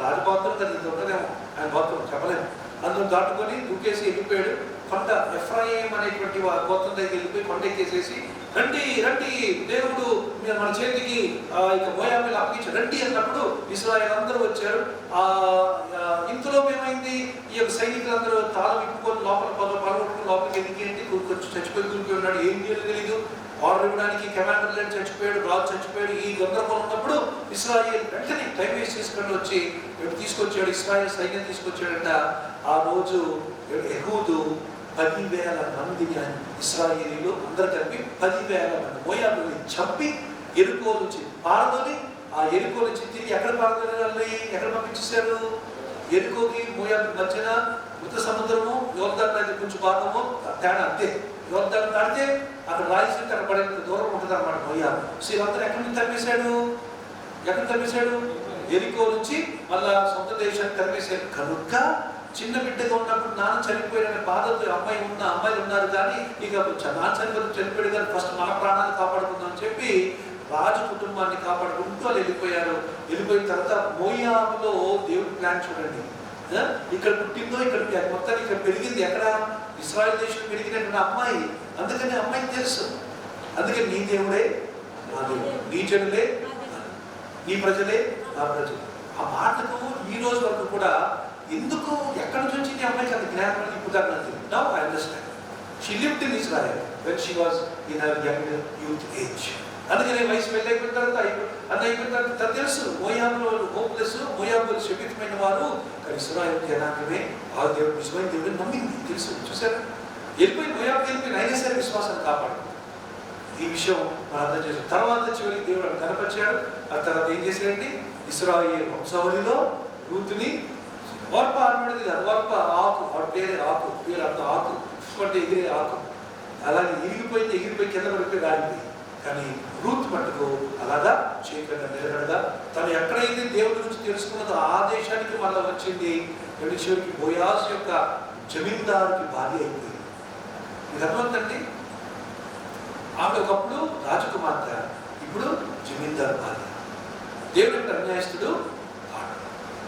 రాజబాత్రూమ్ కదా ఇది ఉండదేమో ఆయన బాత్రూమ్ చెప్పలేము, అందులో దాటుకొని దూకేసి వెళ్ళిపోయాడు. కొండ ఎఫ్రాయిం అనేటువంటి గోత్రం దగ్గర వెళ్ళిపోయి కొండ ఎక్కేసేసి రండి రండి దేవుడు మన చేతికి ఇక మోయాబీలు అప్పగించాడు రండి అన్నప్పుడు ఇశ్రాయేలు అందరూ వచ్చారు. ఇంతలో ఏమైంది, ఈ యొక్క సైనికులందరూ తాళం విప్పుకొని లోపల పడగొట్టుకుని లోపలికి ఎదిగి కొంచెం చచ్చిపోయి కూలిపోయి ఉన్నాడు. ఏం తెలియదు, ఆర్డర్ ఇవ్వడానికి కమాండర్ లేని చచ్చిపోయాడు, రాజు చచ్చిపోయాడు. ఈ గందరగోళం ఉన్నప్పుడు ఇశ్రాయేల్ వెంటనే టైం వేస్ట్ చేసుకొని వచ్చి తీసుకొచ్చాడు, ఇశ్రాయేల్ సైన్యం తీసుకొచ్చాడంట. ఆ రోజు యెహూదు 10,000 మందిని ఇశ్రాయేలీలు అందరు కలిపి 10,000 మంది మోయాబీయుల్ని చంపి ఎరుకో నుంచి పారదోలి, ఆ ఎరుకో నుంచి తిరిగి ఎక్కడ పారదోలి ఎక్కడ పంపించేశారు? ఎరుకోకి మోయాబు మధ్యన మృత సముద్రము, యోర్దాను నది కొంచెం భాగము తేడా అంతే. యోర్దాను దాటితే అక్కడ రాయిస్తుంటే అక్కడ పడేంత దూరం ఉంటుంది అన్నమాట మోయాబు. సో వీళ్ళందరూ ఎక్కడి నుంచి తరిమేశాడు? ఎక్కడ తరిమేశాడు? ఎరుకో నుంచి మళ్ళా సొంత దేశాన్ని తరిమేశాడు. కనుక చిన్న బిడ్డగా ఉన్నప్పుడు నాన్న చనిపోయాడనే బాధతో అమ్మాయిలు ఉన్నారు, కానీ ఇక నాన్న చనిపోయాడు కానీ ఫస్ట్ మన ప్రాణాలు కాపాడుకుందాం అని చెప్పి రాజు కుటుంబాన్ని కాపాడుకుంటూ వాళ్ళు వెళ్ళిపోయారు. వెళ్ళిపోయిన తర్వాత మోయాబులో దేవుడి ప్లాన్ చూడండి. ఇక్కడ పుట్టిందో ఇక్కడ మొత్తాన్ని ఇక్కడ పెరిగింది ఎక్కడ? ఇశ్రాయేల్ దేశం పెరిగినటువంటి అమ్మాయి. అందుకని అమ్మాయికి తెలుసు. అందుకని నీ దేవుడే నా దేవుడు, నీ జనులే నీ ప్రజలే నా ప్రజలు. ఆ మాటకు ఈ రోజు వరకు కూడా ఎందుకు ఎక్కడి నుంచి వచ్చింది అమ్మాయికి అంత జ్ఞానం ఇప్పుడు దాకా నాకు తెలియదు. Now I understand. She lived in Israel when she was in her young youth age. అందుకనే వయసు పెళ్ళి అయిపోయిన తర్వాత అయిపోయిన తర్వాత తెలుసు మోయాబులో హోప్లెస్, మోయాబులు శపితమైన వారు, కానీ ఇశ్రాయేలు జనాంగమే ఆ దేవుడు నిజమైన దేవుడిని నమ్మింది. తెలుసు, చూసారు? వెళ్ళిపోయి మోయాబు వెళ్ళిపోయిన అయినా సరే విశ్వాసాన్ని కాపాడు. ఈ విషయం మనం అర్థం చేసాం. తర్వాత చివరికి దేవుడు కనపరిచాడు. ఆ తర్వాత ఏం చేశాడండి? ఇశ్రాయేలు వంశావళిలో రూతుని వర్ప అనబడింది కదా, వర్ప ఆకు, వాడు పేరే ఆకు, పేరు అర్థం ఆకు అంటే ఎగిరే ఆకు. అలాగే ఎగిరిపోయి కింద పడిపోయి రాలిపోయి. కానీ రూత్ మట్టుకు అలాగా చేయకుండా నిలబడగా తను ఎక్కడైతే దేవుడి గురించి తెలుసుకున్నదో ఆ దేశానికి మళ్ళీ వచ్చింది. చివరికి బోయాస్ యొక్క జమీందారుకి భార్య అయిపోయింది. మీకు అర్థమవుతుందండి? ఆమె ఒకప్పుడు రాజకుమార్తె, ఇప్పుడు జమీందారు భార్య. దేవుడు యొక్క అన్యాయస్తుడు కాడు.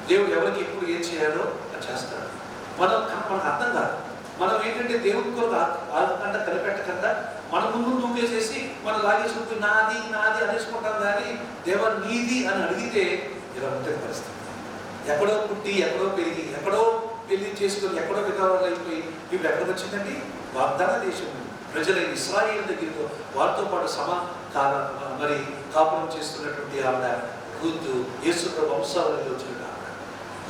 దేవుడు ఎవరికి ఎప్పుడు ఏం చేయాలో అది చేస్తాడు. మనకు అర్థం కాదు. మనం ఏంటంటే దేవుడి కొరకు ఆగకుండా కనిపెట్టకుండా మన ముందు దూకేసేసి మనం లాగేసుకుంటూ నాది నాది అనేసుకుంటాం. కానీ దేవా నీది అని అడిగితే ఇలా ఉంటుంది పరిస్థితి. ఎక్కడో పుట్టి, ఎక్కడో పెరిగి, ఎక్కడో పెళ్లి చేసుకొని, ఎక్కడో విధానాలు అయిపోయి ఇప్పుడు ఎక్కడికి వచ్చిందండి? వాగ్దాన దేశం ప్రజలైన ఇశ్రాయేలు దగ్గరతో వారితో పాటు మరి కాపురం చేస్తున్నటువంటి ఆవిడ రూతు యేసు వంశావళిలో వచ్చిన ఆవిడ.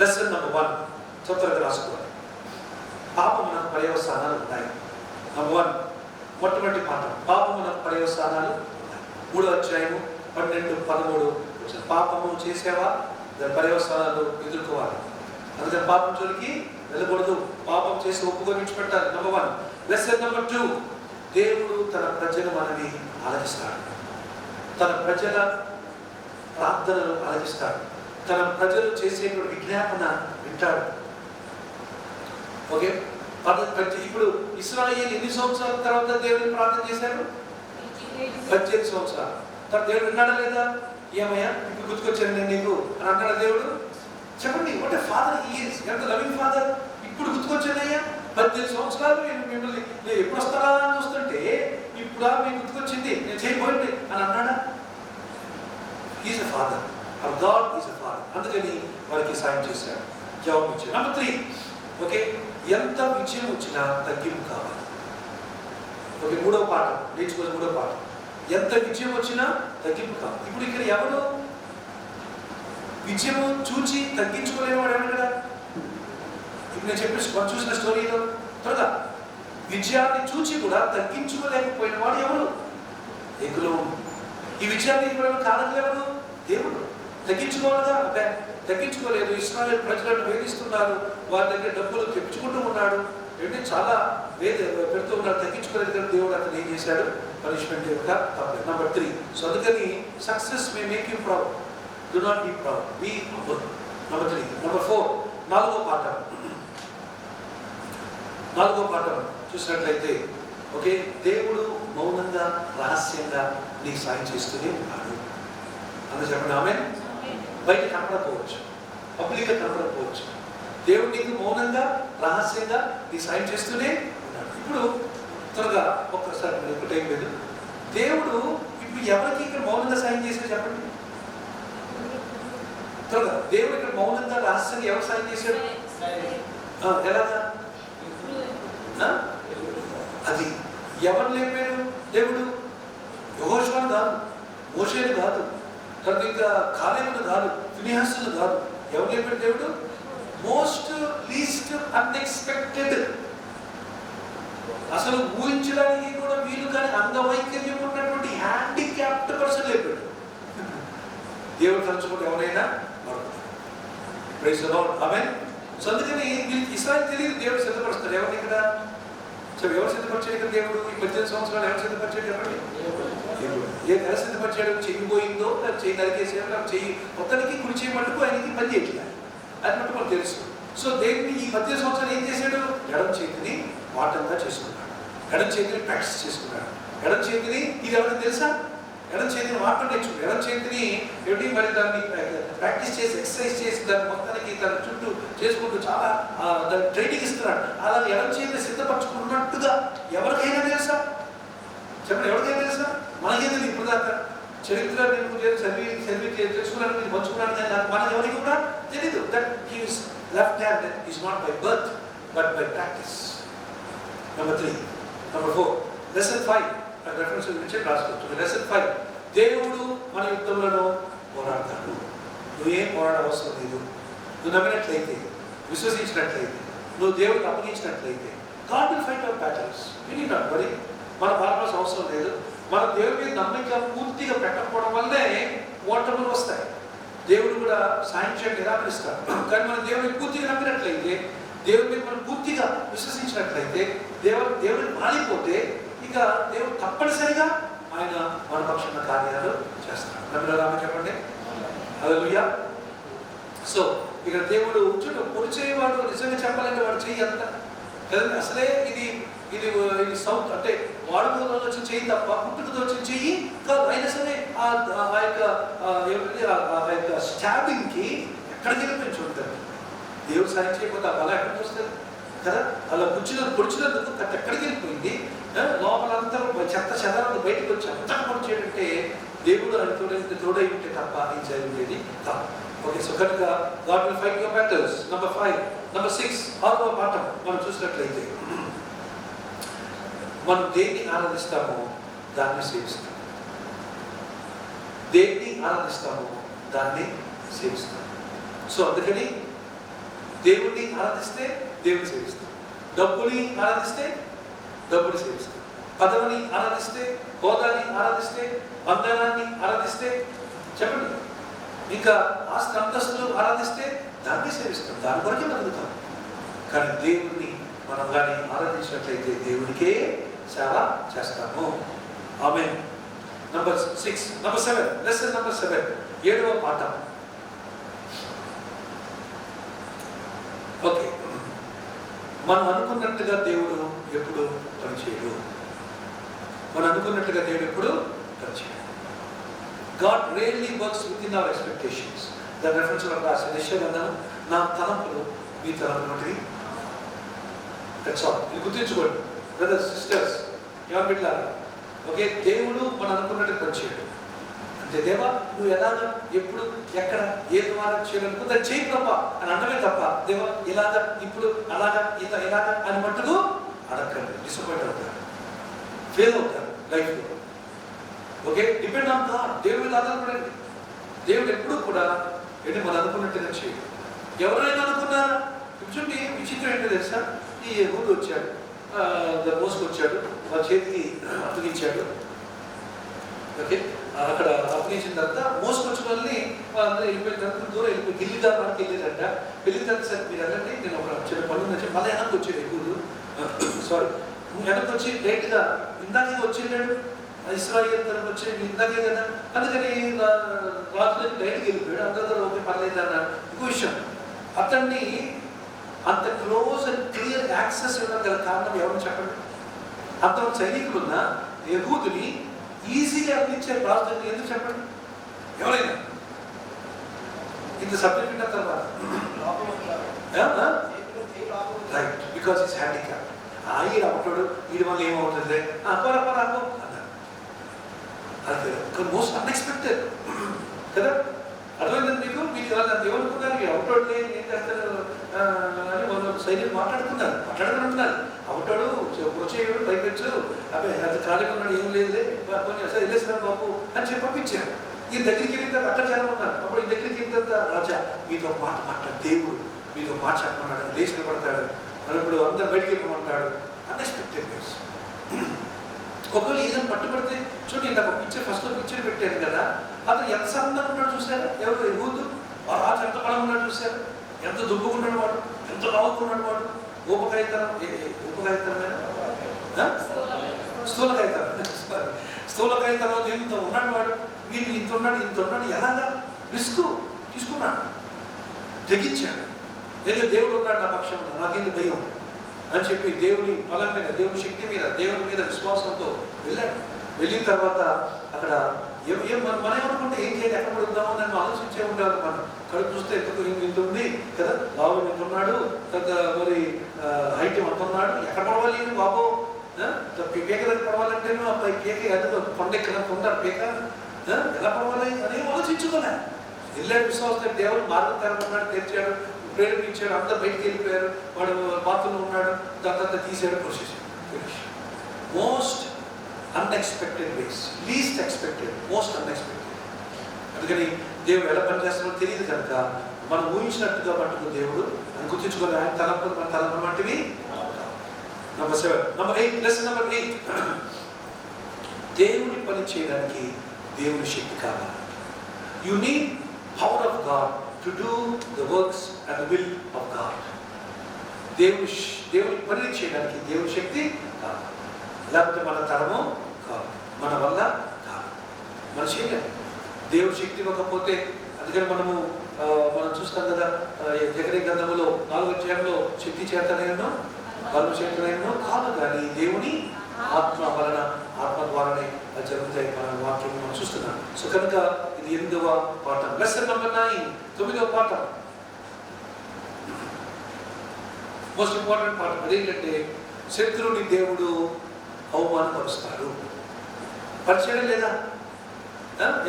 లెసన్ నెంబర్ 1 తొందరగా రాసుకోవాలి. పాపమునకు పర్యవసానాలు ఉన్నాయి. నెంబర్ 1 మొట్టమొదటి పాఠం, పాపమునకు పర్యవసానాలు ఉన్నాయి. 3వ అధ్యాయము 12-13 పాపము చేసేవా దాని పర్యవసానాలు ఎదుర్కోవాలి. అందుకని పాపం జోలికి వెళ్ళకూడదు. పాపం చేసి ఒప్పుకొని విడిచిపెట్టాలి. నెంబర్ 1. లెసన్ నెంబర్ 2, దేవుడు తన ప్రజలు మనని ఆలకిస్తాడు. తన ప్రజల ప్రార్థనలు ఆలకిస్తాడు. తన ప్రజలు చేసేటువంటి విజ్ఞాపన వింటాడు. ఓకే, ఇప్పుడు ఇశ్రాయేలు ఎన్ని సంవత్సరాల తర్వాత దేవుడిని ప్రార్థన చేశారు? 18 సంవత్సరాలు. తర్వాత దేవుడు విన్నాడా లేదా? ఏమయ్యా ఇప్పుడు గుర్తుకొచ్చాను నేను నీకు అని అన్నాడు దేవుడు? చెప్పండి. What a father he is. ఎంత లవింగ్ ఫాదర్. ఇప్పుడు గుర్తుకొచ్చానయ్యా, 18 సంవత్సరాలు మిమ్మల్ని నేను ఎప్పుడు వస్తారా అని చూస్తుంటే ఇప్పుడు మీకు గుర్తుకొచ్చింది, నేను చేయబోయింది అని అన్నాడా? Is a father. Hour God is a father. అందుకని వారికి సాయం చేశాడు, జవాబు ఇచ్చాడు. నెంబర్ 3, ఓకే, ఎంత విజయం వచ్చినా తగ్గింపు కావాలి. ఓకే, 3వ పాఠం నేర్చుకోవాలి. 3వ పాఠం, ఎంత విజయం వచ్చినా తగ్గింపు కావాలి. ఇప్పుడు ఇక్కడ ఎవరు విజయం చూచి తగ్గించుకోలేని వాడు ఎవరు కదా? ఇప్పుడు నేను చెప్పి చూసిన స్టోరీలో త్వరగా విజయాన్ని చూచి కూడా తగ్గించుకోలేకపోయిన వాడు ఎవరు? ఎగులోను. ఈ విజయాన్ని ఇవ్వడం కారణం ఎవరు? దేవుడు. తగ్గించుకోవాలదా? అంటే తగ్గించుకోలేదు. ఇశ్రాయేలు ప్రజలను వేధిస్తున్నారు, వారి దగ్గర డబ్బులు తెప్పించుకుంటూ ఉన్నాడు, ఏంటి చాలా పెడుతూ ఉన్నాడు. తగ్గించుకోలేదు కదా, దేవుడు అతను ఏం చేశాడు? పనిష్మెంట్ యొక్క తప్పలేదు. నెంబర్ 3, సో అందుకని success may make you proud, do not be proud, be humble. Number 3. Number 4, 4వ పాఠం చూసినట్లయితే ఓకే, దేవుడు మౌనంగా రహస్యంగా నీకు సాయం చేస్తూనే ఉన్నాడు. అందుకు చెప్పండి ఆమేన్. బయట కనపడకపోవచ్చు, పబ్లిక్గా కనపడకపోవచ్చు, దేవుడు నీకు మౌనంగా రహస్యంగా నీకు సాయం చేస్తూనే ఉన్నాడు. ఇప్పుడు త్వరగా ఒక్కసారి ఎక్కువ టైం లేదు. దేవుడు ఇప్పుడు ఎవరికి ఇక్కడ మౌనంగా సాయం చేశాడు చెప్పండి త్వరగా. దేవుడు ఇక్కడ మౌనంగా రహస్యంగా ఎవరు సాయం చేశాడు? ఎలాగా? అది ఎవరు లేపాడు? దేవుడు యెహోషువను కాదు, మోషేను కాదు, తర్వాత ఇంకా కాలేబును కాదు, ఫినెహాసును కాదు. ఎవరు లేపాడు దేవుడు? మోస్ట్ లీస్ట్ అన్ఎక్స్పెక్టెడ్, అసలు ఊహించడానికి కూడా వీలు కాని అంగవైకల్యం ఉన్నటువంటి హ్యాండిక్యాప్డ్ పర్సన్ లేపాడు. దేవుడు తలుచుకుంటే ఎవరైనా praise the Lord amen. So అందుకని వీళ్ళకి ఇశ్రాయేలు తెలియదు దేవుడు సిద్ధపరుస్తాడు. ఎవరిని ఇక్కడ ఎవరు సిద్ధపరిచాడు? ఇక్కడ దేవుడు ఈ 18 సంవత్సరాలు ఎవరు సిద్ధపరిచాడు చెప్పండి? ఎలా సిద్ధపరిచాడు? చెయ్యిపోయిందో, చెయ్యి నరికేసాడు, చెయ్యి మొత్తానికి కుడి చేయి మటుకు ఆయనకి పని చేయట్లేదు, అది మటుకు మనకు తెలుసు. సో దేవుడిని ఈ 18 సంవత్సరాలు ఏం చేశాడు? ఎడం చేతిని వాటంగా చేసుకున్నాడు, ఎడం చేతిని ప్రాక్టీస్ చేసుకున్నాడు. ఎడం చేతిని ఇది ఎవరికి తెలుసా? ఎడం చేతిని వాడటం నేర్చుకున్నాడు. ఎడం చేతిని ఏమిటి మరి దాన్ని ప్రాక్టీస్ చేసి ఎక్సర్సైజ్ చేసి దాన్ని మొత్తానికి తన చుట్టూ చేసుకుంటూ చాలా దాన్ని ట్రైనింగ్ ఇస్తున్నాడు. అలా ఎడం చేతిని సిద్ధపరచుకున్నట్టుగా ఎవరికైనా తెలుసా చెప్పండి? ఎవరికైనా తెలుసా? మనకే తెలియదు ఇప్పుడు దాకా. చరిత్ర నేను తెలుసుకున్నాను, నేను పంచుకున్నాను, కానీ నాకు మనకి ఎవరికి కూడా తెలీదు. That he's left hand is not by birth but by practice. Number 3. Number 4 lesson 5 reference గురించి రాసుకోవచ్చు. లెసన్ 5 దేవుడు మన యుద్ధంలో పోరాడతాడు. నువ్వేం పోరాడ అవసరం లేదు. నువ్వు నమ్మినట్లయితే, విశ్వసించినట్లయితే, నువ్వు దేవుడికి అప్పగించినట్లయితే God will fight our battles. You need not worry. మన బాధపడాల్సిన అవసరం లేదు. మన దేవుడి మీద నమ్మిక పూర్తిగా పెట్టకపోవడం వల్లే ఓటములు వస్తాయి. దేవుడు కూడా సాయం చేయడం నిరాకరిస్తాడు. కానీ మన దేవుడిని పూర్తిగా నమ్మినట్లయితే, దేవుడి మీద మనం పూర్తిగా విశ్వసించినట్లయితే, దేవుడిని మారిపోతే ఇక దేవుడు తప్పనిసరిగా ఆయన మన పక్షాన కార్యాలు చేస్తాడు. నమ్మిన చెప్పండి హల్లెలూయా. సో ఇక్కడ దేవుడు చుట్టూ పొడిచేవాడు నిజంగా చెప్పాలంటే వాడు చెయ్యి అంత కదండి. అసలే ఇది ఇది ఇది సౌత్ అంటే వాడుకలో వచ్చిన చెయ్యి తప్ప పుట్టుకతో వచ్చిన చెయ్యి కాదు. అయినా సరే ఆ యొక్క స్టాబింగ్కి ఎక్కడికి వెళ్ళి చూడతారు. దేవుడు సాయం చేయకపోతే ఆ బలం ఎక్కడికి వస్తుంది కదా. అలా పొడిచినందుకు ఎక్కడికి వెళ్ళిపోయింది. లోపలంతా చెత్త చెదాలను బయటకు వచ్చి అంతా పొడి చేయడంటే దేవుడు ఆయన తోడై ఉంటే తప్ప ఏం జరిగేది కాదు. ఓకే, సో కనుక God will fight your battles. Number 5. Number 6 6వ పాఠం మనం చూసినట్లయితే, మనం దేన్ని ఆరాధిస్తామో దాన్ని సేవిస్తాం. దేన్ని ఆరాధిస్తామో దాన్ని సేవిస్తాం. సో అందుకని దేవుడిని ఆరాధిస్తే దేవుడిని సేవిస్తాం, డబ్బుని ఆరాధిస్తే డబ్బుని సేవిస్తాం, పదవిని ఆరాధిస్తే, హోదాని ఆరాధిస్తే, బంగారాన్ని ఆరాధిస్తే చెప్పండి, ఇంకా ఆస్తి అంతస్తులు ఆరాధిస్తే దాన్ని సేవిస్తాం, దాని కొరకే బతుకుతాం. కానీ దేవుడిని మనం కానీ ఆరాధించినట్లయితే దేవుడికే సేవ చేస్తాము. ఆమేన్. నెంబర్ 6. నెంబర్ 7 లెసన్ నెంబర్ 7 7వ పాఠం. ఓకే, మనం అనుకున్నట్టుగా దేవుడు ఎప్పుడు పనిచేయడు. మనం అనుకున్నట్టుగా దేవుడు ఎప్పుడు పనిచేయడు. God rarely works within our expectations. The reference of God says, నా తలంపులు మీ తలంపులు. That's all. ఇది గుర్తుంచుకోండి బ్రదర్స్ సిస్టర్స్, ఎవరు పెట్టారా. ఓకే, దేవుడు మనం అనుకున్నట్టు పనిచేయడు. అంటే దేవా నువ్వు ఎలాగా ఎప్పుడు ఎక్కడ ఏ ద్వారా చేయాలనుకో దాన్ని చేయి తప్ప అని అంటమే తప్ప, దేవా ఇలాగా ఇప్పుడు అలాగా ఇలాగా అని మట్టుకు అడగండి. డిసప్పాయింట్ అవుతారు, ఫెయిల్ అవుతారు లైఫ్లో. Okay, depend on God. దేవుడి ఆధారపడండి. దేవుడు ఎప్పుడు కూడా ఏంటి మనం అనుకున్నట్టుగా చేయడు. ఎవరైనా అనుకున్నారా? చూడండి, విచిత్రం ఏంటో తెలుసా, ఈ ఊరు వచ్చాడు, మోసుకొచ్చాడు, వాళ్ళ చేతికి అప్పగించాడు. ఓకే, అక్కడ అప్పగించిన తర్వాత మోసుకొచ్చిన వాళ్ళని వాళ్ళందరూ వెళ్ళిపోయిన తర్వాత దూరం వెళ్ళిపోయి ఢిల్లీ దానికి వెళ్ళేదంట. వెళ్ళిన తర్వాత సార్ మీరు వెళ్ళండి, నేను ఒక చిన్న పనులు వచ్చి మళ్ళీ వెనక్కి వచ్చాడు. ఎక్కువ సారీ వెనక్కి వచ్చి డైరెక్ట్గా ఇందాకే వచ్చేళ్ళాడు. ఇస్రాయేల్ తరపు వచ్చి ఇందాకే కదా, అందుకని రాజులకి డైరెక్ట్గా వెళ్ళిపోయాడు. అందరూ ఓకే పర్లేదు అన్నారు. ఇంకో విషయం, అతన్ని అంత క్లోజ్ అండ్ క్లియర్ యాక్సెస్ ఇవ్వడం గల కారణం ఎవరు చెప్పండి? అంతమంది సైనికులు ఉన్న యెహూదుని ఈజీగా అందించారు రాజధాని. ఎందుకు చెప్పండి? ఎవరైనా ఇంత సబ్జెక్ట్ ఉన్న తర్వాత రైట్, బికాస్ ఇట్స్ హ్యాండిక్యాప్. ఈడ అవుతాడు, వీడి వల్ల ఏమవుతుంది అన్నారు. అది మోస్ట్ అన్ఎక్స్పెక్టెడ్ కదా. అర్థమైంది మీకు? మీకు ఏమనుకున్నారు? అవుతాడు ఏం చేస్తారు అని వాళ్ళు సైనికులు మాట్లాడుకుంటున్నారు. అవుతాడు వచ్చేయడు పైపెచ్చు, అబ్బాయి అది ఖాళీగా ఉన్నాడు, ఏం లేదులే అసలు వెళ్ళేసినా బాబు అని చెప్పి పంపించారు. ఈ దగ్గరికి వెళ్ళిన తర్వాత అక్కడ జనం ఉన్నారు. అప్పుడు ఈ దగ్గరికి వెళ్ళిన తర్వాత రాజా మీతో మాట్లాడు, దేవుడు మీతో మాట్లాడమన్నాడు, లేచి పడతాడు అన్నప్పుడు అందరు బయటికి వెళ్ళమంటాడు. Unexpected news. ఒకవేళ ఏదైనా పట్టుబడితే చూడండి, నాకు పిక్చర్ ఫస్ట్లో పిక్చర్ పెట్టాను కదా, అతను ఎంత సన్నంగా ఉన్నాడు చూసారా? ఎవరు ఎగుతూ ఆ రాజు ఎంత బలం ఉన్నాడు చూసారు? ఎంత దుబ్బుకున్నాడు వాడు, ఎంత లావుకున్నాడు వాడు. స్థూలకాయతనం ఇంత ఉన్నాడు వాడు. వీళ్ళు ఇంత ఉన్నాడు ఎలాగా రిస్క్ తీసుకున్నాడు, తెగించాడు. ఏదో దేవుడు ఉన్నాడు నా పక్షంలో, నాకేంటి భయం అని చెప్పి దేవుని బలం మీద, దేవుని శక్తి మీద, దేవుని మీద విశ్వాసంతో వెళ్ళాడు. వెళ్ళిన తర్వాత అక్కడ మనం ఏమనుకుంటే ఏం చేయాలి, ఎక్కడ పడుద్దామో అని ఆలోచించే ఉండాలి. మనం కడుపు చూస్తే ఇంత ఉంది కదా, బాబు ఎంత ఉన్నాడు, మరి హైట్ ఎంత ఉన్నాడు, ఎక్కడ పడవాలి బాబు, పీక దగ్గర పడవాలంటే అబ్బాయి పీక ఎదుగు కొండ ఎక్కడ కొంటారు, పీక ఎలా పడవాలి అని ఆలోచించుకోలే. వెళ్ళాడు విశ్వాసం. దేవుడు మార్గం తెరమన్నాడు, తెరిచాడు, ప్రేరేపించాడు. అందరూ బయటికి వెళ్ళిపోయారు. వాడు బాత్రూంలో ఉన్నాడు, దాని తర్వాత తీసాడు, procession. Most unexpected ways, least expected, most unexpected. అందుకని దేవుడు ఎలా పనిచేస్తున్నాడో తెలియదు కనుక మనం ఊహించినట్టుగా పట్టుకున్న దేవుడు అని గుర్తించుకొని ఆయన తలంపులు మన తలంపులు వంటివి. నెంబర్ 7. Number 8, lesson number 8. దేవుని పని చేయడానికి దేవుని శక్తి కావాలి. You need power of God to do the works and the will of God. దేవుని పని చేయడానికి దేవుని శక్తి కావాలి. లేకపోతే మన తరము కాదు, మన వల్ల కాదు, మన చేయలేము. దేవుడి శక్తి ఇవ్వకపోతే, అందుకని మనం చూస్తాం కదా, జకర్యా గ్రంథములో 4వ అధ్యాయంలో శక్తి చేతనైనను బలము చేతనైనను కాదు, కానీ దేవుని ఆత్మ వలన, ఆత్మ ద్వారానే అది జరుగుతాయి. మన వాక్యం మనం చూస్తున్నాం. సో కనుక ఇది 8వ పాఠం. లెసన్ నెంబర్ 9, 9వ పాఠం, మోస్ట్ ఇంపార్టెంట్ పాఠం. అదేంటంటే శత్రువుని దేవుడు అవమానపరుస్తాడు. పరిచయం లేదా?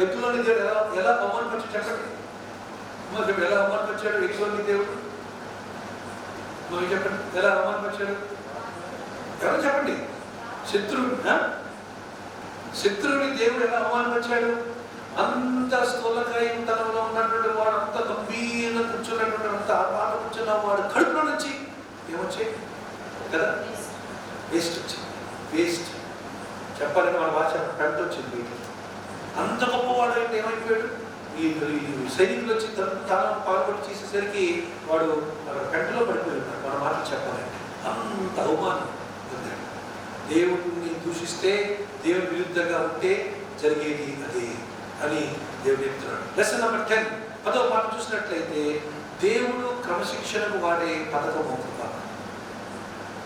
ఎగ్గులోని దేవుడు ఎలా అవమానపరిచాడు చెప్పండి. మరి ఎలా అవమానపరిచాడు ఎగ్గులోని దేవుడు? మరి చెప్పండి, ఎలా అవమానపరిచాడు? ఎవరు చెప్పండి? శత్రువుని దేవుడు ఎలా అవమానపరిచాడు? అంత స్థూలకాయంతనంలో ఉన్నటువంటి వాడు, అంత గంభీరంగా కూర్చున్నటువంటి, అంత ఆపాట కూర్చున్న వాడు కడుపులో నుంచి ఏమొచ్చాయి కదా, వేస్ట్ వచ్చింది. వేస్ట్ చెప్పాలని మన భాష పెంట వచ్చింది. అంత గొప్పవాడు అంటే ఏమైపోయాడు? ఈ సైనికులు వచ్చి తాను పాల్గొని చేసేసరికి వాడు పెంటలో పడిపోయాడు. మన మాటలు చెప్పాలంటే అంత అవమానం పొందాడు. దేవుడిని దూషిస్తే, దేవుని విరుద్ధంగా ఉంటే జరిగేది అదే అని దేవుడు చెప్తున్నాడు. లెసన్ నెంబర్ 10, 10వ పాఠం చూసినట్లయితే దేవుడు క్రమశిక్షణకు వాడే పథకం అవుతుంది.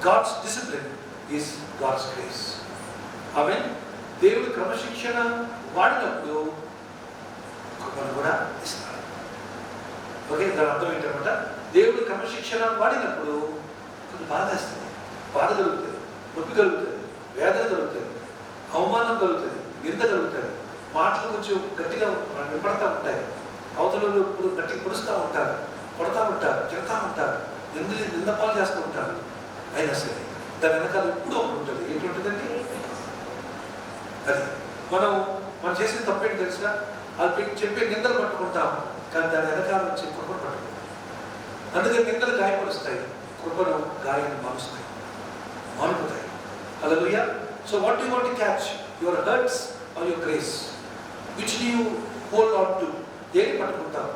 God's discipline is God's grace. Amen. దేవుడు క్రమశిక్షణ వాడినప్పుడు కృపను కూడా ఇస్తాడు. ఓకే, దాని అర్థం ఏంటన్నమాట, దేవుడు క్రమశిక్షణ వాడినప్పుడు కొంచెం బాధ వేస్తుంది, బాధ కలుగుతుంది, నొప్పి కలుగుతుంది, వేదన కలుగుతుంది, అవమానం కలుగుతుంది, నింద కలుగుతుంది, మాటలు కొంచెం గట్టిగా వినపడతా ఉంటాయి, అవతల ఇప్పుడు గట్టిగా పొడుస్తూ ఉంటారు, కొడతా ఉంటారు, తిడతా ఉంటారు, నిందపాలు చేస్తూ ఉంటారు. అయినా సరే దాని వెనకాల ఎప్పుడూ ఒకటి ఉంటుంది. ఏంటి ఉంటుందండి? అది మనం చేసిన తప్పేంటి తెలిసిన, అది చెప్పే నిందలు పట్టుకుంటాం, కానీ దాని వెనకాల వచ్చే కృపను పట్టుకుంటాం. అందుకని నిందలు గాయపరుస్తాయి, కృపను గాయాన్ని మానుపుతాయి. Hallelujah. So what you want to catch, your hurts or your grace? Which do you hold on to? ఏది పట్టుకుంటావు?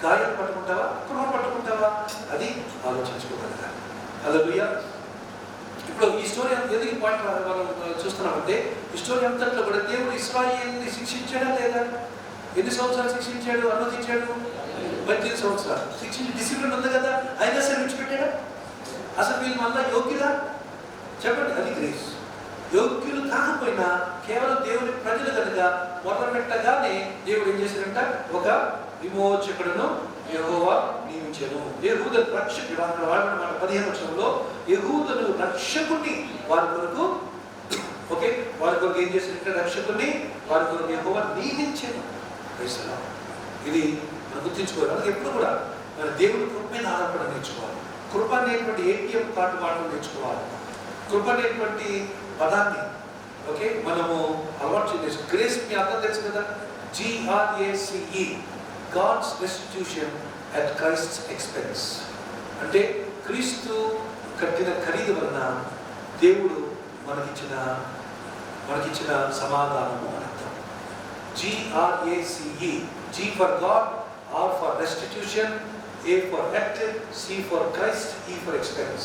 గాయం పట్టుకుంటావా, కృపను పట్టుకుంటావా? అది ఆలోచించుకోగలగాలి. హల్లెలూయా. ఇప్పుడు ఈ స్టోరీ ఎందుకు పాయింట్ మనం చూస్తున్నామంటే, ఈ స్టోరీ అంతట్లో కూడా దేవుడు ఇశ్రాయేలుని శిక్షించాడా లేదా? ఎన్ని సంవత్సరాలు శిక్షించాడు, అనుమతించాడు? 18 సంవత్సరాలు శిక్షించి డిసిప్లిన్ ఉంది కదా, అయినా సరే విడిచిపెట్టాడా? అసలు వీళ్ళు మళ్ళా యోగ్యులా చెప్పండి? అది గ్రేస్. యోగ్యులు కాకపోయినా కేవలం దేవుని ప్రజలు కనుక మొదలుపెట్టగానే దేవుడు ఏం చేశాడంట, ఒక విమోచకుడును యెహోవా నియమించెను. యెహూదను రక్షకుడు, అక్కడ వాడిన 15వ వచనంలో యెహూదను రక్షకుని వారి కొరకు, ఓకే, వారి కొరకు ఏం చేశాడంటే రక్షకుని వారి కొరకు యెహోవా నియమించెను. ఇది మనం గుర్తించుకోవాలి. మనకి ఎప్పుడు కూడా మన దేవుడి కృప మీద ఆధారపడడం నేర్చుకోవాలి. కృప అనేటువంటి ATM కార్డు వాడడం నేర్చుకోవాలి. కృప అనేటువంటి పదాన్ని, ఓకే, మనము అలవాటు చేసి, గ్రేస్ మీ అర్థం తెలుసు కదా, GRACE, God's restitution at Christ's expense. అంటే క్రీస్తు కట్టిన ఖరీదు వలన దేవుడు మనకిచ్చిన సమాధానము అని అర్థం. GRACE, G for God, R for restitution, A for act, C for Christ, E for expense.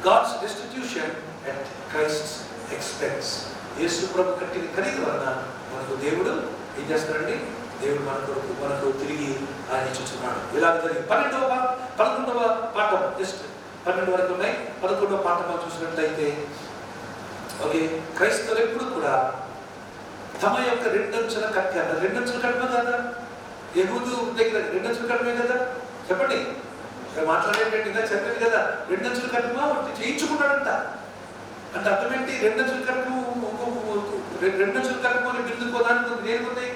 God's restitution at Christ's expense. యేసు ప్రభు కట్టిన ఖరీదు వలన మనకు దేవుడు ఏం చేస్తాడండి, దేవుడు మనకు తిరిగి ఆయన ఇచ్చుచున్నాడు. ఇలా జరిగింది. 11వ పాఠం, జస్ట్ 12 వరకు ఉన్నాయి. 11వ పాఠం చూసినట్లయితే, ఓకే, క్రైస్తవులు ఎప్పుడు కూడా తమ యొక్క రెండంచుల కట్ట, రెండంచుల కట్ట కదా, యెహూదు దగ్గర రెండంచుల కట్టమే కదా, చెప్పండి, మాట్లాడేటట్టు ఇంకా చెప్పండి కదా, రెండంచుల కట్టమా చేయించుకున్నాడంట. అంటే అర్థం ఏంటి, రెండంచుల కట్టము అని బిల్దుకోదానికి నేర్చుకుంది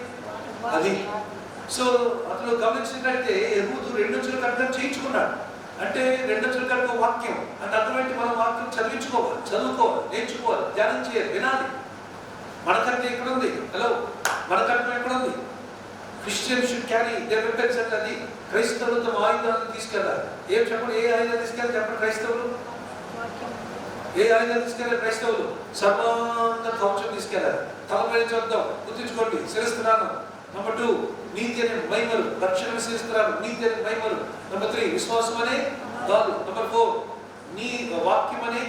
అది. సో అతను గమనించినట్లయితే యెహూదు రెండంచుల కట్టం చేయించుకున్నాడు. అంటే రెండంచుల కట్టం వాక్యం అంటే అర్థం ఏంటి, మనం వాక్యం చదువుకోవాలి, నేర్చుకోవాలి, ధ్యానం చేయాలి, వినాలి. మన కట్టం ఎక్కడ ఉంది? హలో, మన కట్టం ఎక్కడ ఉంది? Christian should carry their weapons అంటే అది క్రైస్తవులు తమ ఆయుధాలను తీసుకెళ్ళాలి. ఏం చెప్పండి, ఏ ఆయుధాలు తీసుకెళ్ళాలి చెప్పండి క్రైస్తవులు? ఏ ఆయుధాలు తీసుకెళ్ళాలి క్రైస్తవులు? సర్వాంగ కవచం తీసుకెళ్ళాలి. తలపై చూద్దాం, గుర్తుంచుకోండి, శిరస్త్రానం. నెంబర్ 2 నీతి అనే మహిమలు, రక్షణ శిరస్త్రానం, నీతి అనే మహిమలు. నెంబర్ 3 విశ్వాసం అనే గాలు. నెంబర్ 4 నీ వాక్యం అనే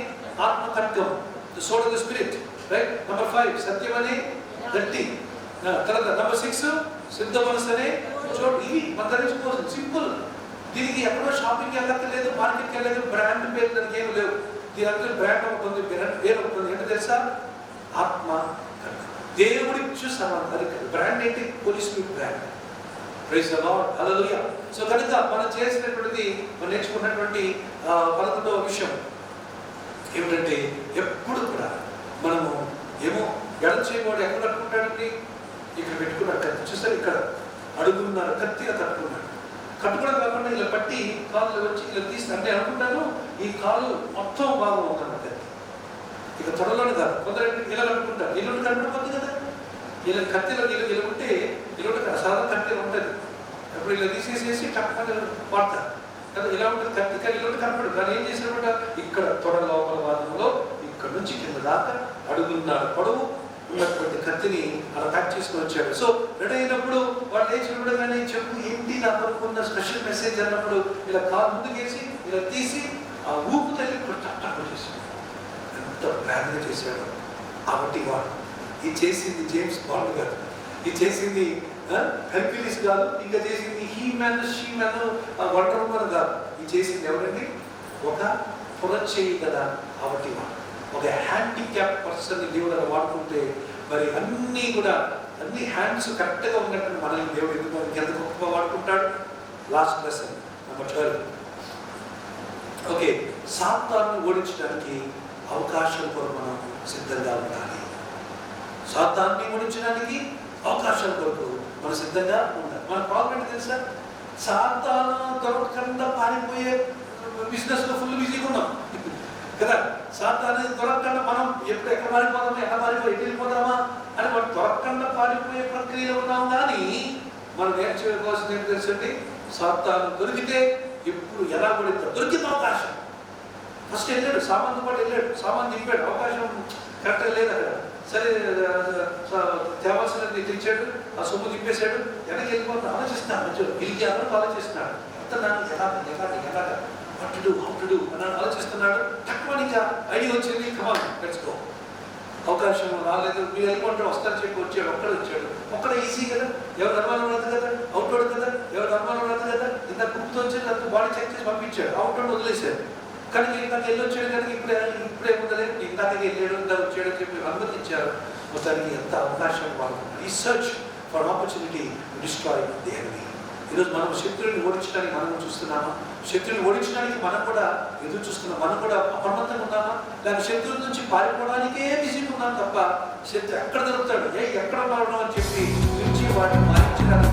ఆత్మ ఖడ్గం, the sword of the spirit, right. Number 5 సత్యం అనే గట్టి. తర్వాత నెంబర్ 6 సిద్ధ మనసు అనే చోటు. ఇవి మన ధరించుకోవచ్చు, సింపుల్. దీనికి ఎక్కడో షాపింగ్కి వెళ్ళక్కర్లేదు, మార్కెట్కి వెళ్ళలేదు, బ్రాండ్ పేరు దానికి ఏమి లేవు. దీని అంతా బ్రాండ్ ఉంటుంది, పేరు ఉంటుంది. ఏంటో తెలుసా? ఆత్మ దేవుడి చూస్తాం. అది బ్రాండ్ ఏంటి? Police brand. Praise the Lord, hallelujah. So కనుక మనం చేసినటువంటిది, మనం నేర్చుకున్నటువంటి 11వ విషయం ఏమిటంటే, ఎప్పుడు కూడా మనము ఏమో ఎడం చేయబోడు ఎక్కడ కట్టుకుంటాడండి, ఇక్కడ పెట్టుకున్నాడు కత్తి. చూస్తారు, ఇక్కడ అడుగున్నారు, కత్తిగా కట్టుకున్నాడు. కట్టుకోవడం కాకుండా ఇలా పట్టి కాళ్ళు వచ్చి ఇలా తీసి, అంటే అనుకుంటాను ఈ కాలు మొత్తం బాగా ఉంటుంది కత్తి. ఇక త్వరలోనే కాదు, కొందరు ఇలా కట్టుకుంటారు. ఇల్లు కట్టుకోవద్దు కదా, ఇలా కత్తిలో ఇలా ఉంటే ఇలా సాధారణ కత్తి ఉంటుంది. అప్పుడు ఇలా తీసేసేసి టక్కున వాడతారు కదా, ఇలా ఉంటుంది కత్తి. కానీ ఇలా కనపడు. కానీ ఏం చేసినప్పుడు ఇక్కడ తొడ లోపల వాదంలో ఇక్కడ నుంచి కింద దాకా అడుగున్నారు పొడవు ఉన్నటువంటి కత్తిని అలా ప్యాక్ చేసుకుని వచ్చాడు. సో రెడీ అయినప్పుడు వాళ్ళు లేచినప్పుడు కానీ చెప్పు ఏంటి నాకు అనుకున్న స్పెషల్ మెసేజ్ అన్నప్పుడు ఇలా కాలు ముందుకేసి ఇలా తీసి ఆ ఊపు తల్లి టక్ చేశాడు. ఎంత ప్లాన్గా చేశాడు. కాబట్టి వాడు ఇది చేసింది జేమ్స్ బాండ్ గారు, ఇది చేసింది హెర్క్యులీస్ కాదు, ఇంకా చేసింది he man she man wonder woman కాదు. ఇది చేసింది ఎవరండి? ఒక పురచేయి కదా. కాబట్టి వాడు ఒక హ్యాండిక్యాప్ పర్సన్ దేవుడు అలా వాడుకుంటే మరి అన్నీ కూడా అన్ని హ్యాండ్స్ కరెక్ట్గా ఉన్నట్టు మనల్ని దేవుడు ఎంత గొప్పగా వాడుకుంటాడు. Last lesson number 12. ఓకే, సాతాన్ని ఓడించడానికి అవకాశం కొరకు మనం సిద్ధంగా ఉండాలి. సాతాన్ని ఓడించడానికి అవకాశం కొరకు మనం సిద్ధంగా ఉండాలి. మన ప్రాబ్లం ఏంటి తెలుసా? సాతాను దొరకకుండా పారిపోయే బిజినెస్లో ఫుల్ బిజీగా ఉన్నాం కదా. సాతాను దొరకకుండా మనం ఎప్పుడు ఎక్కడ పారిపోదామా, ఎక్కడ పారిపోయి ఎటు వెళ్ళిపోదామా అని మనం దొరకకుండా పారిపోయే ప్రక్రియలో ఉన్నాం. కానీ మనం నేర్చుకోవాల్సింది ఏంటి తెలుసండి? సాతాను దొరికితే ఎప్పుడు ఎలా పడితే దొరికిన అవకాశం. ఫస్ట్ వెళ్ళాడు, సామాన్తో పాటు వెళ్ళాడు, సామాన్ దింపాడు, అవకాశం కరెక్ట్గా లేదు అక్కడ. సరే తేవాల్సినది తెచ్చాడు, ఆ సొమ్ము దింపేశాడు, వెనక్కి వెళ్ళిపోతే ఆలోచిస్తున్నాడు. గెలిచాను ఆలోచిస్తున్నాడు, ఎంత ఎలాగా హౌటుడు అని ఆలోచిస్తున్నాడు. తక్కువ ఇంకా ఐడియా వచ్చింది, కమాన్ లెట్స్ గో. అవకాశం రాలేదు, మీరు వెళ్ళిపోతే వస్తారు చెప్పి వచ్చాడు. ఒక్కడే ఈజీ కదా, ఎవరు అనుమానం రాదు కదా, అవుట్డోర్ కదా, ఎవరు అనుమానం రాదు కదా. ఇంత గ్రూప్తో వచ్చి అంత బాడీ చెక్ చేసి పంపించాడు, అవుట్డోర్ వదిలేశాడు. కనుక ఇందాక వెళ్ళొచ్చాడు కనుక ఇప్పుడే ఉందలే ఇందాక వెళ్ళాడు ఇందాక వచ్చాడు అని చెప్పి అనుమతించారు. మొత్తానికి ఎంత అవకాశం వాడుతున్నారు. ఈ search for opportunity destroy the enemy. ఈరోజు మనం శత్రువుని ఓడించడానికి మనం చూస్తున్నామా? శత్రువుని ఓడించడానికి మనం కూడా ఎదురు చూస్తున్నాం. మనం కూడా అప్రమత్తంగా ఉన్నామా? లేక శత్రువు నుంచి పారిపోవడానికే బిజీగా ఉన్నాం తప్ప శత్రు ఎక్కడ దొరుకుతాడు, ఎక్కడ ఉన్నాడు అని చెప్పి నుంచి వాటిని మారించడానికి